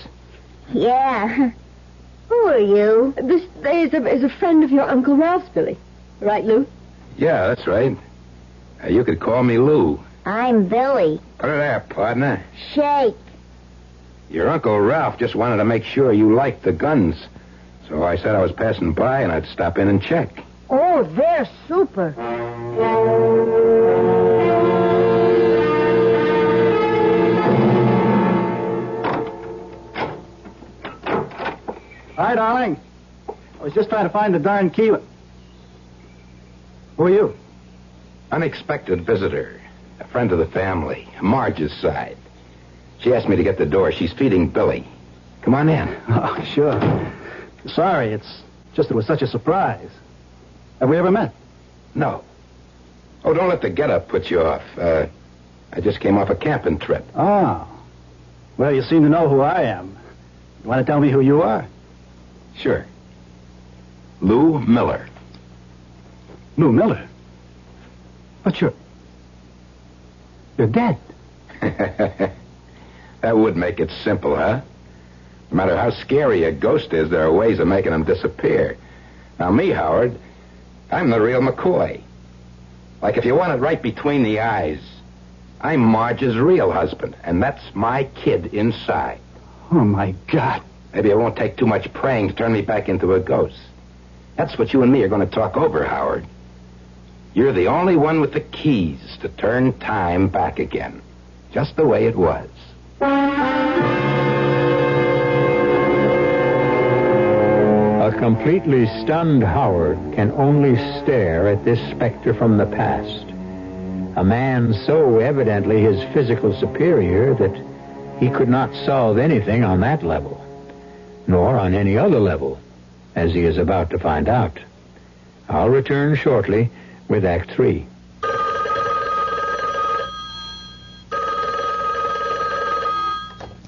Yeah. Who are you? This is a friend of your Uncle Ralph's, Billy. Right, Lou? Yeah, that's right. You could call me Lou. I'm Billy. Put it there, partner. Shake. Your Uncle Ralph just wanted to make sure you liked the guns. So I said I was passing by and I'd stop in and check. Oh, they're super. Hi, darling. I was just trying to find the darn key. Who are you? Unexpected visitor. A friend of the family. Marge's side. She asked me to get the door. She's feeding Billy. Come on in. Oh, sure. Sorry, it's just it was such a surprise. Have we ever met? No. Oh, don't let the get-up put you off. I just came off a camping trip. Oh. Well, you seem to know who I am. You want to tell me who you are? Sure. Lou Miller. Lou Miller? But you're dead. That would make it simple, huh? No matter how scary a ghost is, there are ways of making them disappear. Now, me, Howard, I'm the real McCoy. Like, if you want it right between the eyes, I'm Marge's real husband, and that's my kid inside. Oh, my God. Maybe it won't take too much praying to turn me back into a ghost. That's what you and me are going to talk over, Howard. You're the only one with the keys to turn time back again. Just the way it was. A completely stunned Howard can only stare at this specter from the past. A man so evidently his physical superior that he could not solve anything on that level, nor on any other level, as he is about to find out. I'll return shortly with Act 3.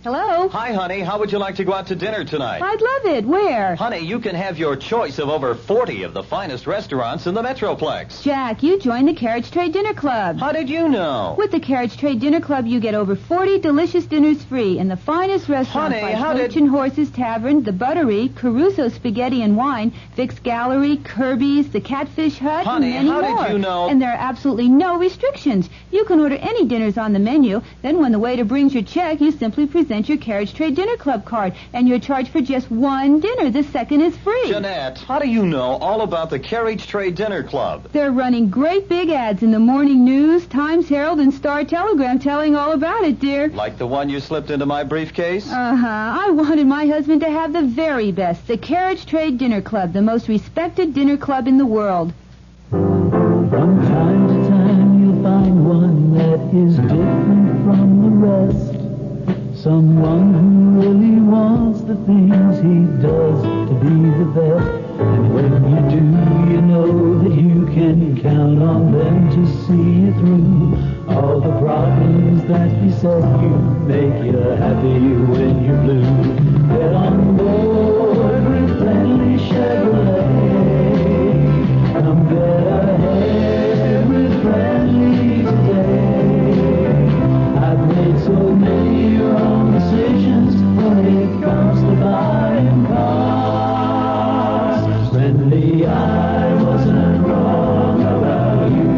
Hello? Hi, honey. How would you like to go out to dinner tonight? I'd love it. Where? Honey, you can have your choice of over 40 of the finest restaurants in the Metroplex. Jack, you joined the Carriage Trade Dinner Club. How did you know? With the Carriage Trade Dinner Club, you get over 40 delicious dinners free in the finest restaurants Honey, like how Coach did... and Horses Tavern, The Buttery, Caruso Spaghetti and Wine, Vic's Gallery, Kirby's, The Catfish Hut, Honey, and many how more. did you know... And there are absolutely no restrictions. You can order any dinners on the menu. Then when the waiter brings your check, you simply present your Carriage Trade Dinner Club card, and you're charged for just one dinner. The second is free. Jeanette, how do you know all about the Carriage Trade Dinner Club? They're running great big ads in the Morning News, Times Herald, and Star Telegram telling all about it, dear. Like the one you slipped into my briefcase? I wanted my husband to have the very best. The Carriage Trade Dinner Club, the most respected dinner club in the world. From time to time you'll find one that is different from the rest. Someone who really wants the things he does to be the best. And when you do, you know that you can count on them to see you through all the problems that beset you, make you happy when you're blue. Get on board with friendly Chevrolet. Come get ahead with friendly today. I've made so many wrong decisions when it comes to buying cars. Friendly, I wasn't wrong about you.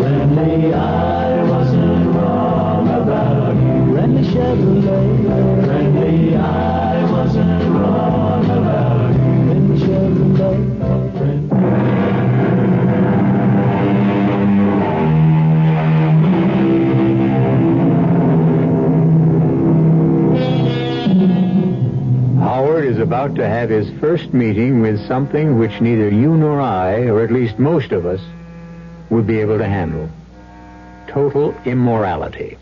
Friendly, I wasn't wrong about you. Friendly Chevrolet. Friendly, I wasn't wrong about you. Friendly Chevrolet. Howard is about to have his first meeting with something which neither you nor I, or at least most of us, would be able to handle. Total immorality.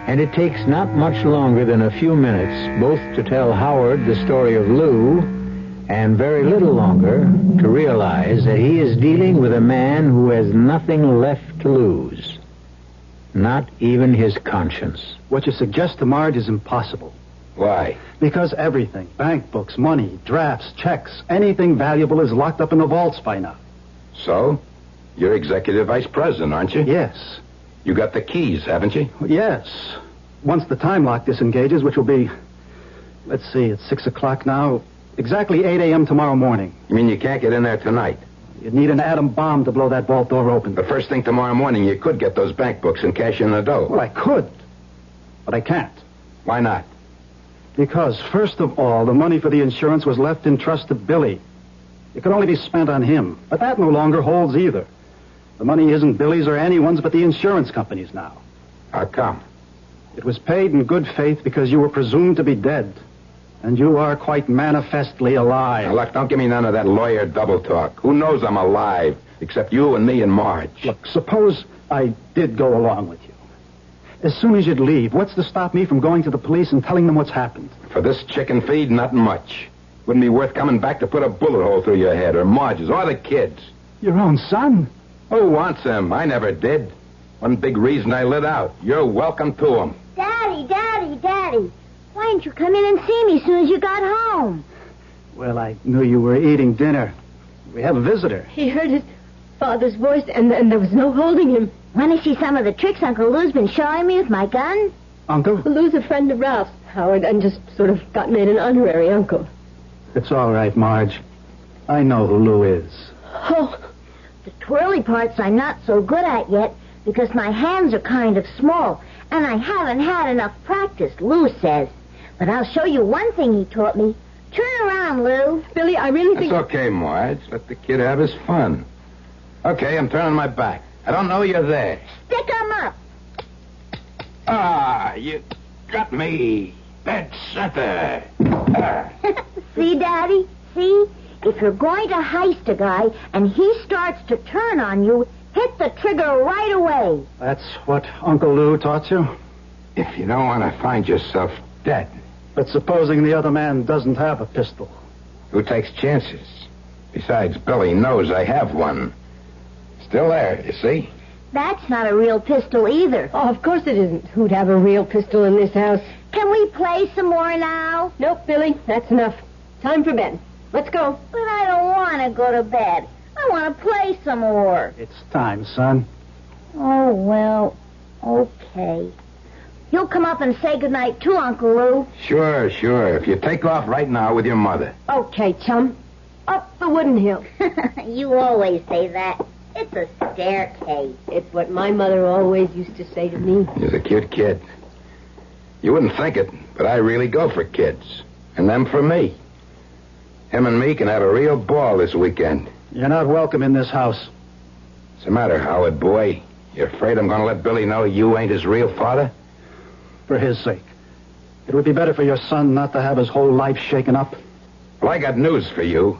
And it takes not much longer than a few minutes both to tell Howard the story of Lou, and very little longer to realize that he is dealing with a man who has nothing left to lose. Not even his conscience. What you suggest to Marge is impossible. Why? Because everything, bank books, money, drafts, checks, anything valuable is locked up in the vaults by now. So? You're executive vice president, aren't you? Yes. You got the keys, haven't you? Yes. Once the time lock disengages, which will be, let's see, it's 6 o'clock now, exactly 8 a.m. tomorrow morning. You mean you can't get in there tonight? You'd need an atom bomb to blow that vault door open. The first thing tomorrow morning, you could get those bank books and cash in the dough. Well, I could, but I can't. Why not? Because, first of all, the money for the insurance was left in trust to Billy. It could only be spent on him, but that no longer holds either. The money isn't Billy's or anyone's but the insurance company's now. How come? It was paid in good faith because you were presumed to be dead. And you are quite manifestly alive. Now, look, don't give me none of that lawyer double talk. Who knows I'm alive, except you and me and Marge? Look, suppose I did go along with you. As soon as you'd leave, what's to stop me from going to the police and telling them what's happened? For this chicken feed, nothing much. Wouldn't be worth coming back to put a bullet hole through your head, or Marge's, or the kids. Your own son? Who wants him? I never did. One big reason I lit out. You're welcome to him. Daddy, Daddy, Daddy. Why didn't you come in and see me as soon as you got home? Well, I knew you were eating dinner. We have a visitor. He heard his father's voice, and there was no holding him. Want to see some of the tricks Uncle Lou's been showing me with my gun? Uncle? Lou's a friend of Ralph's, Howard, and just sort of got made an honorary uncle. It's all right, Marge. I know who Lou is. Oh, the twirly parts I'm not so good at yet because my hands are kind of small, and I haven't had enough practice, Lou says. But I'll show you one thing he taught me. Turn around, Lou. Billy, I really think... That's okay, Marge. Let the kid have his fun. Okay, I'm turning my back. I don't know you're there. Stick 'em up. Ah, you got me. Dead center. See, Daddy? See? If you're going to heist a guy and he starts to turn on you, hit the trigger right away. That's what Uncle Lou taught you? If you don't want to find yourself dead. But supposing the other man doesn't have a pistol? Who takes chances? Besides, Billy knows I have one. Still there, you see? That's not a real pistol either. Oh, of course it isn't. Who'd have a real pistol in this house? Can we play some more now? Nope, Billy. That's enough. Time for bed. Let's go. But I don't want to go to bed. I want to play some more. It's time, son. Oh, well, okay. You'll come up and say goodnight too, Uncle Lou. Sure. If you take off right now with your mother. Okay, chum. Up the wooden hill. You always say that. It's a staircase. It's what my mother always used to say to me. You're a cute kid. You wouldn't think it, but I really go for kids. And them for me. Him and me can have a real ball this weekend. You're not welcome in this house. What's the matter, Howard, boy? You afraid I'm going to let Billy know you ain't his real father? For his sake. It would be better for your son not to have his whole life shaken up. Well, I got news for you.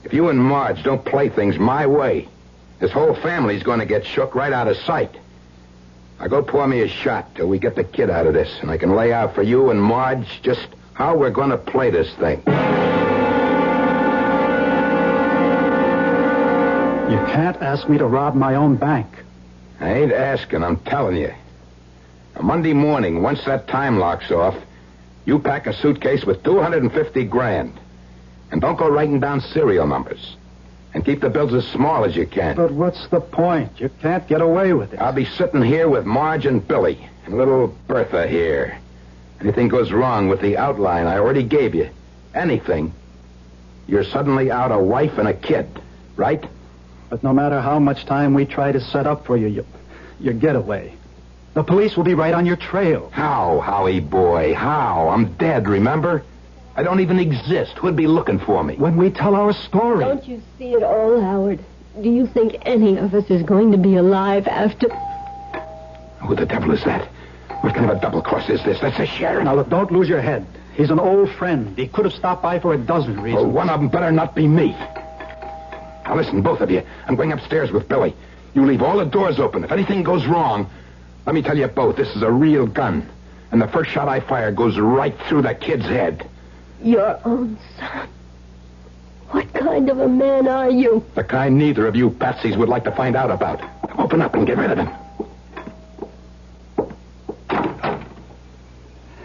If you and Marge don't play things my way, this whole family's going to get shook right out of sight. Now go pour me a shot till we get the kid out of this, and I can lay out for you and Marge just how we're going to play this thing. You can't ask me to rob my own bank. I ain't asking, I'm telling you. On Monday morning, once that time locks off, you pack a suitcase with 250 grand. And don't go writing down serial numbers. And keep the bills as small as you can. But what's the point? You can't get away with it. I'll be sitting here with Marge and Billy and little Bertha here. Anything goes wrong with the outline I already gave you, anything, you're suddenly out a wife and a kid, right? But no matter how much time we try to set up for you, your getaway, the police will be right on your trail. How, Howie boy? How? I'm dead, remember? I don't even exist. Who'd be looking for me? When we tell our story. Don't you see it all, Howard? Do you think any of us is going to be alive after... Who the devil is that? What kind of a double cross is this? That's the sheriff. Now, look, don't lose your head. He's an old friend. He could have stopped by for a dozen reasons. Well, one of them better not be me. Now, listen, both of you. I'm going upstairs with Billy. You leave all the doors open. If anything goes wrong, let me tell you both, this is a real gun. And the first shot I fire goes right through the kid's head. Your own son. What kind of a man are you? The kind neither of you patsies would like to find out about. Open up and get rid of him.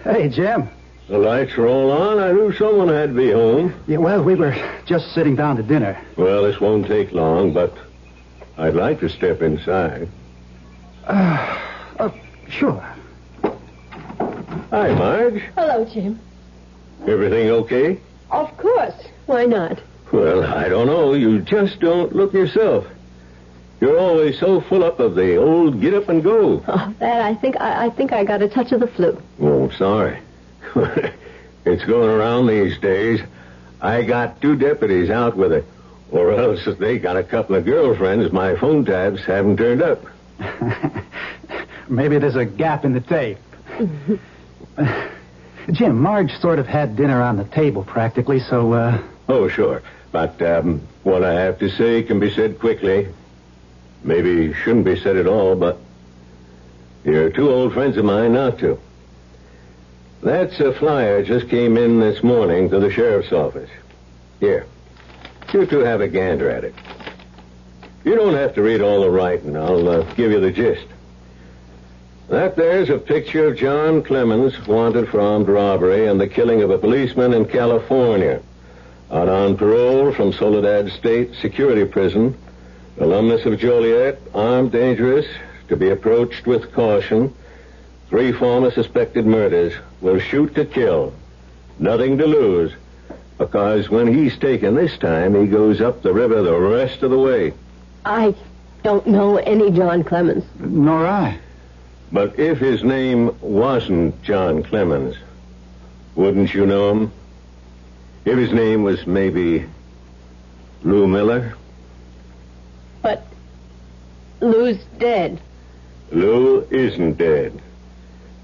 Hey, Jim. The lights are all on. I knew someone had to be home. Yeah, well, we were just sitting down to dinner. Well, this won't take long, but I'd like to step inside. Sure. Hi, Marge. Hello, Jim. Everything okay? Of course. Why not? Well, I don't know. You just don't look yourself. You're always so full up of the old get up and go. Oh, that I think I got a touch of the flu. Oh, sorry. It's going around these days. I got 2 deputies out with it. Or else they got a couple of girlfriends my phone tabs haven't turned up. Maybe there's a gap in the tape. Jim, Marge sort of had dinner on the table practically, so, Oh, sure. But what I have to say can be said quickly. Maybe shouldn't be said at all, but you're 2 old friends of mine not to. That's a flyer just came in this morning to the sheriff's office. Here. You 2 have a gander at it. You don't have to read all the writing. I'll give you the gist. That there's a picture of John Clemens, wanted for armed robbery and the killing of a policeman in California. Out on parole from Soledad State Security Prison, alumnus of Joliet, armed, dangerous, to be approached with caution. 3 former suspected murders. Will shoot to kill. Nothing to lose. Because when he's taken this time, he goes up the river the rest of the way. I don't know any John Clemens. Nor I. But if his name wasn't John Clemens, wouldn't you know him? If his name was maybe Lou Miller? But Lou's dead. Lou isn't dead.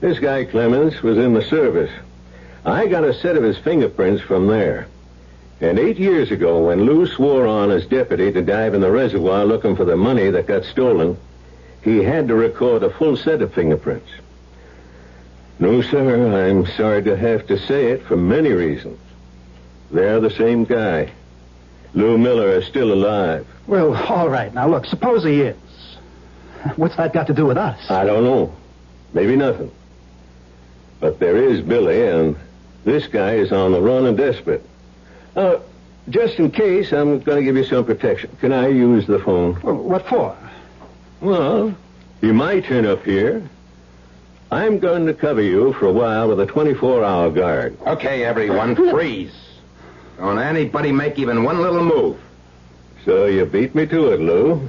This guy Clemens was in the service. I got a set of his fingerprints from there. And 8 years ago, when Lou swore on as deputy to dive in the reservoir looking for the money that got stolen, he had to record a full set of fingerprints. No, sir, I'm sorry to have to say it for many reasons. They're the same guy. Lou Miller is still alive. Well, all right. Now, look, suppose he is. What's that got to do with us? I don't know. Maybe nothing. But there is Billy, and this guy is on the run and desperate. Just in case, I'm going to give you some protection. Can I use the phone? Well, what for? Well, you might turn up here. I'm going to cover you for a while with a 24-hour guard. Okay, everyone, freeze. Don't anybody make even one little move. So you beat me to it, Lou.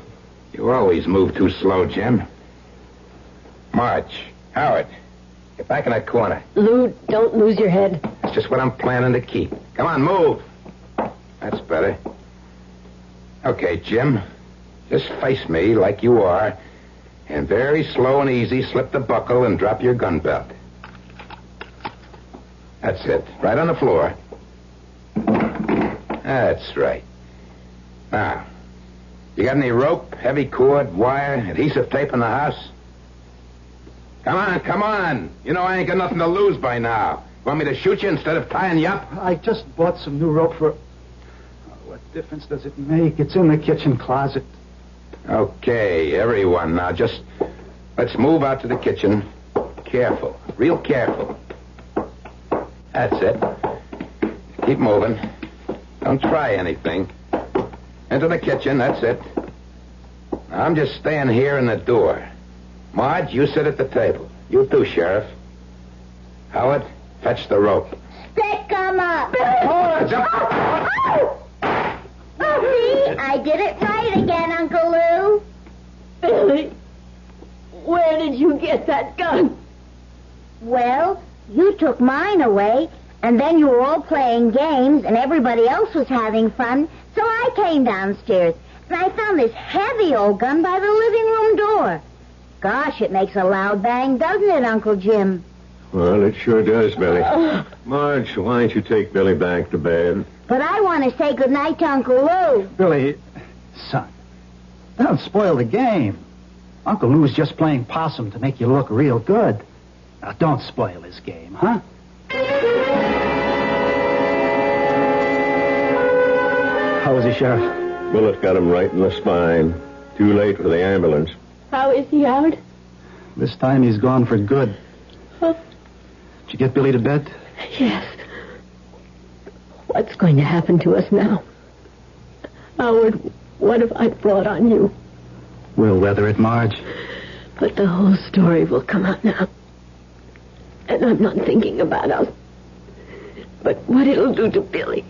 You always move too slow, Jim. Marge, Howard, get back in that corner. Lou, don't lose your head. That's just what I'm planning to keep. Come on, move. That's better. Okay, Jim. Just face me like you are, and very slow and easy slip the buckle and drop your gun belt. That's it. Right on the floor. That's right. Now, you got any rope, heavy cord, wire, adhesive tape in the house? Come on. You know I ain't got nothing to lose by now. Want me to shoot you instead of tying you up? I just bought some new rope for... What difference does it make? It's in the kitchen closet. Okay, everyone, now just Let's move out to the kitchen. Careful. Real careful. That's it. Keep moving. Don't try anything. Into the kitchen. That's it. Now, I'm just staying here in the door. Marge, you sit at the table. You too, Sheriff. Howard, fetch the rope. Stick 'em up. See, I did it right again, Uncle Lou. Billy, where did you get that gun? Well, you took mine away, and then you were all playing games, and everybody else was having fun, so I came downstairs, and I found this heavy old gun by the living room door. Gosh, it makes a loud bang, doesn't it, Uncle Jim? Well, it sure does, Billy. Marge, why don't you take Billy back to bed? But I want to say goodnight to Uncle Lou. Billy, son, don't spoil the game. Uncle Lou's just playing possum to make you look real good. Now, don't spoil his game, huh? How is he, Sheriff? Bullet got him right in the spine. Too late for the ambulance. How is he, Howard? This time he's gone for good. Huh? Did you get Billy to bed? Yes. What's going to happen to us now? Howard, what have I brought on you? We'll weather it, Marge. But the whole story will come out now. And I'm not thinking about us. But what it'll do to Billy.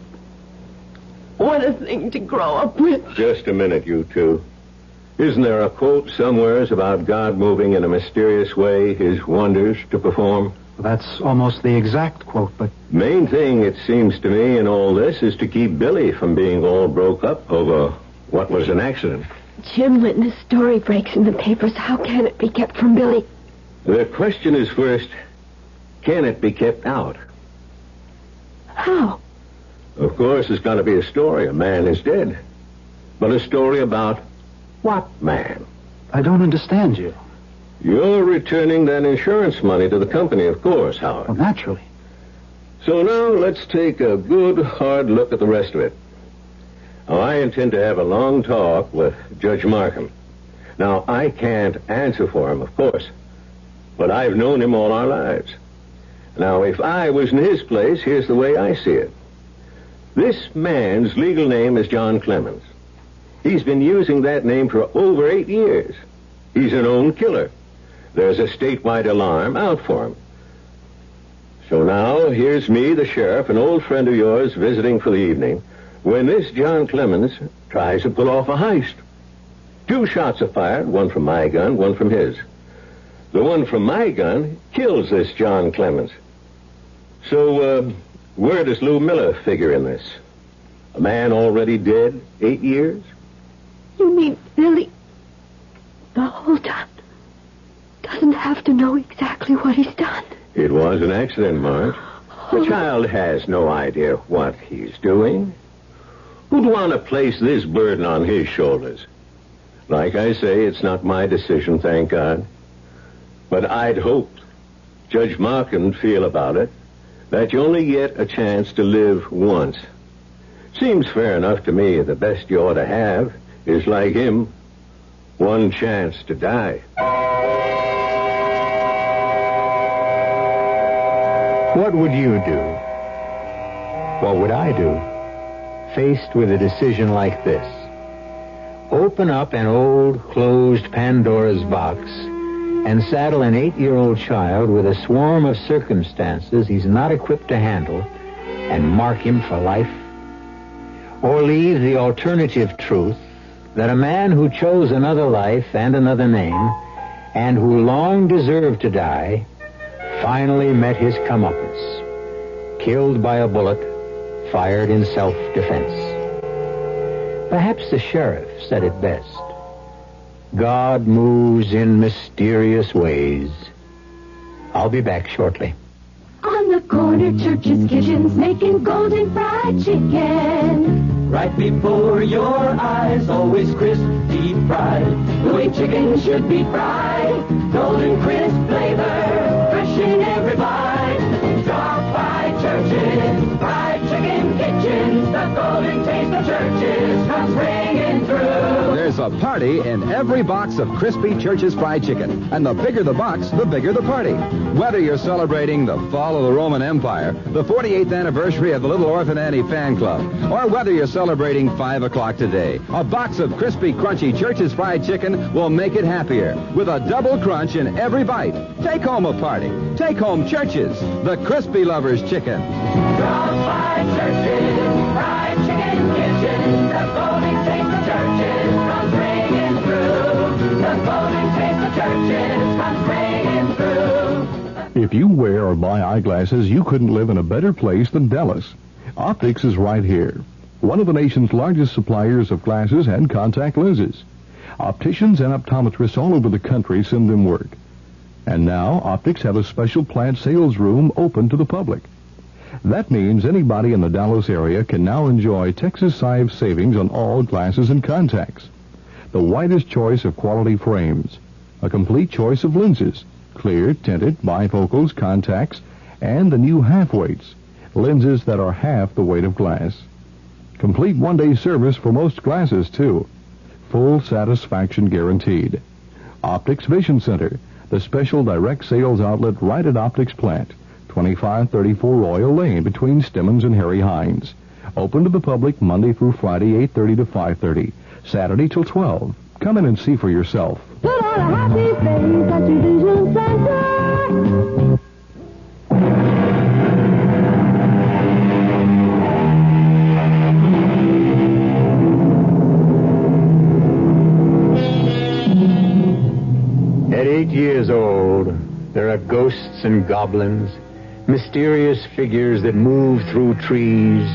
What a thing to grow up with. Just a minute, you two. Isn't there a quote somewheres about God moving in a mysterious way his wonders to perform? Well, that's almost the exact quote, but... Main thing, it seems to me, in all this is to keep Billy from being all broke up over what was an accident. Jim, when this story breaks in the papers, how can it be kept from Billy? The question is first, can it be kept out? How? Of course, there's got to be a story. A man is dead. But a story about what man? I don't understand you. You're returning that insurance money to the company, of course, Howard. Well, naturally. So now let's take a good, hard look at the rest of it. Now, I intend to have a long talk with Judge Markham. Now, I can't answer for him, of course, but I've known him all our lives. Now, if I was in his place, here's the way I see it. This man's legal name is John Clemens. He's been using that name for over 8 years. He's a known killer. There's a statewide alarm out for him. So now, here's me, the sheriff, an old friend of yours, visiting for the evening, when this John Clemens tries to pull off a heist. 2 shots are fired, one from my gun, one from his. The one from my gun kills this John Clemens. So, where does Lou Miller figure in this? A man already dead 8 years? You mean Billy, the whole time, doesn't have to know exactly what he's done? It was an accident, Marge. The child has no idea what he's doing. Who'd want to place this burden on his shoulders? Like I say, it's not my decision, thank God. But I'd hoped Judge Markham would feel about it that you only get a chance to live once. Seems fair enough to me. The best you ought to have is, like him, one chance to die. What would you do? What would I do? Faced with a decision like this. Open up an old, closed Pandora's box and saddle an 8-year-old child with a swarm of circumstances he's not equipped to handle and mark him for life? Or leave the alternative truth that a man who chose another life and another name and who long deserved to die finally met his comeuppance, killed by a bullet fired in self-defense. Perhaps the sheriff said it best. God moves in mysterious ways. I'll be back shortly. On the corner, churches, kitchens, making golden fried chicken. Right before your eyes, always crisp, deep fried. The way chicken should be fried. Golden crisp flavor, fresh in every bite. Drop by churches, fried chicken kitchens. The golden taste of churches comes ringing through. There's There's a party in every box of crispy Church's fried chicken. And the bigger the box, the bigger the party. Whether you're celebrating the fall of the Roman Empire, the 48th anniversary of the Little Orphan Annie fan club, or whether you're celebrating 5 o'clock today, a box of crispy, crunchy Church's fried chicken will make it happier with a double crunch in every bite. Take home a party. Take home Church's, the crispy lover's chicken. Drop by Church's fried chicken kitchen. The golden taste of Church's comes ringing through. The golden taste of Church's comes ringing through. If you wear or buy eyeglasses, you couldn't live in a better place than Dallas. Optics is right here. One of the nation's largest suppliers of glasses and contact lenses. Opticians and optometrists all over the country send them work. And now, Optics have a special plant sales room open to the public. That means anybody in the Dallas area can now enjoy Texas-size savings on all glasses and contacts. The widest choice of quality frames. A complete choice of lenses. Clear, tinted, bifocals, contacts, and the new half-weights. Lenses that are half the weight of glass. Complete one-day service for most glasses, too. Full satisfaction guaranteed. Optics Vision Center, the special direct sales outlet right at Optics Plant, 2534 Royal Lane between Stemmons and Harry Hines. Open to the public Monday through Friday, 8:30 to 5:30. Saturday till 12. Come in and see for yourself. Put on a happy face at your Vision Center. At 8 years old, there are ghosts and goblins, mysterious figures that move through trees,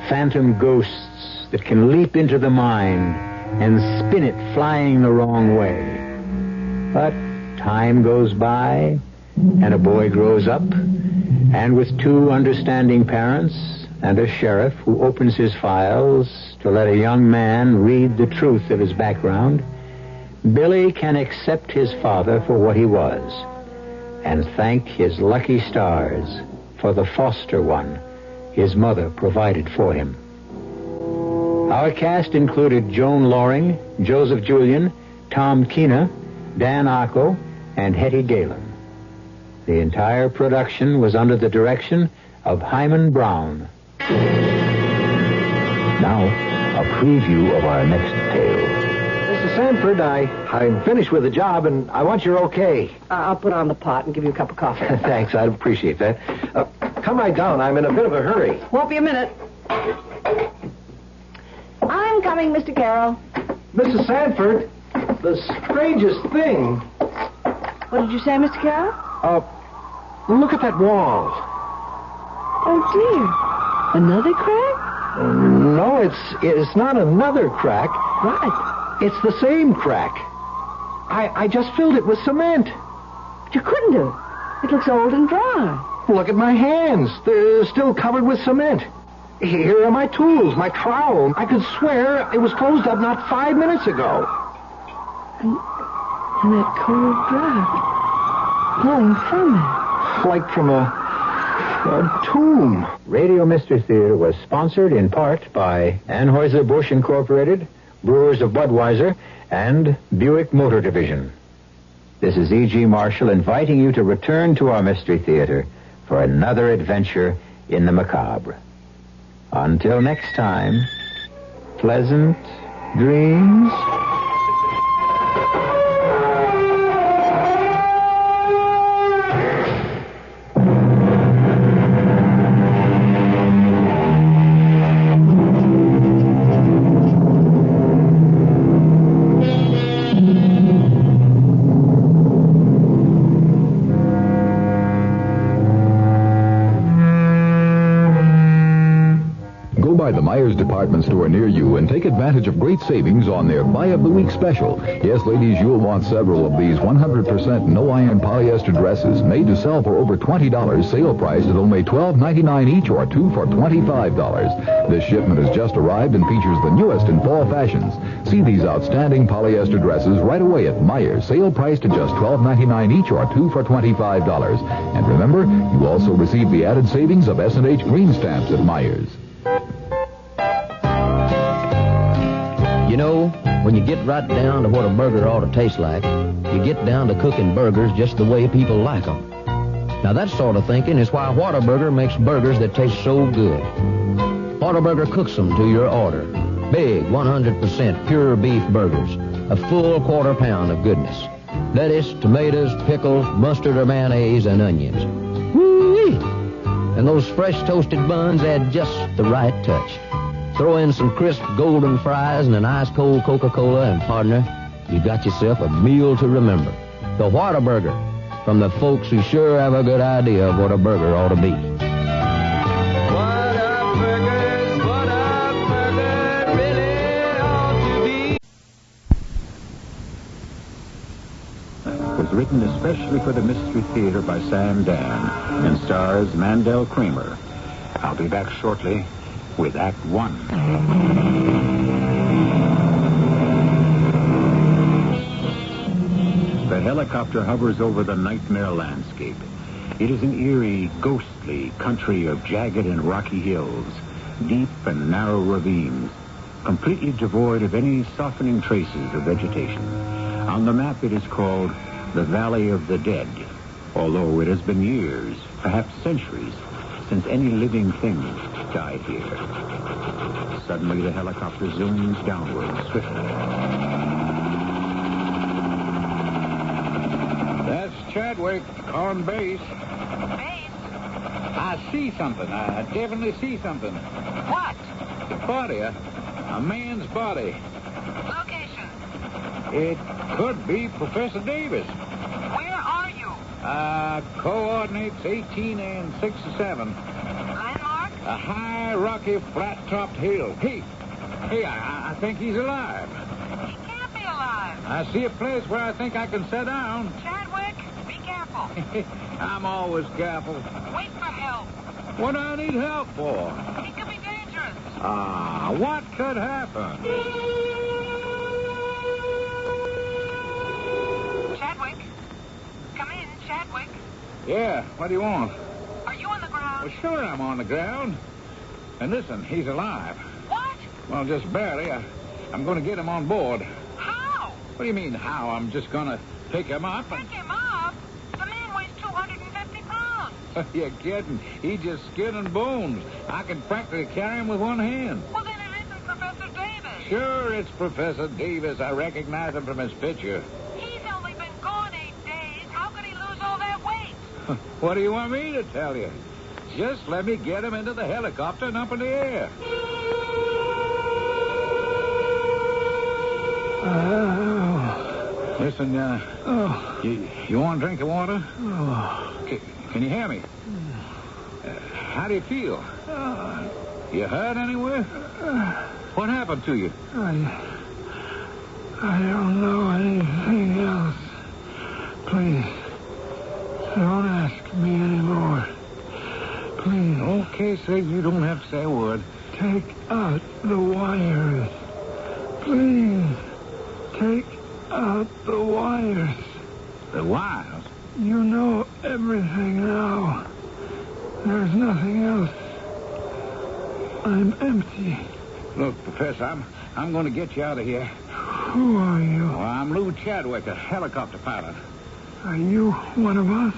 phantom ghosts that can leap into the mind and spin it flying the wrong way. But time goes by, and a boy grows up, and with 2 understanding parents and a sheriff who opens his files to let a young man read the truth of his background, Billy can accept his father for what he was and thank his lucky stars for the foster one his mother provided for him. Our cast included Joan Loring, Joseph Julian, Tom Keena, Dan Acco, and Hetty Galen. The entire production was under the direction of Hyman Brown. Now, a preview of our next tale. Mr. Sanford, I'm finished with the job, and I want your okay. I'll put on the pot and give you a cup of coffee. Thanks, I'd appreciate that. Come right down. I'm in a bit of a hurry. Won't be a minute. I'm coming, Mr. Carroll. Mrs. Sanford, the strangest thing. What did you say, Mr. Carroll? Look at that wall. Oh, dear. Another crack? No, it's not another crack. What? It's the same crack. I just filled it with cement. But you couldn't have. It looks old and dry. Look at my hands. They're still covered with cement. Here are my tools, my trowel. I could swear it was closed up not 5 minutes ago. And that cold draft blowing from it. Like from a tomb. Radio Mystery Theater was sponsored in part by Anheuser-Busch Incorporated, Brewers of Budweiser, and Buick Motor Division. This is E.G. Marshall inviting you to return to our Mystery Theater for another adventure in the macabre. Until next time, pleasant dreams. Department store near you and take advantage of great savings on their Buy of the Week special. Yes, ladies, you'll want several of these 100% no-iron polyester dresses made to sell for over $20, sale priced at only $12.99 each or 2 for $25. This shipment has just arrived and features the newest in fall fashions. See these outstanding polyester dresses right away at Myers, sale priced at just $12.99 each or 2 for $25. And remember, you also receive the added savings of S&H green stamps at Myers. You know, when you get right down to what a burger ought to taste like, you get down to cooking burgers just the way people like them. Now, that sort of thinking is why Whataburger makes burgers that taste so good. Whataburger cooks them to your order. Big, 100% pure beef burgers. A full quarter pound of goodness. Lettuce, tomatoes, pickles, mustard or mayonnaise, and onions. Woo-wee! And those fresh toasted buns add just the right touch. Throw in some crisp golden fries and an ice-cold Coca-Cola, and partner, you got yourself a meal to remember. The Whataburger, from the folks who sure have a good idea of what a burger ought to be. Was written especially for the Mystery Theater by Sam Dan and stars Mandel Kramer. I'll be back shortly with Act One. The helicopter hovers over the nightmare landscape. It is an eerie, ghostly country of jagged and rocky hills, deep and narrow ravines, completely devoid of any softening traces of vegetation. On the map, it is called the Valley of the Dead, although it has been years, perhaps centuries, since any living thing died here. Suddenly, the helicopter zooms downward swiftly. That's Chadwick, calling base. Base? I see something. I definitely see something. What? The body, a man's body. Location? It could be Professor Davis. Where are you? Coordinates 18 and 67. Landmark? A high, rocky, flat-topped hill. Hey, I think he's alive. He can't be alive. I see a place where I think I can sit down. Chadwick, be careful. I'm always careful. Wait for help. What do I need help for? It could be dangerous. What could happen? Chadwick? Come in, Chadwick. Yeah, what do you want? Are you on the ground? Well, sure I'm on the ground. And listen, he's alive. What? Well, just barely. I'm going to get him on board. How? What do you mean, how? I'm just going to pick him up and... Pick him up? The man weighs 250 pounds. You're kidding. He's just skin and bones. I can practically carry him with one hand. Well, then it isn't Professor Davis. Sure, it's Professor Davis. I recognize him from his picture. He's only been gone 8 days. How could he lose all that weight? What do you want me to tell you? Just let me get him into the helicopter and up in the air. Listen, you want a drink of water? Can you hear me? How do you feel? You hurt anywhere? What happened to you? I don't know anything else. Please, don't ask me anymore. Please. Okay, sir, you don't have to say a word. Take out the wires. Please, take out the wires. The wires? You know everything now. There's nothing else. I'm empty. Look, Professor, I'm going to get you out of here. Who are you? Well, I'm Lou Chadwick, a helicopter pilot. Are you one of us?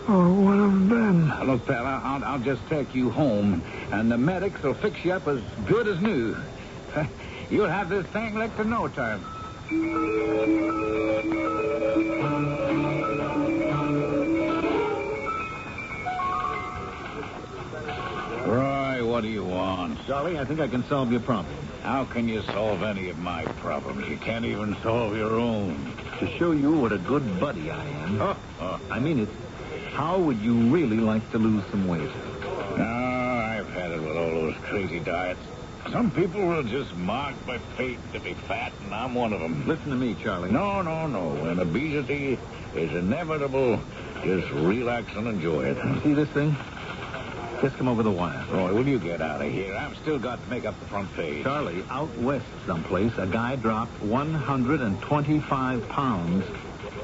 Or one of them? Look, fella, I'll just take you home, and the medics will fix you up as good as new. You'll have this thing licked in no time. Roy, what do you want? Charlie, I think I can solve your problem. How can you solve any of my problems? You can't even solve your own. To show you what a good buddy I am. I mean it. How would you really like to lose some weight? No, I've had it with all those crazy diets. Some people will just mark by fate to be fat, and I'm one of them. Listen to me, Charlie. No. When obesity is inevitable, just relax and enjoy it. See this thing? Just come over the wire. Roy, will you get out of here? I've still got to make up the front page. Charlie, out west someplace, a guy dropped 125 pounds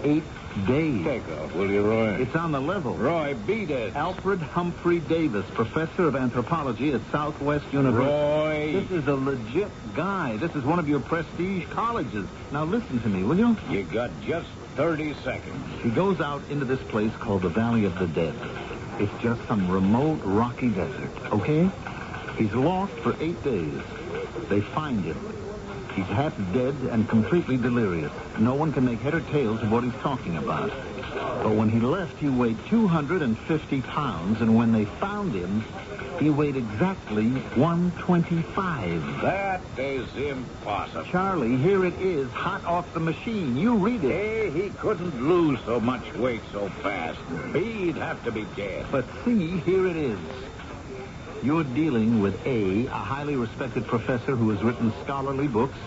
8 Dave. Take off, will you, Roy? It's on the level. Roy, beat it. Alfred Humphrey Davis, professor of anthropology at Southwest University. Roy. This is a legit guy. This is one of your prestige colleges. Now listen to me, will you? You got just 30 seconds. He goes out into this place called the Valley of the Dead. It's just some remote, rocky desert, okay? He's lost for 8 days. They find him. He's half dead and completely delirious. No one can make head or tails of what he's talking about. But when he left, he weighed 250 pounds, and when they found him, he weighed exactly 125. That is impossible. Charlie, here it is, hot off the machine. You read it. Hey, he couldn't lose so much weight so fast. He'd have to be dead. But see, here it is. You're dealing with A, a highly respected professor who has written scholarly books.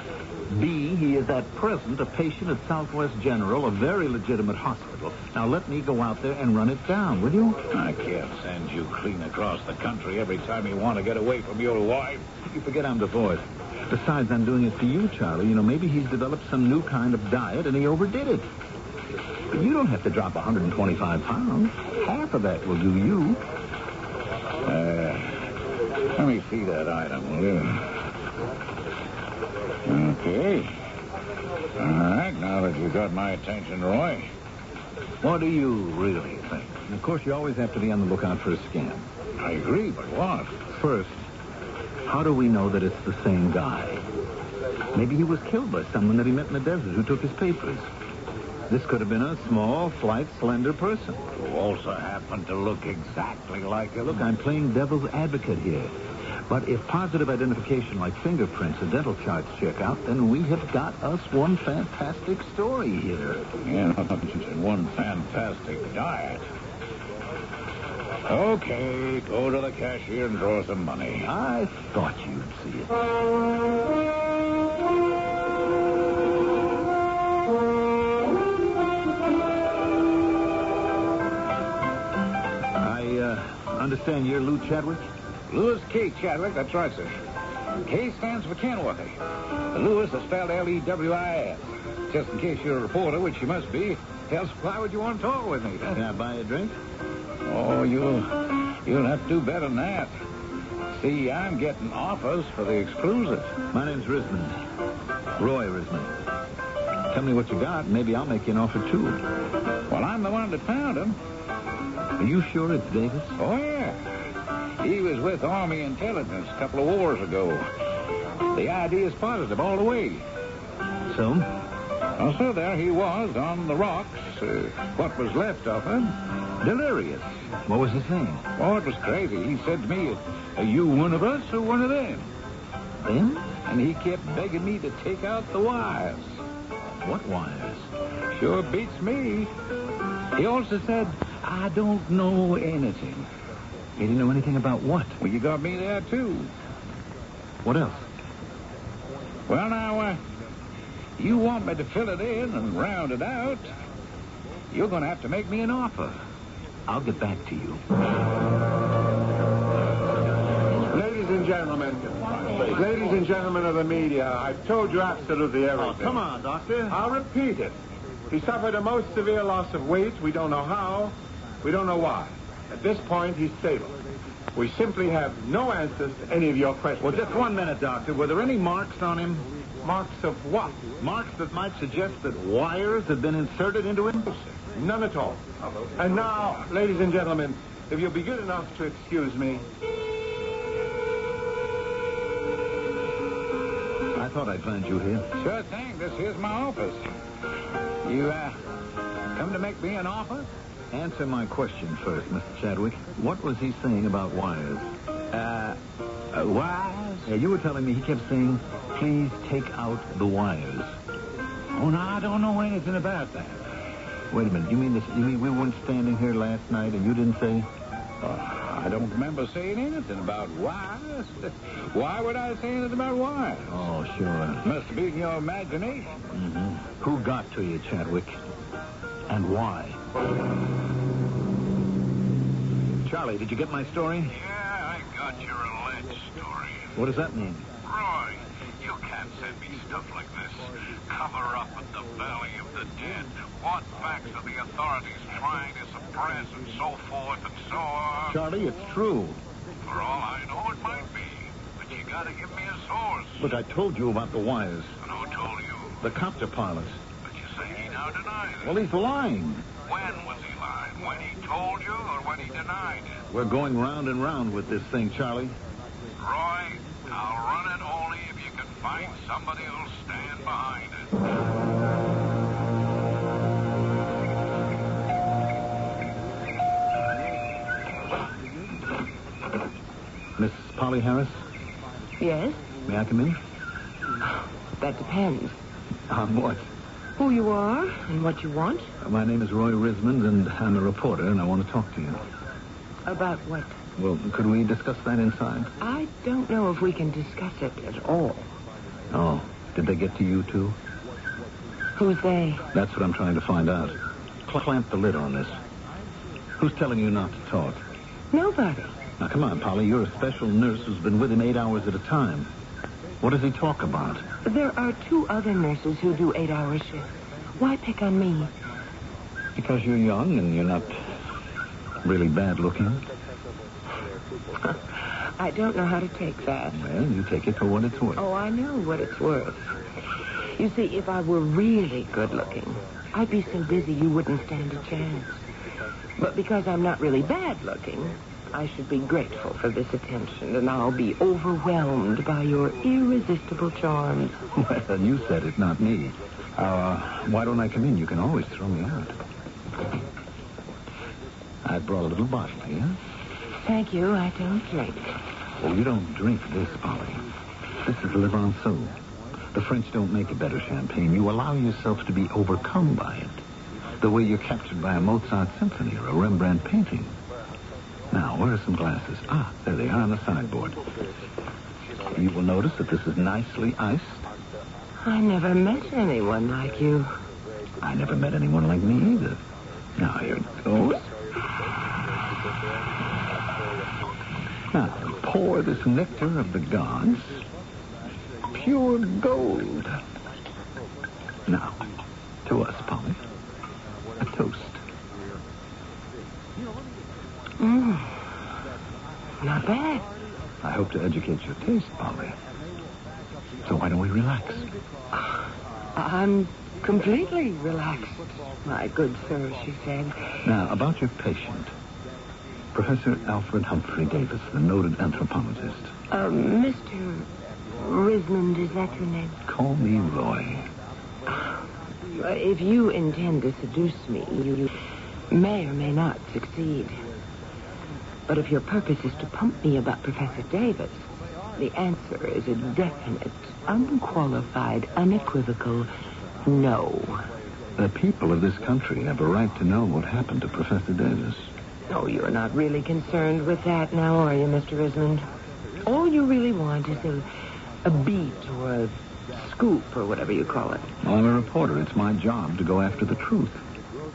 B, he is at present a patient at Southwest General, a very legitimate hospital. Now let me go out there and run it down, will you? I can't send you clean across the country every time you want to get away from your wife. You forget I'm divorced. Besides, I'm doing it for you, Charlie. You know, maybe he's developed some new kind of diet and he overdid it. But you don't have to drop 125 pounds. Half of that will do you. Let me see that item, will you? Okay. All right, now that you've got my attention, Roy, what do you really think? And of course, you always have to be on the lookout for a scam. I agree, but what? First, how do we know that it's the same guy? Maybe he was killed by someone that he met in the desert who took his papers. This could have been a small, slight, slender person. Who also happened to look exactly like him. Look, I'm playing devil's advocate here. But if positive identification like fingerprints or dental charts check out, then we have got us one fantastic story here. Yeah, one fantastic diet. Okay, go to the cashier and draw some money. I thought you'd see it. Understand you're Lou Chadwick? Louis K. Chadwick, that's right, sir. K stands for Kenworthy. Louis is spelled L-E-W-I-S. Just in case you're a reporter, which you must be, else why would you want to talk with me? Can I buy a drink? Oh, you'll have to do better than that. See, I'm getting offers for the exclusive. My name's Rismond. Roy Rismond. Tell me what you got, and maybe I'll make you an offer, too. Well, I'm the one that found him. Are you sure it's Davis? Oh, yeah. He was with Army Intelligence a couple of wars ago. The idea is positive all the way. So? Well, so there he was on the rocks, what was left of him, delirious. What was he saying? Oh, it was crazy. He said to me, are you one of us or one of them? Them? And he kept begging me to take out the wires. What wires? Sure beats me. He also said, I don't know anything. He didn't know anything about what? Well, you got me there, too. What else? Well, now, you want me to fill it in and round it out. You're going to have to make me an offer. I'll get back to you. Ladies and gentlemen of the media, I've told you absolutely everything. Oh, come on, Doctor. I'll repeat it. He suffered a most severe loss of weight. We don't know how. We don't know why. At this point, he's stable. We simply have no answers to any of your questions. Well, just 1 minute, Doctor. Were there any marks on him? Marks of what? Marks that might suggest that wires had been inserted into him? None at all. And now, ladies and gentlemen, if you'll be good enough to excuse me. I thought I'd find you here. Sure thing. This here's my office. You, come to make me an offer? Answer my question first, Mr. Chadwick. What was he saying about wires? Wires? Yeah, you were telling me he kept saying, please take out the wires. Oh, no, I don't know anything about that. Wait a minute. You mean we weren't standing here last night and you didn't say? I don't remember saying anything about wires. Why would I say anything about wires? Oh, sure. Must have been your imagination. Mm-hmm. Who got to you, Chadwick? And why? Charlie, did you get my story? Yeah, I got your alleged story. What does that mean? Roy, you can't send me stuff like this. Cover up at the Valley of the Dead. What facts are the authorities trying to suppress, and so forth and so on? Charlie, it's true. For all I know, it might be. But you gotta give me a source. But I told you about the wires. And who told you? The copter pilot. But you say he now denies it. Well, he's lying. When was he lying? When he told you or when he denied it? We're going round and round with this thing, Charlie. Roy, I'll run it only if you can find somebody who'll stand behind it. Miss Polly Harris, Yes? may I come in? That depends. On what? Who you are and what you want. My name is Roy Rismond, and I'm a reporter, and I want to talk to you. About what? Well, could we discuss that inside? I don't know if we can discuss it at all. Oh, did they get to you, too? Who's they? That's what I'm trying to find out. Clamp the lid on this. Who's telling you not to talk? Nobody. Now, come on, Polly. You're a special nurse who's been with him 8 hours at a time. What does he talk about? There are 2 other nurses who do 8-hour shifts. Why pick on me? Because you're young and you're not really bad looking. I don't know how to take that. Well, you take it for what it's worth. Oh, I know what it's worth. You see, if I were really good looking, I'd be so busy you wouldn't stand a chance. But because I'm not really bad looking, I should be grateful for this attention, and I'll be overwhelmed by your irresistible charms. Well, you said it, not me. Why don't I come in? You can always throw me out. I brought a little bottle here. Thank you. I don't drink. Oh, you don't drink this, Polly. This is Le Ranceau. The French don't make a better champagne. You allow yourself to be overcome by it. The way you're captured by a Mozart symphony or a Rembrandt painting. Now, where are some glasses? Ah, there they are on the sideboard. You will notice that this is nicely iced. I never met anyone like you. I never met anyone like me either. Now, here it goes. Now, pour this nectar of the gods. Pure gold. Now, to us, Polly. A toast. Not bad. I hope to educate your taste, Polly. So why don't we relax? I'm completely relaxed, my good sir, she said. Now, about your patient. Professor Alfred Humphrey Davis, the noted anthropologist. Mr. Rismond, is that your name? Call me Roy. If you intend to seduce me, you may or may not succeed. But if your purpose is to pump me about Professor Davis, the answer is a definite, unqualified, unequivocal no. The people of this country have a right to know what happened to Professor Davis. Oh, you're not really concerned with that now, are you, Mr. Rismond? All you really want is a beat or a scoop or whatever you call it. Well, I'm a reporter. It's my job to go after the truth.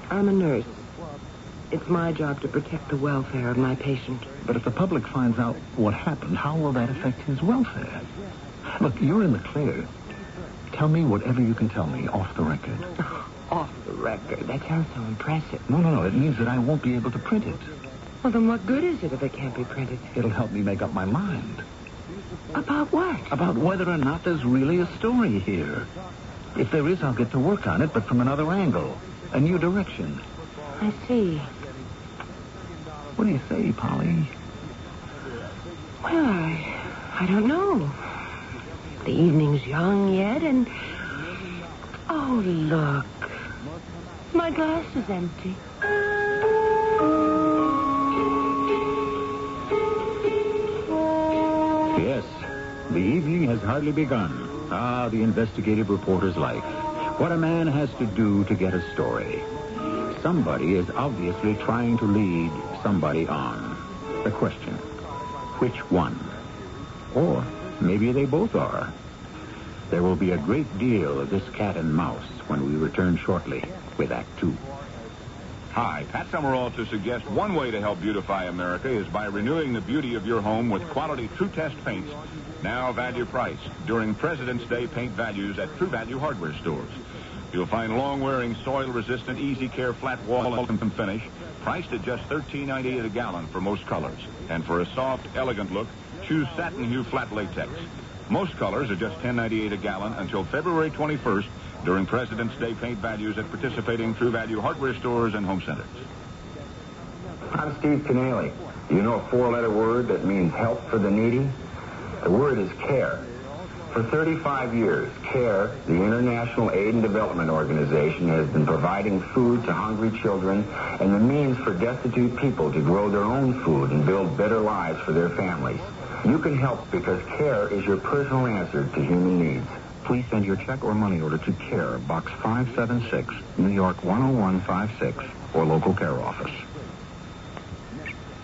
I'm a nurse. It's my job to protect the welfare of my patient. But if the public finds out what happened, how will that affect his welfare? Look, you're in the clear. Tell me whatever you can tell me off the record. Off the record? That sounds so impressive. No. It means that I won't be able to print it. Well, then what good is it if it can't be printed? It'll help me make up my mind. About what? About whether or not there's really a story here. If there is, I'll get to work on it, but from another angle. A new direction. I see. What do you say, Polly? Well, I don't know. The evening's young yet, and... Oh, look. My glass is empty. Yes, the evening has hardly begun. Ah, the investigative reporter's life. What a man has to do to get a story. Somebody is obviously trying to lead somebody on. The question, which one? Or maybe they both are. There will be a great deal of this cat and mouse when we return shortly with Act 2. Hi, Pat Summerall to suggest one way to help beautify America is by renewing the beauty of your home with quality True Test paints, now value price, during President's Day paint values at True Value hardware stores. You'll find long-wearing, soil-resistant, easy care flat wall and finish, priced at just $13.98 a gallon for most colors. And for a soft, elegant look, choose satin hue flat latex. Most colors are just $10.98 a gallon until February 21st during President's Day paint values at participating True Value hardware stores and home centers. I'm Steve Canale. You know a four-letter word that means help for the needy? The word is CARE. For 35 years, CARE, the International Aid and Development Organization, has been providing food to hungry children and the means for destitute people to grow their own food and build better lives for their families. You can help because CARE is your personal answer to human needs. Please send your check or money order to CARE, Box 576, New York 10156, or local CARE office.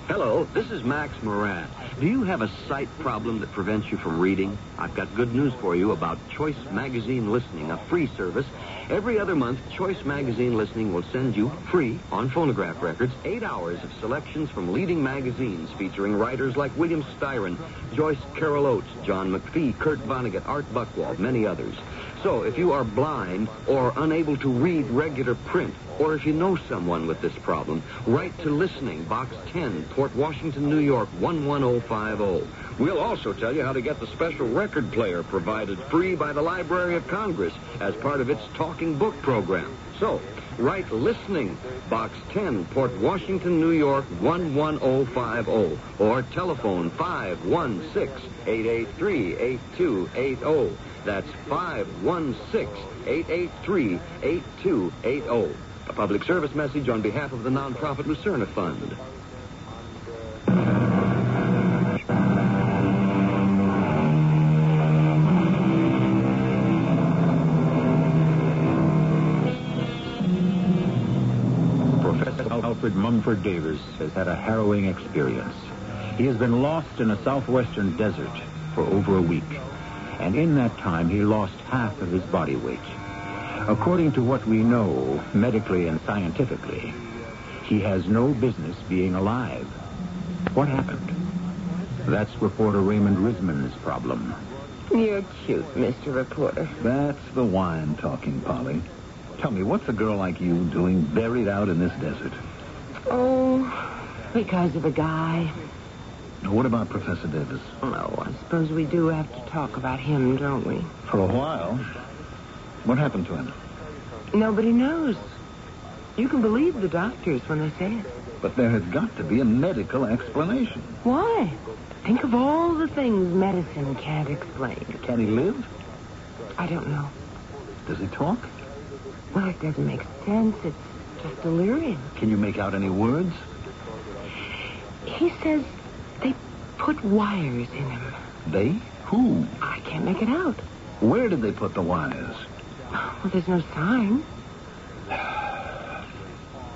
Hello, this is Max Moran. Do you have a sight problem that prevents you from reading? I've got good news for you about Choice Magazine Listening, a free service. Every other month, Choice Magazine Listening will send you, free, on phonograph records, 8 hours of selections from leading magazines featuring writers like William Styron, Joyce Carol Oates, John McPhee, Kurt Vonnegut, Art Buchwald, many others. So if you are blind or unable to read regular print, or if you know someone with this problem, write to Listening, Box 10, Port Washington, New York, 11050. We'll also tell you how to get the special record player provided free by the Library of Congress as part of its Talking Book program. So, write Listening, Box 10, Port Washington, New York, 11050, or telephone 516-883-8280. That's 516-883-8280. A public service message on behalf of the nonprofit Lucerna Fund. Professor Alfred Mumford Davis has had a harrowing experience. He has been lost in a southwestern desert for over a week. And in that time, he lost half of his body weight. According to what we know, medically and scientifically, he has no business being alive. What happened? That's reporter Raymond Risman's problem. You're cute, Mr. Reporter. That's the wine talking, Polly. Tell me, what's a girl like you doing buried out in this desert? Oh, because of a guy. What about Professor Davis? Oh, I suppose we do have to talk about him, don't we? For a while. What happened to him? Nobody knows. You can believe the doctors when they say it. But there has got to be a medical explanation. Why? Think of all the things medicine can't explain. Can he live? I don't know. Does he talk? Well, it doesn't make sense. It's just delirium. Can you make out any words? He says they put wires in him. They? Who? I can't make it out. Where did they put the wires? Well, there's no sign.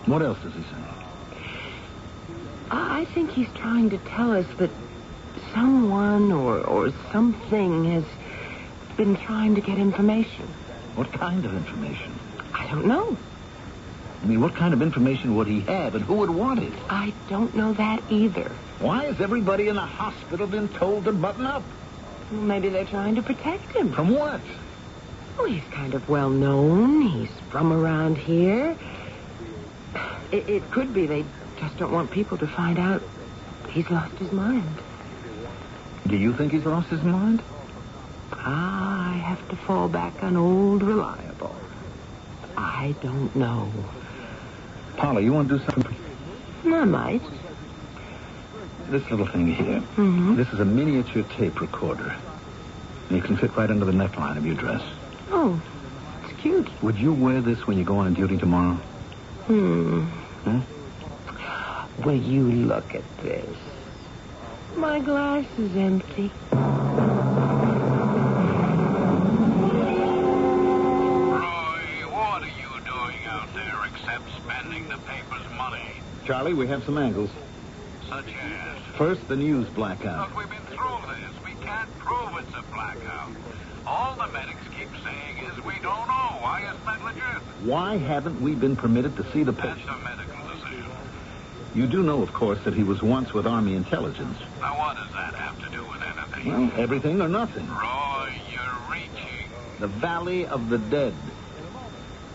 What else does he say? I think he's trying to tell us that someone or something has been trying to get information. What kind of information? I don't know. I mean, what kind of information would he have and who would want it? I don't know that either. Why has everybody in the hospital been told to button up? Well, maybe they're trying to protect him. From what? Oh, he's kind of well known. He's from around here. It could be they just don't want people to find out he's lost his mind. Do you think he's lost his mind? I have to fall back on old reliable. I don't know. Polly, you want to do something? I might. This little thing here. Mm-hmm. This is a miniature tape recorder. You can fit right under the neckline of your dress. Oh, it's cute. Would you wear this when you go on duty tomorrow? Hmm? Will you look at this? My glass is empty. What are you doing out there except spending the paper's money? Charlie, we have some angles. Such as? First, the news blackout. Look, we've been through this. We can't prove it's a blackout. All the medics keep saying is we don't know. Why isn't that legit? Why haven't we been permitted to see the patient? That's a medical You do know, of course, that he was once with Army intelligence. Now, what does that have to do with anything? Well, everything or nothing. Roy, you're reaching. The Valley of the Dead.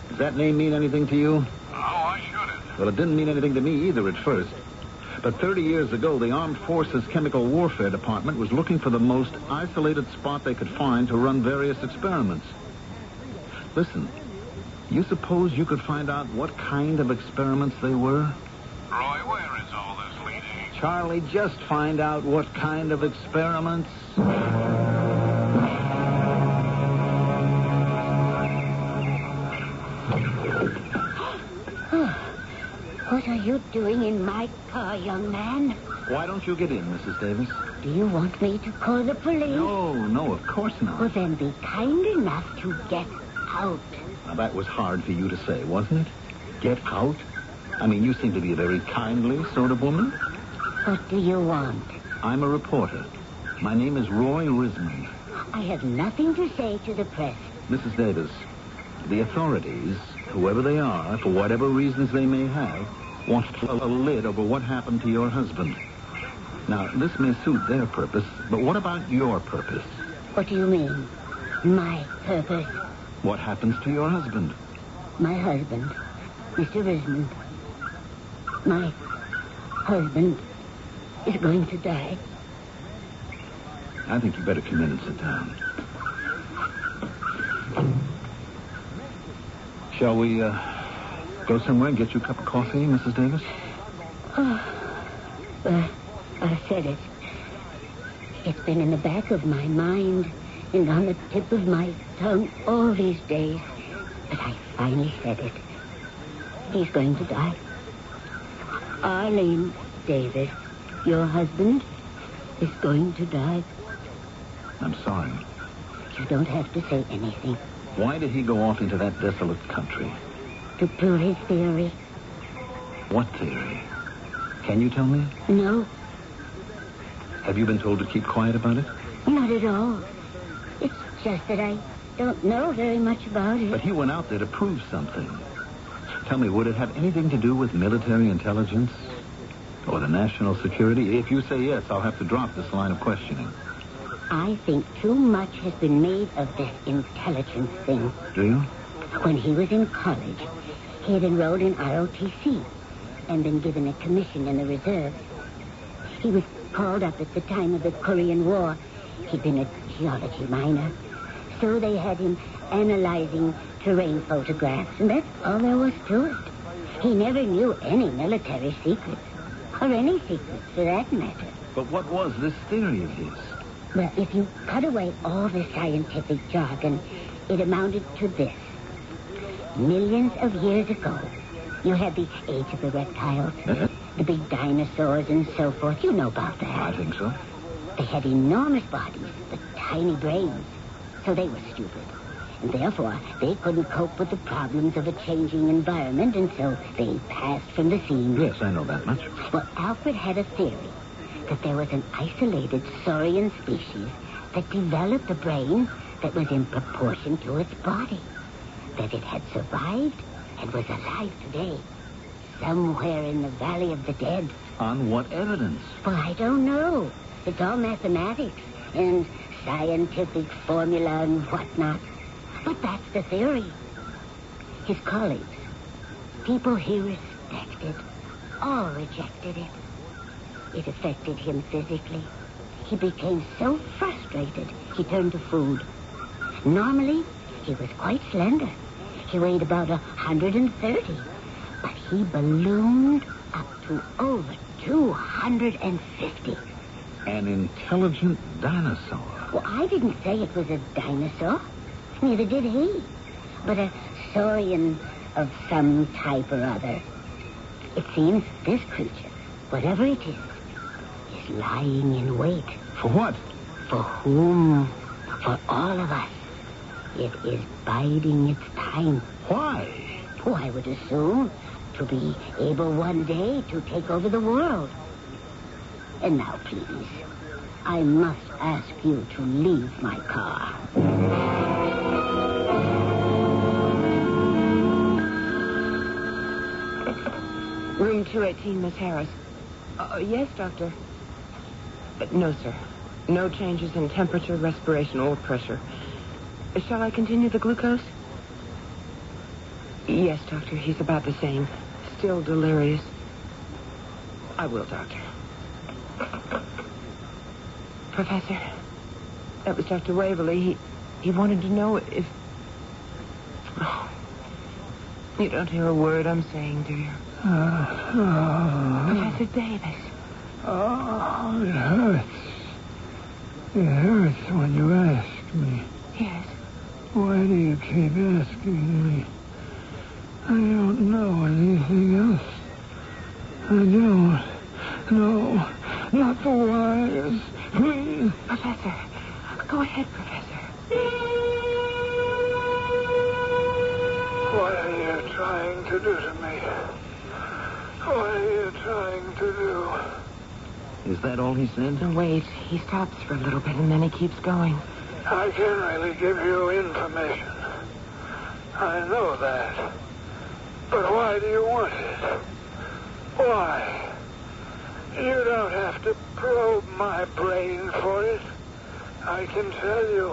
Does that name mean anything to you? Oh, I shouldn't. Well, it didn't mean anything to me either at first. But 30 years ago, the Armed Forces Chemical Warfare Department was looking for the most isolated spot they could find to run various experiments. Listen, you suppose you could find out what kind of experiments they were? Roy, where is all this leading? Charlie, just find out what kind of experiments. What are you doing in my car, young man? Why don't you get in, Mrs. Davis? Do you want me to call the police? No, of course not. Well, then be kind enough to get out. Now, that was hard for you to say, wasn't it? Get out? I mean, you seem to be a very kindly sort of woman. What do you want? I'm a reporter. My name is Roy Risman. I have nothing to say to the press. Mrs. Davis, the authorities, whoever they are, for whatever reasons they may have, want to pull a lid over what happened to your husband. Now, this may suit their purpose, but what about your purpose? What do you mean? My purpose? What happens to your husband? My husband, Mr. Risman. My husband is going to die. I think you better come in and sit down. Shall we, go somewhere and get you a cup of coffee, Mrs. Davis? I said it. It's been in the back of my mind and on the tip of my tongue all these days. But I finally said it. He's going to die. Arlene Davis, your husband, is going to die. I'm sorry. You don't have to say anything. Why did he go off into that desolate country? To prove his theory. What theory? Can you tell me? No, Have you been told to keep quiet about it? not at all. It's just that I don't know very much about it. But he went out there to prove something. Tell me, would it have anything to do with military intelligence? Or the national security? If you say yes, I'll have to drop this line of questioning. I think too much has been made of this intelligence thing. Do you? When he was in college, he had enrolled in ROTC and been given a commission in the reserve. He was called up at the time of the Korean War. He'd been a geology minor. So they had him analyzing terrain photographs, and that's all there was to it. He never knew any military secrets, or any secrets for that matter. But what was this theory of his? Well, if you cut away all the scientific jargon, it amounted to this. Millions of years ago, you had the age of the reptiles, the big dinosaurs and so forth. You know about that. I think so. They had enormous bodies, but tiny brains. So they were stupid. And therefore, they couldn't cope with the problems of a changing environment, and so they passed from the scene. Yes, I know that much. Well, Alfred had a theory that there was an isolated saurian species that developed a brain that was in proportion to its body. That it had survived and was alive today, somewhere in the Valley of the Dead. On what evidence? Well, I don't know. It's all mathematics and scientific formula and whatnot. But that's the theory. His colleagues, people he respected, all rejected it. It affected him physically. He became so frustrated, he turned to food. Normally, he was quite slender. He weighed about 130. But he ballooned up to over 250. An intelligent dinosaur. Well, I didn't say it was a dinosaur. Neither did he. But a saurian of some type or other. It seems this creature, whatever it is lying in wait. For what? For whom? For all of us. It is biding its time. Why? Oh, I would assume to be able one day to take over the world. And now, please, I must ask you to leave my car. Room 218, Miss Harris. Yes, doctor. No, sir. No changes in temperature, respiration, or pressure. Shall I continue the glucose? Yes, doctor. He's about the same. Still delirious. I will, doctor. Professor, that was Dr. Waverly. He wanted to know if... Oh, you don't hear a word I'm saying, do you? Professor Davis. Oh, it hurts. It hurts when you ask me. Yes. Why do you keep asking me? I don't know anything else. I don't. No, not the whys. Please. Professor, go ahead, Professor. What are you trying to do to me? What are you trying to do? Is that all he said? Wait, he stops for a little bit and then he keeps going. I can really give you information. I know that. But why do you want it? Why? You don't have to probe my brain for it. I can tell you.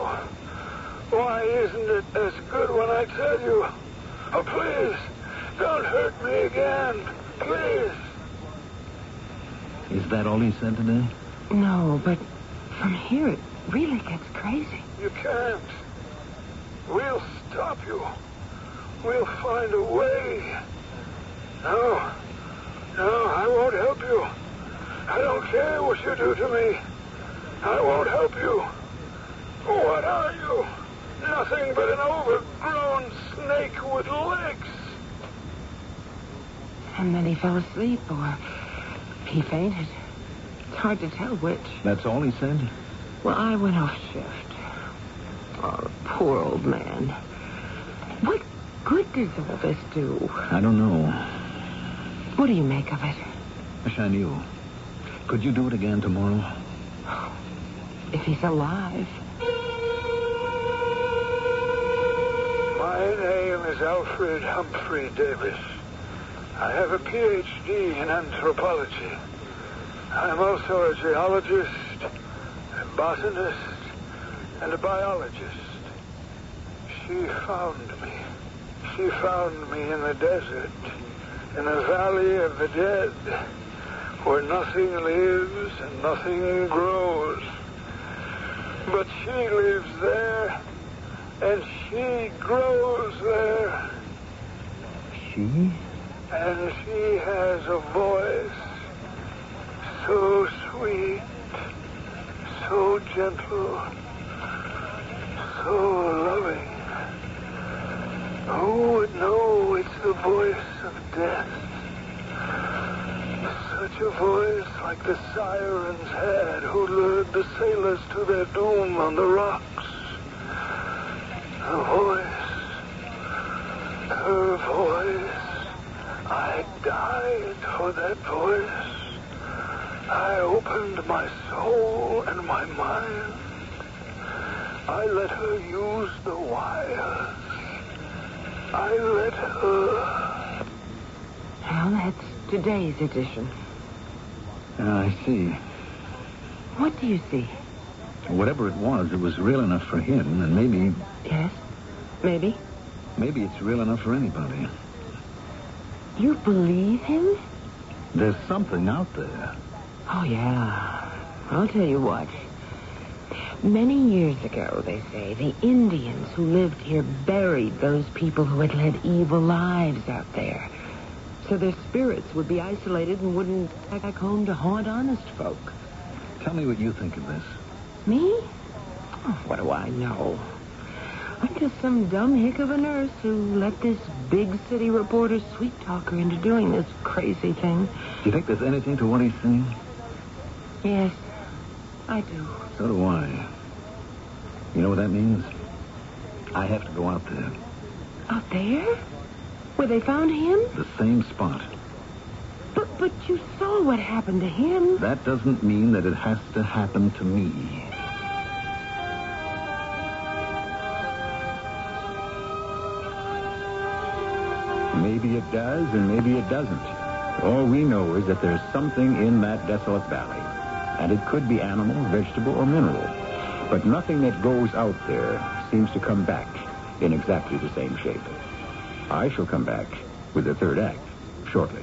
Why isn't it as good when I tell you? Oh, please, don't hurt me again. Please. Is that all he said today? No, but from here it really gets crazy. You can't. We'll stop you. We'll find a way. No, I won't help you. I don't care what you do to me. I won't help you. What are you? Nothing but an overgrown snake with legs. And then he fell asleep, or he fainted. It's hard to tell which. That's all he said? Well, I went off shift. Oh, poor old man. What good does all this do? I don't know. What do you make of it? Wish I knew. Could you do it again tomorrow? If he's alive. My name is Alfred Humphrey Davis. I have a Ph.D. in anthropology. I'm also a geologist, a botanist, and a biologist. She found me. She found me in the desert, in the valley of the dead, where nothing lives and nothing grows. But she lives there, and she grows there. She? And she has a voice so sweet, so gentle, so loving. Who would know it's the voice of death? Such a voice like the sirens had who lured the sailors to their doom on the rocks. The voice, her voice. I died for that voice. I opened my soul and my mind. I let her use the wires. I let her. Well, that's today's edition. I see. What do you see? Whatever it was real enough for him, and maybe... Yes? Maybe? Maybe it's real enough for anybody. You believe him? There's something out there. Oh, yeah. I'll tell you what. Many years ago, they say, the Indians who lived here buried those people who had led evil lives out there. So their spirits would be isolated and wouldn't come back home to haunt honest folk. Tell me what you think of this. Me? Oh, what do I know? I'm just some dumb hick of a nurse who let this big city reporter sweet-talk her into doing this crazy thing. Do you think there's anything to what he's saying? Yes, I do. So do I. You know what that means? I have to go out there. Out there? Where they found him? The same spot. But you saw what happened to him. That doesn't mean that it has to happen to me. Maybe it does, and maybe it doesn't. All we know is that there's something in that desolate valley. And it could be animal, vegetable, or mineral. But nothing that goes out there seems to come back in exactly the same shape. I shall come back with the third act shortly.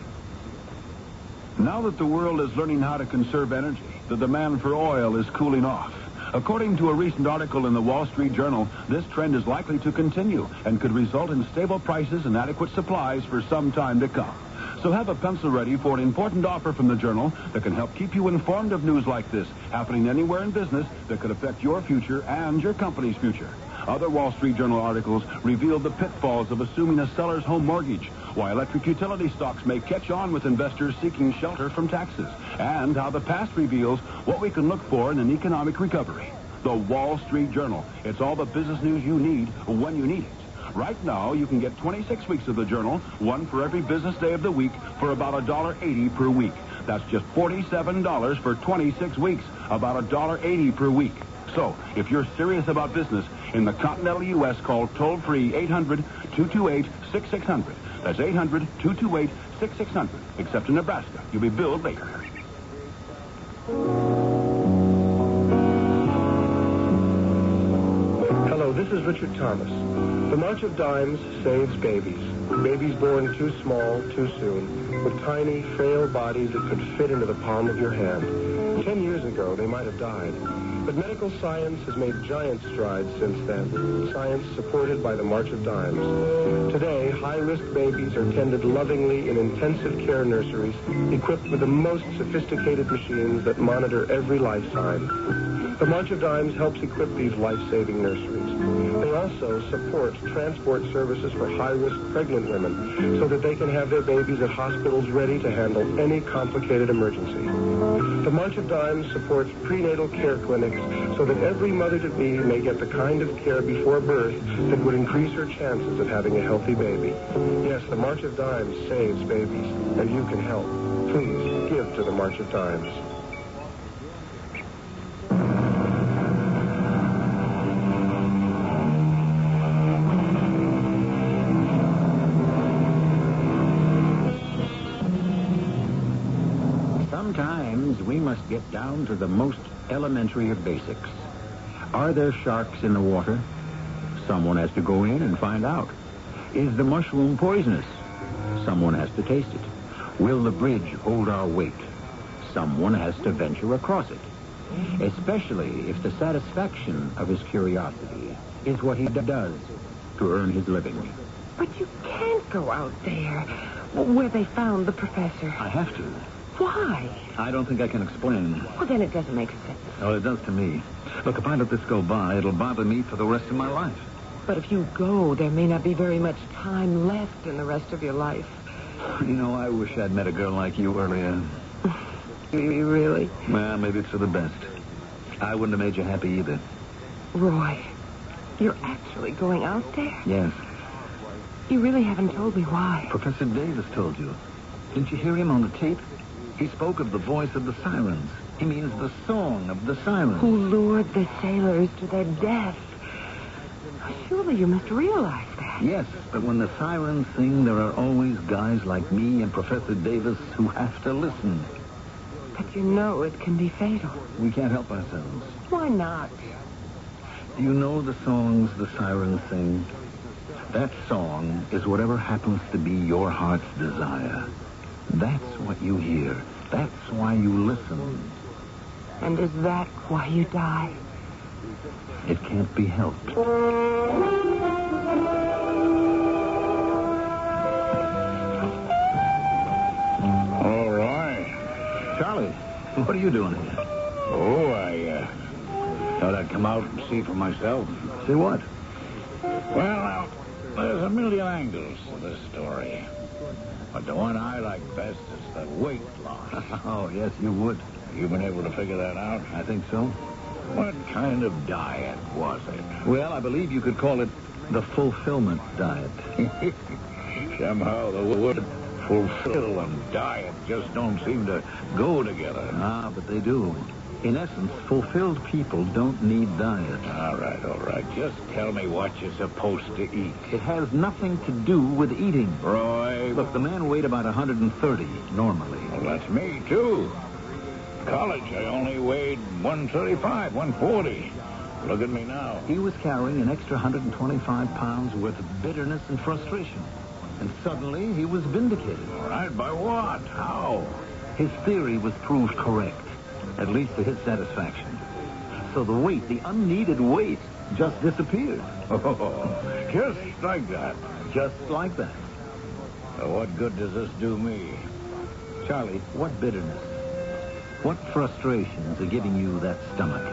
Now that the world is learning how to conserve energy, the demand for oil is cooling off. According to a recent article in the Wall Street Journal, this trend is likely to continue and could result in stable prices and adequate supplies for some time to come. So have a pencil ready for an important offer from the Journal that can help keep you informed of news like this happening anywhere in business that could affect your future and your company's future. Other Wall Street Journal articles revealed the pitfalls of assuming a seller's home mortgage, why electric utility stocks may catch on with investors seeking shelter from taxes, and how the past reveals what we can look for in an economic recovery. The Wall Street Journal. It's all the business news you need when you need it. Right now, you can get 26 weeks of the Journal, one for every business day of the week, for about $1.80 per week. That's just $47 for 26 weeks, about $1.80 per week. So, if you're serious about business in the continental U.S., call toll-free 800-228-6600. That's 800-228-6600. Except in Nebraska. You'll be billed later. Hello, this is Richard Thomas. The March of Dimes saves babies. Babies born too small, too soon, with tiny, frail bodies that could fit into the palm of your hand. 10 years ago, they might have died. But medical science has made giant strides since then. Science supported by the March of Dimes. Today, high-risk babies are tended lovingly in intensive care nurseries equipped with the most sophisticated machines that monitor every life sign. The March of Dimes helps equip these life-saving nurseries. They also support transport services for high-risk pregnant women so that they can have their babies at hospitals ready to handle any complicated emergency. The March of Dimes supports prenatal care clinics so that every mother-to-be may get the kind of care before birth that would increase her chances of having a healthy baby. Yes, the March of Dimes saves babies, and you can help. Please give to the March of Dimes. Sometimes we must get down to the most elementary of basics. Are there sharks in the water? Someone has to go in and find out. Is the mushroom poisonous? Someone has to taste it. Will the bridge hold our weight? Someone has to venture across it. Especially if the satisfaction of his curiosity is what he does to earn his living. But you can't go out there where they found the professor. I have to. Why? I don't think I can explain. Well, then it doesn't make sense. Well, it does to me. Look, if I let this go by, it'll bother me for the rest of my life. But if you go, there may not be very much time left in the rest of your life. You know, I wish I'd met a girl like you earlier. Really? Well, maybe it's for the best. I wouldn't have made you happy either. Roy, you're actually going out there? Yes. You really haven't told me why. Professor Davis told you. Didn't you hear him on the tape? He spoke of the voice of the sirens. He means the song of the sirens. Who lured the sailors to their death. Surely you must realize that. Yes, but when the sirens sing, there are always guys like me and Professor Davis who have to listen. But you know it can be fatal. We can't help ourselves. Why not? Do you know the songs the sirens sing? That song is whatever happens to be your heart's desire. That's what you hear. That's why you listen. And is that why you die? It can't be helped. All right. Charlie, what are you doing here? Oh, I thought I'd come out and see for myself. See what? Well, now, there's a million angles to this story. But the one I like best is the weight loss. Oh, yes, you would. You been able to figure that out? I think so. What kind of diet was it? Well, I believe you could call it the fulfillment diet. Somehow the word fulfill and diet just don't seem to go together. Ah, but they do. In essence, fulfilled people don't need diets. All right. Just tell me what you're supposed to eat. It has nothing to do with eating. Roy. Look, the man weighed about 130 normally. Well, that's me, too. College, I only weighed 135, 140. Look at me now. He was carrying an extra 125 pounds worth of bitterness and frustration. And suddenly, he was vindicated. All right, by what? How? His theory was proved correct, at least to his satisfaction. So the weight, the unneeded weight, just disappeared. Oh, just like that. Just like that. So what good does this do me? Charlie, what bitterness? What frustrations are giving you that stomach?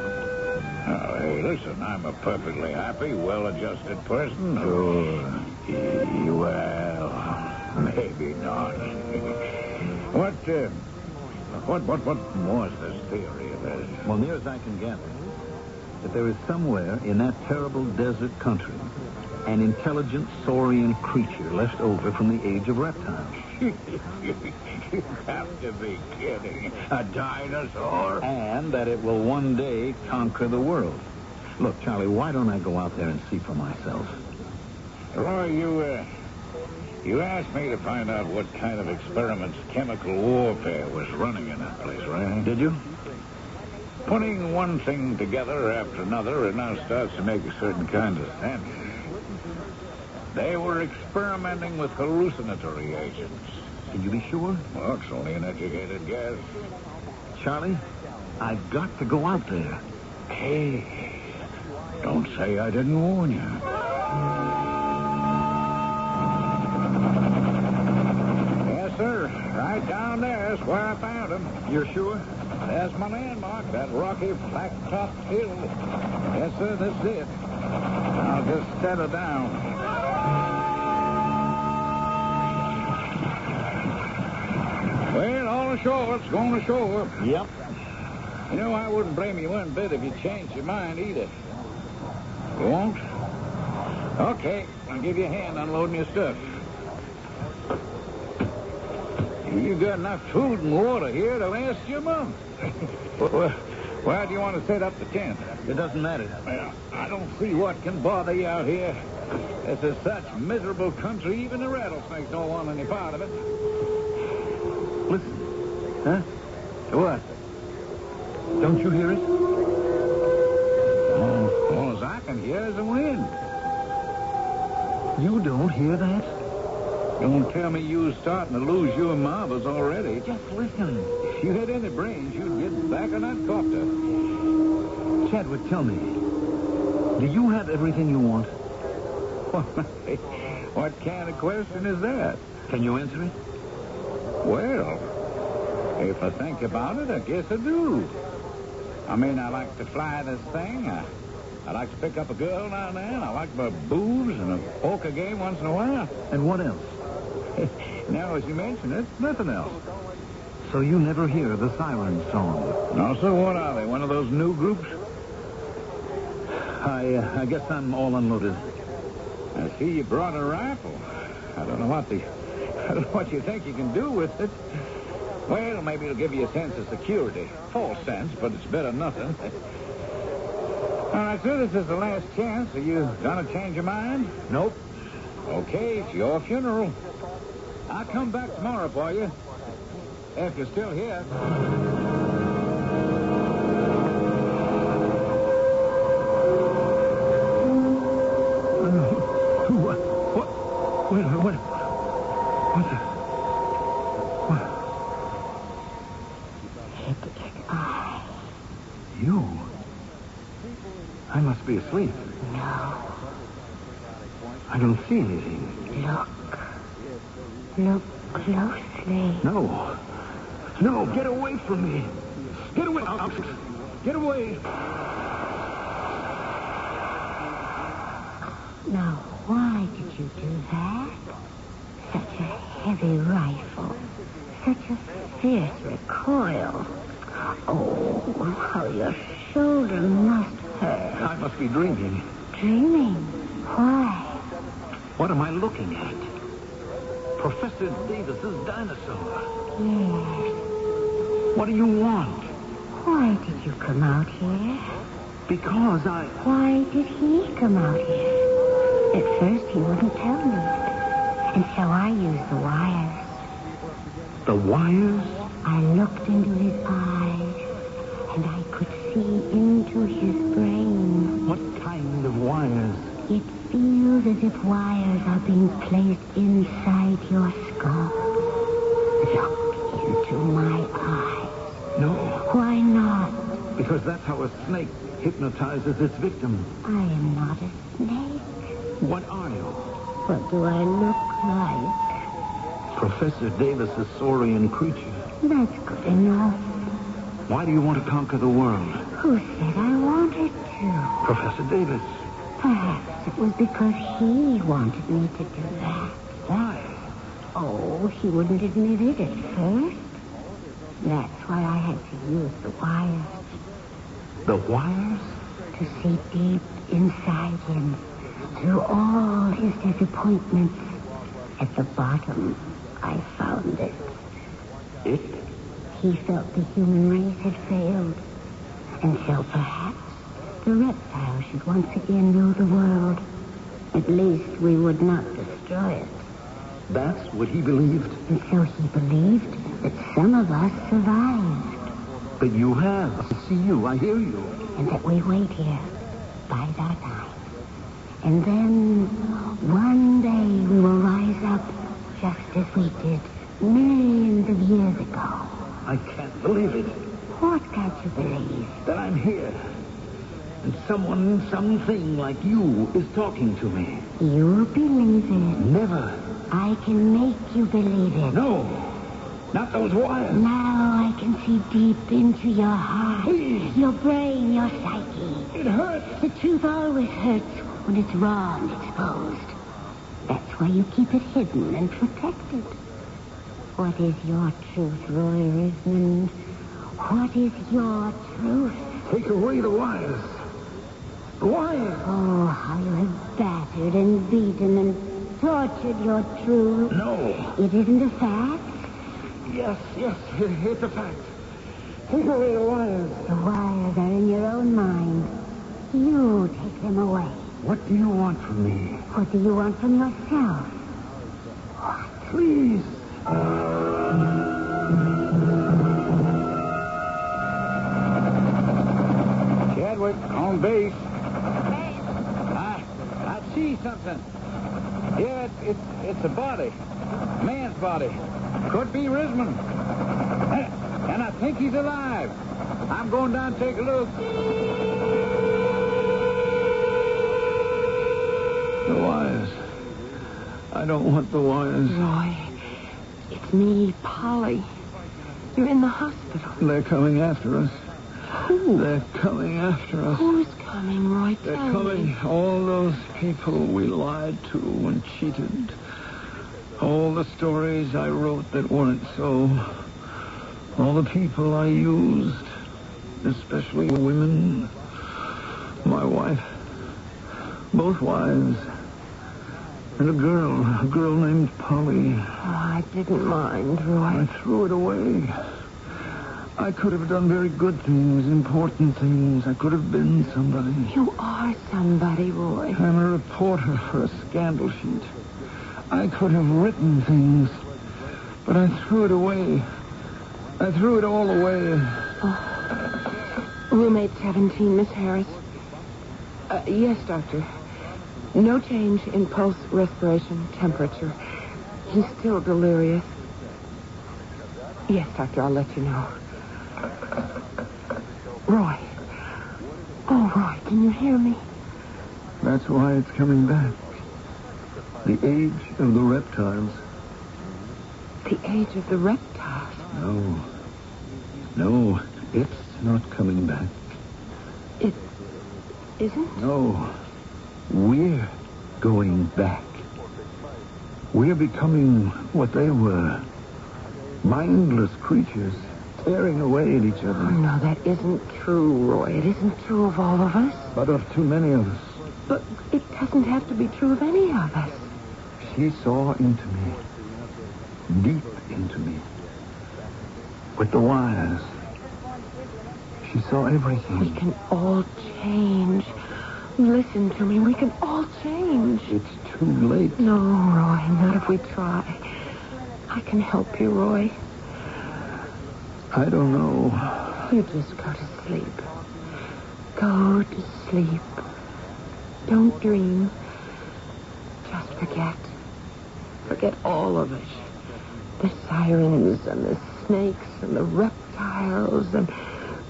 Oh, hey, listen, I'm a perfectly happy, well-adjusted person. Sure. Well, maybe not. What was this theory of his? Well, near as I can gather, that there is somewhere in that terrible desert country an intelligent saurian creature left over from the age of reptiles. You have to be kidding. A dinosaur? And that it will one day conquer the world. Look, Charlie, why don't I go out there and see for myself? Roy, you asked me to find out what kind of experiments chemical warfare was running in that place, right? Did you? Putting one thing together after another, it now starts to make a certain kind of sense. They were experimenting with hallucinatory agents. Can you be sure? Well, it's only an educated guess. Charlie, I've got to go out there. Hey, don't say I didn't warn you. Yes, sir. Right down there's where I found him. You're sure? There's my landmark, that rocky blacktop hill. Yes, sir, that's it. I'll just settle down. Well, all ashore. It's going ashore. Yep. You know, I wouldn't blame you one bit if you changed your mind either. You won't? Okay, I'll give you a hand unloading your stuff. You got enough food and water here to last you a month. Where do you want to set up the tent? It doesn't matter. Well, I don't see what can bother you out here. This is such miserable country, even the rattlesnakes don't want any part of it. Listen. Huh? What? Don't you hear it? All as I can hear is the wind. You don't hear that? Don't tell me you was starting to lose your marbles already. Just listen. If you had any brains, you'd get back on that copter. Chadwick, tell me. Do you have everything you want? What kind of question is that? Can you answer it? Well, if I think about it, I guess I do. I mean, I like to fly this thing. I like to pick up a girl now and then. I like my booze and a poker game once in a while. And what else? Now, as you mention it, nothing else. So you never hear the siren song? No, sir. What are they? One of those new groups? I guess I'm all unloaded. I see you brought a rifle. I don't know what you think you can do with it. Well, maybe it'll give you a sense of security. False sense, but it's better than nothing. All right, sir, this is the last chance. Are you gonna change your mind? Nope. Okay, it's your funeral. I'll come back tomorrow for you. If you're still here. What the? You? I must be asleep. No. I don't see anything. Look closely. No. No, get away from me. Get away. Get away. Now, why did you do that? Such a heavy rifle. Such a fierce recoil. Oh, how your shoulder must hurt. I must be dreaming. Dreaming? Why? What am I looking at? Professor Davis's dinosaur. Yes. What do you want? Why did you come out here? Because I... Why did he come out here? At first he wouldn't tell me. And so I used the wires. The wires? I looked into his eyes, and I could see into his brain. What kind of wires? It feels as if wires are being placed inside your skull. Look into my eyes. No. Why not? Because that's how a snake hypnotizes its victim. I am not a snake. What are you? What do I look like? Professor Davis's saurian creature. That's good enough. Why do you want to conquer the world? Who said I wanted to? Professor Davis. Perhaps it was because he wanted me to do that. Why? Oh, he wouldn't admit it at first. That's why I had to use the wires. The wires? To see deep inside him, through all his disappointments. At the bottom, I found it. It? He felt the human race had failed. And so perhaps the reptile should once again rule the world. At least we would not destroy it. That's what he believed? And so he believed that some of us survived. But you have. I see you. I hear you. And that we wait here, bide our time. And then one day we will rise up just as we did millions of years ago. I can't believe it. What can't you believe? That I'm here. And someone, something like you is talking to me. You'll believe it. Never. I can make you believe it. No. Not those wires. Now I can see deep into your heart. Please. Your brain, your psyche. It hurts. The truth always hurts when it's raw and exposed. That's why you keep it hidden and protected. What is your truth, Roy Rismond? What is your truth? Take away the wires. The wires. Oh, how you have battered and beaten and tortured your truth. No. It isn't a fact? Yes, it's a fact. Take away the wires. The wires are in your own mind. You take them away. What do you want from me? What do you want from yourself? What? Please. Chadwick, on base. I see something. Yeah, it's a body. A man's body. Could be Rismond. And I think he's alive. I'm going down to take a look. The wires. I don't want the wires. Roy, it's me, Polly. You're in the hospital. They're coming after us. Who? They're coming after us. Who's coming, Roy? They're Tell coming. me. All those people we lied to and cheated. All the stories I wrote that weren't so. All the people I used. Especially women. My wife. Both wives. And a girl named Polly. Oh, I didn't mind, Roy. I threw it away. I could have done very good things, important things. I could have been somebody. You are somebody, Roy. I'm a reporter for a scandal sheet. I could have written things, but I threw it away. I threw it all away. Oh. Roommate 17, Miss Harris. Yes, doctor. No change in pulse, respiration, temperature. He's still delirious. Yes, doctor, I'll let you know. Roy. Oh, Roy, can you hear me? That's why it's coming back. The age of the reptiles. The age of the reptiles? No, it's not coming back. It isn't? No. We're going back. We're becoming what they were. Mindless creatures, tearing away at each other. Oh, no, that isn't true, Roy. It isn't true of all of us. But of too many of us. But it doesn't have to be true of any of us. She saw into me. Deep into me. With the wires. She saw everything. We can all change. Listen to me. We can all change. It's too late. No, Roy, not if we try. I can help you, Roy. I don't know. You just go to sleep. Go to sleep. Don't dream. Just forget. Forget all of it. The sirens and the snakes and the reptiles and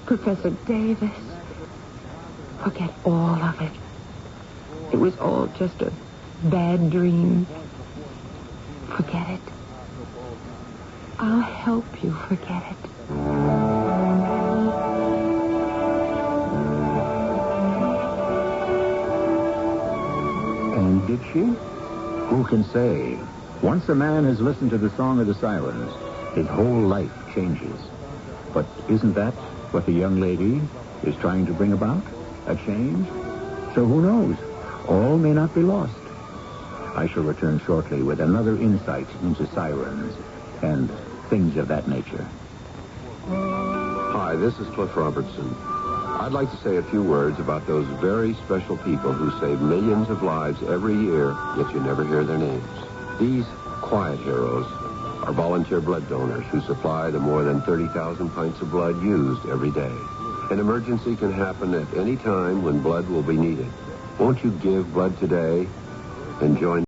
Professor Davis. Forget all of it. It was all just a bad dream. Forget it. I'll help you forget it. And did she? Who can say? Once a man has listened to the song of the sirens, his whole life changes. But isn't that what the young lady is trying to bring about? A change? So who knows? All may not be lost. I shall return shortly with another insight into sirens and things of that nature. Hi, this is Cliff Robertson. I'd like to say a few words about those very special people who save millions of lives every year, yet you never hear their names. These quiet heroes are volunteer blood donors who supply the more than 30,000 pints of blood used every day. An emergency can happen at any time when blood will be needed. Won't you give blood today and join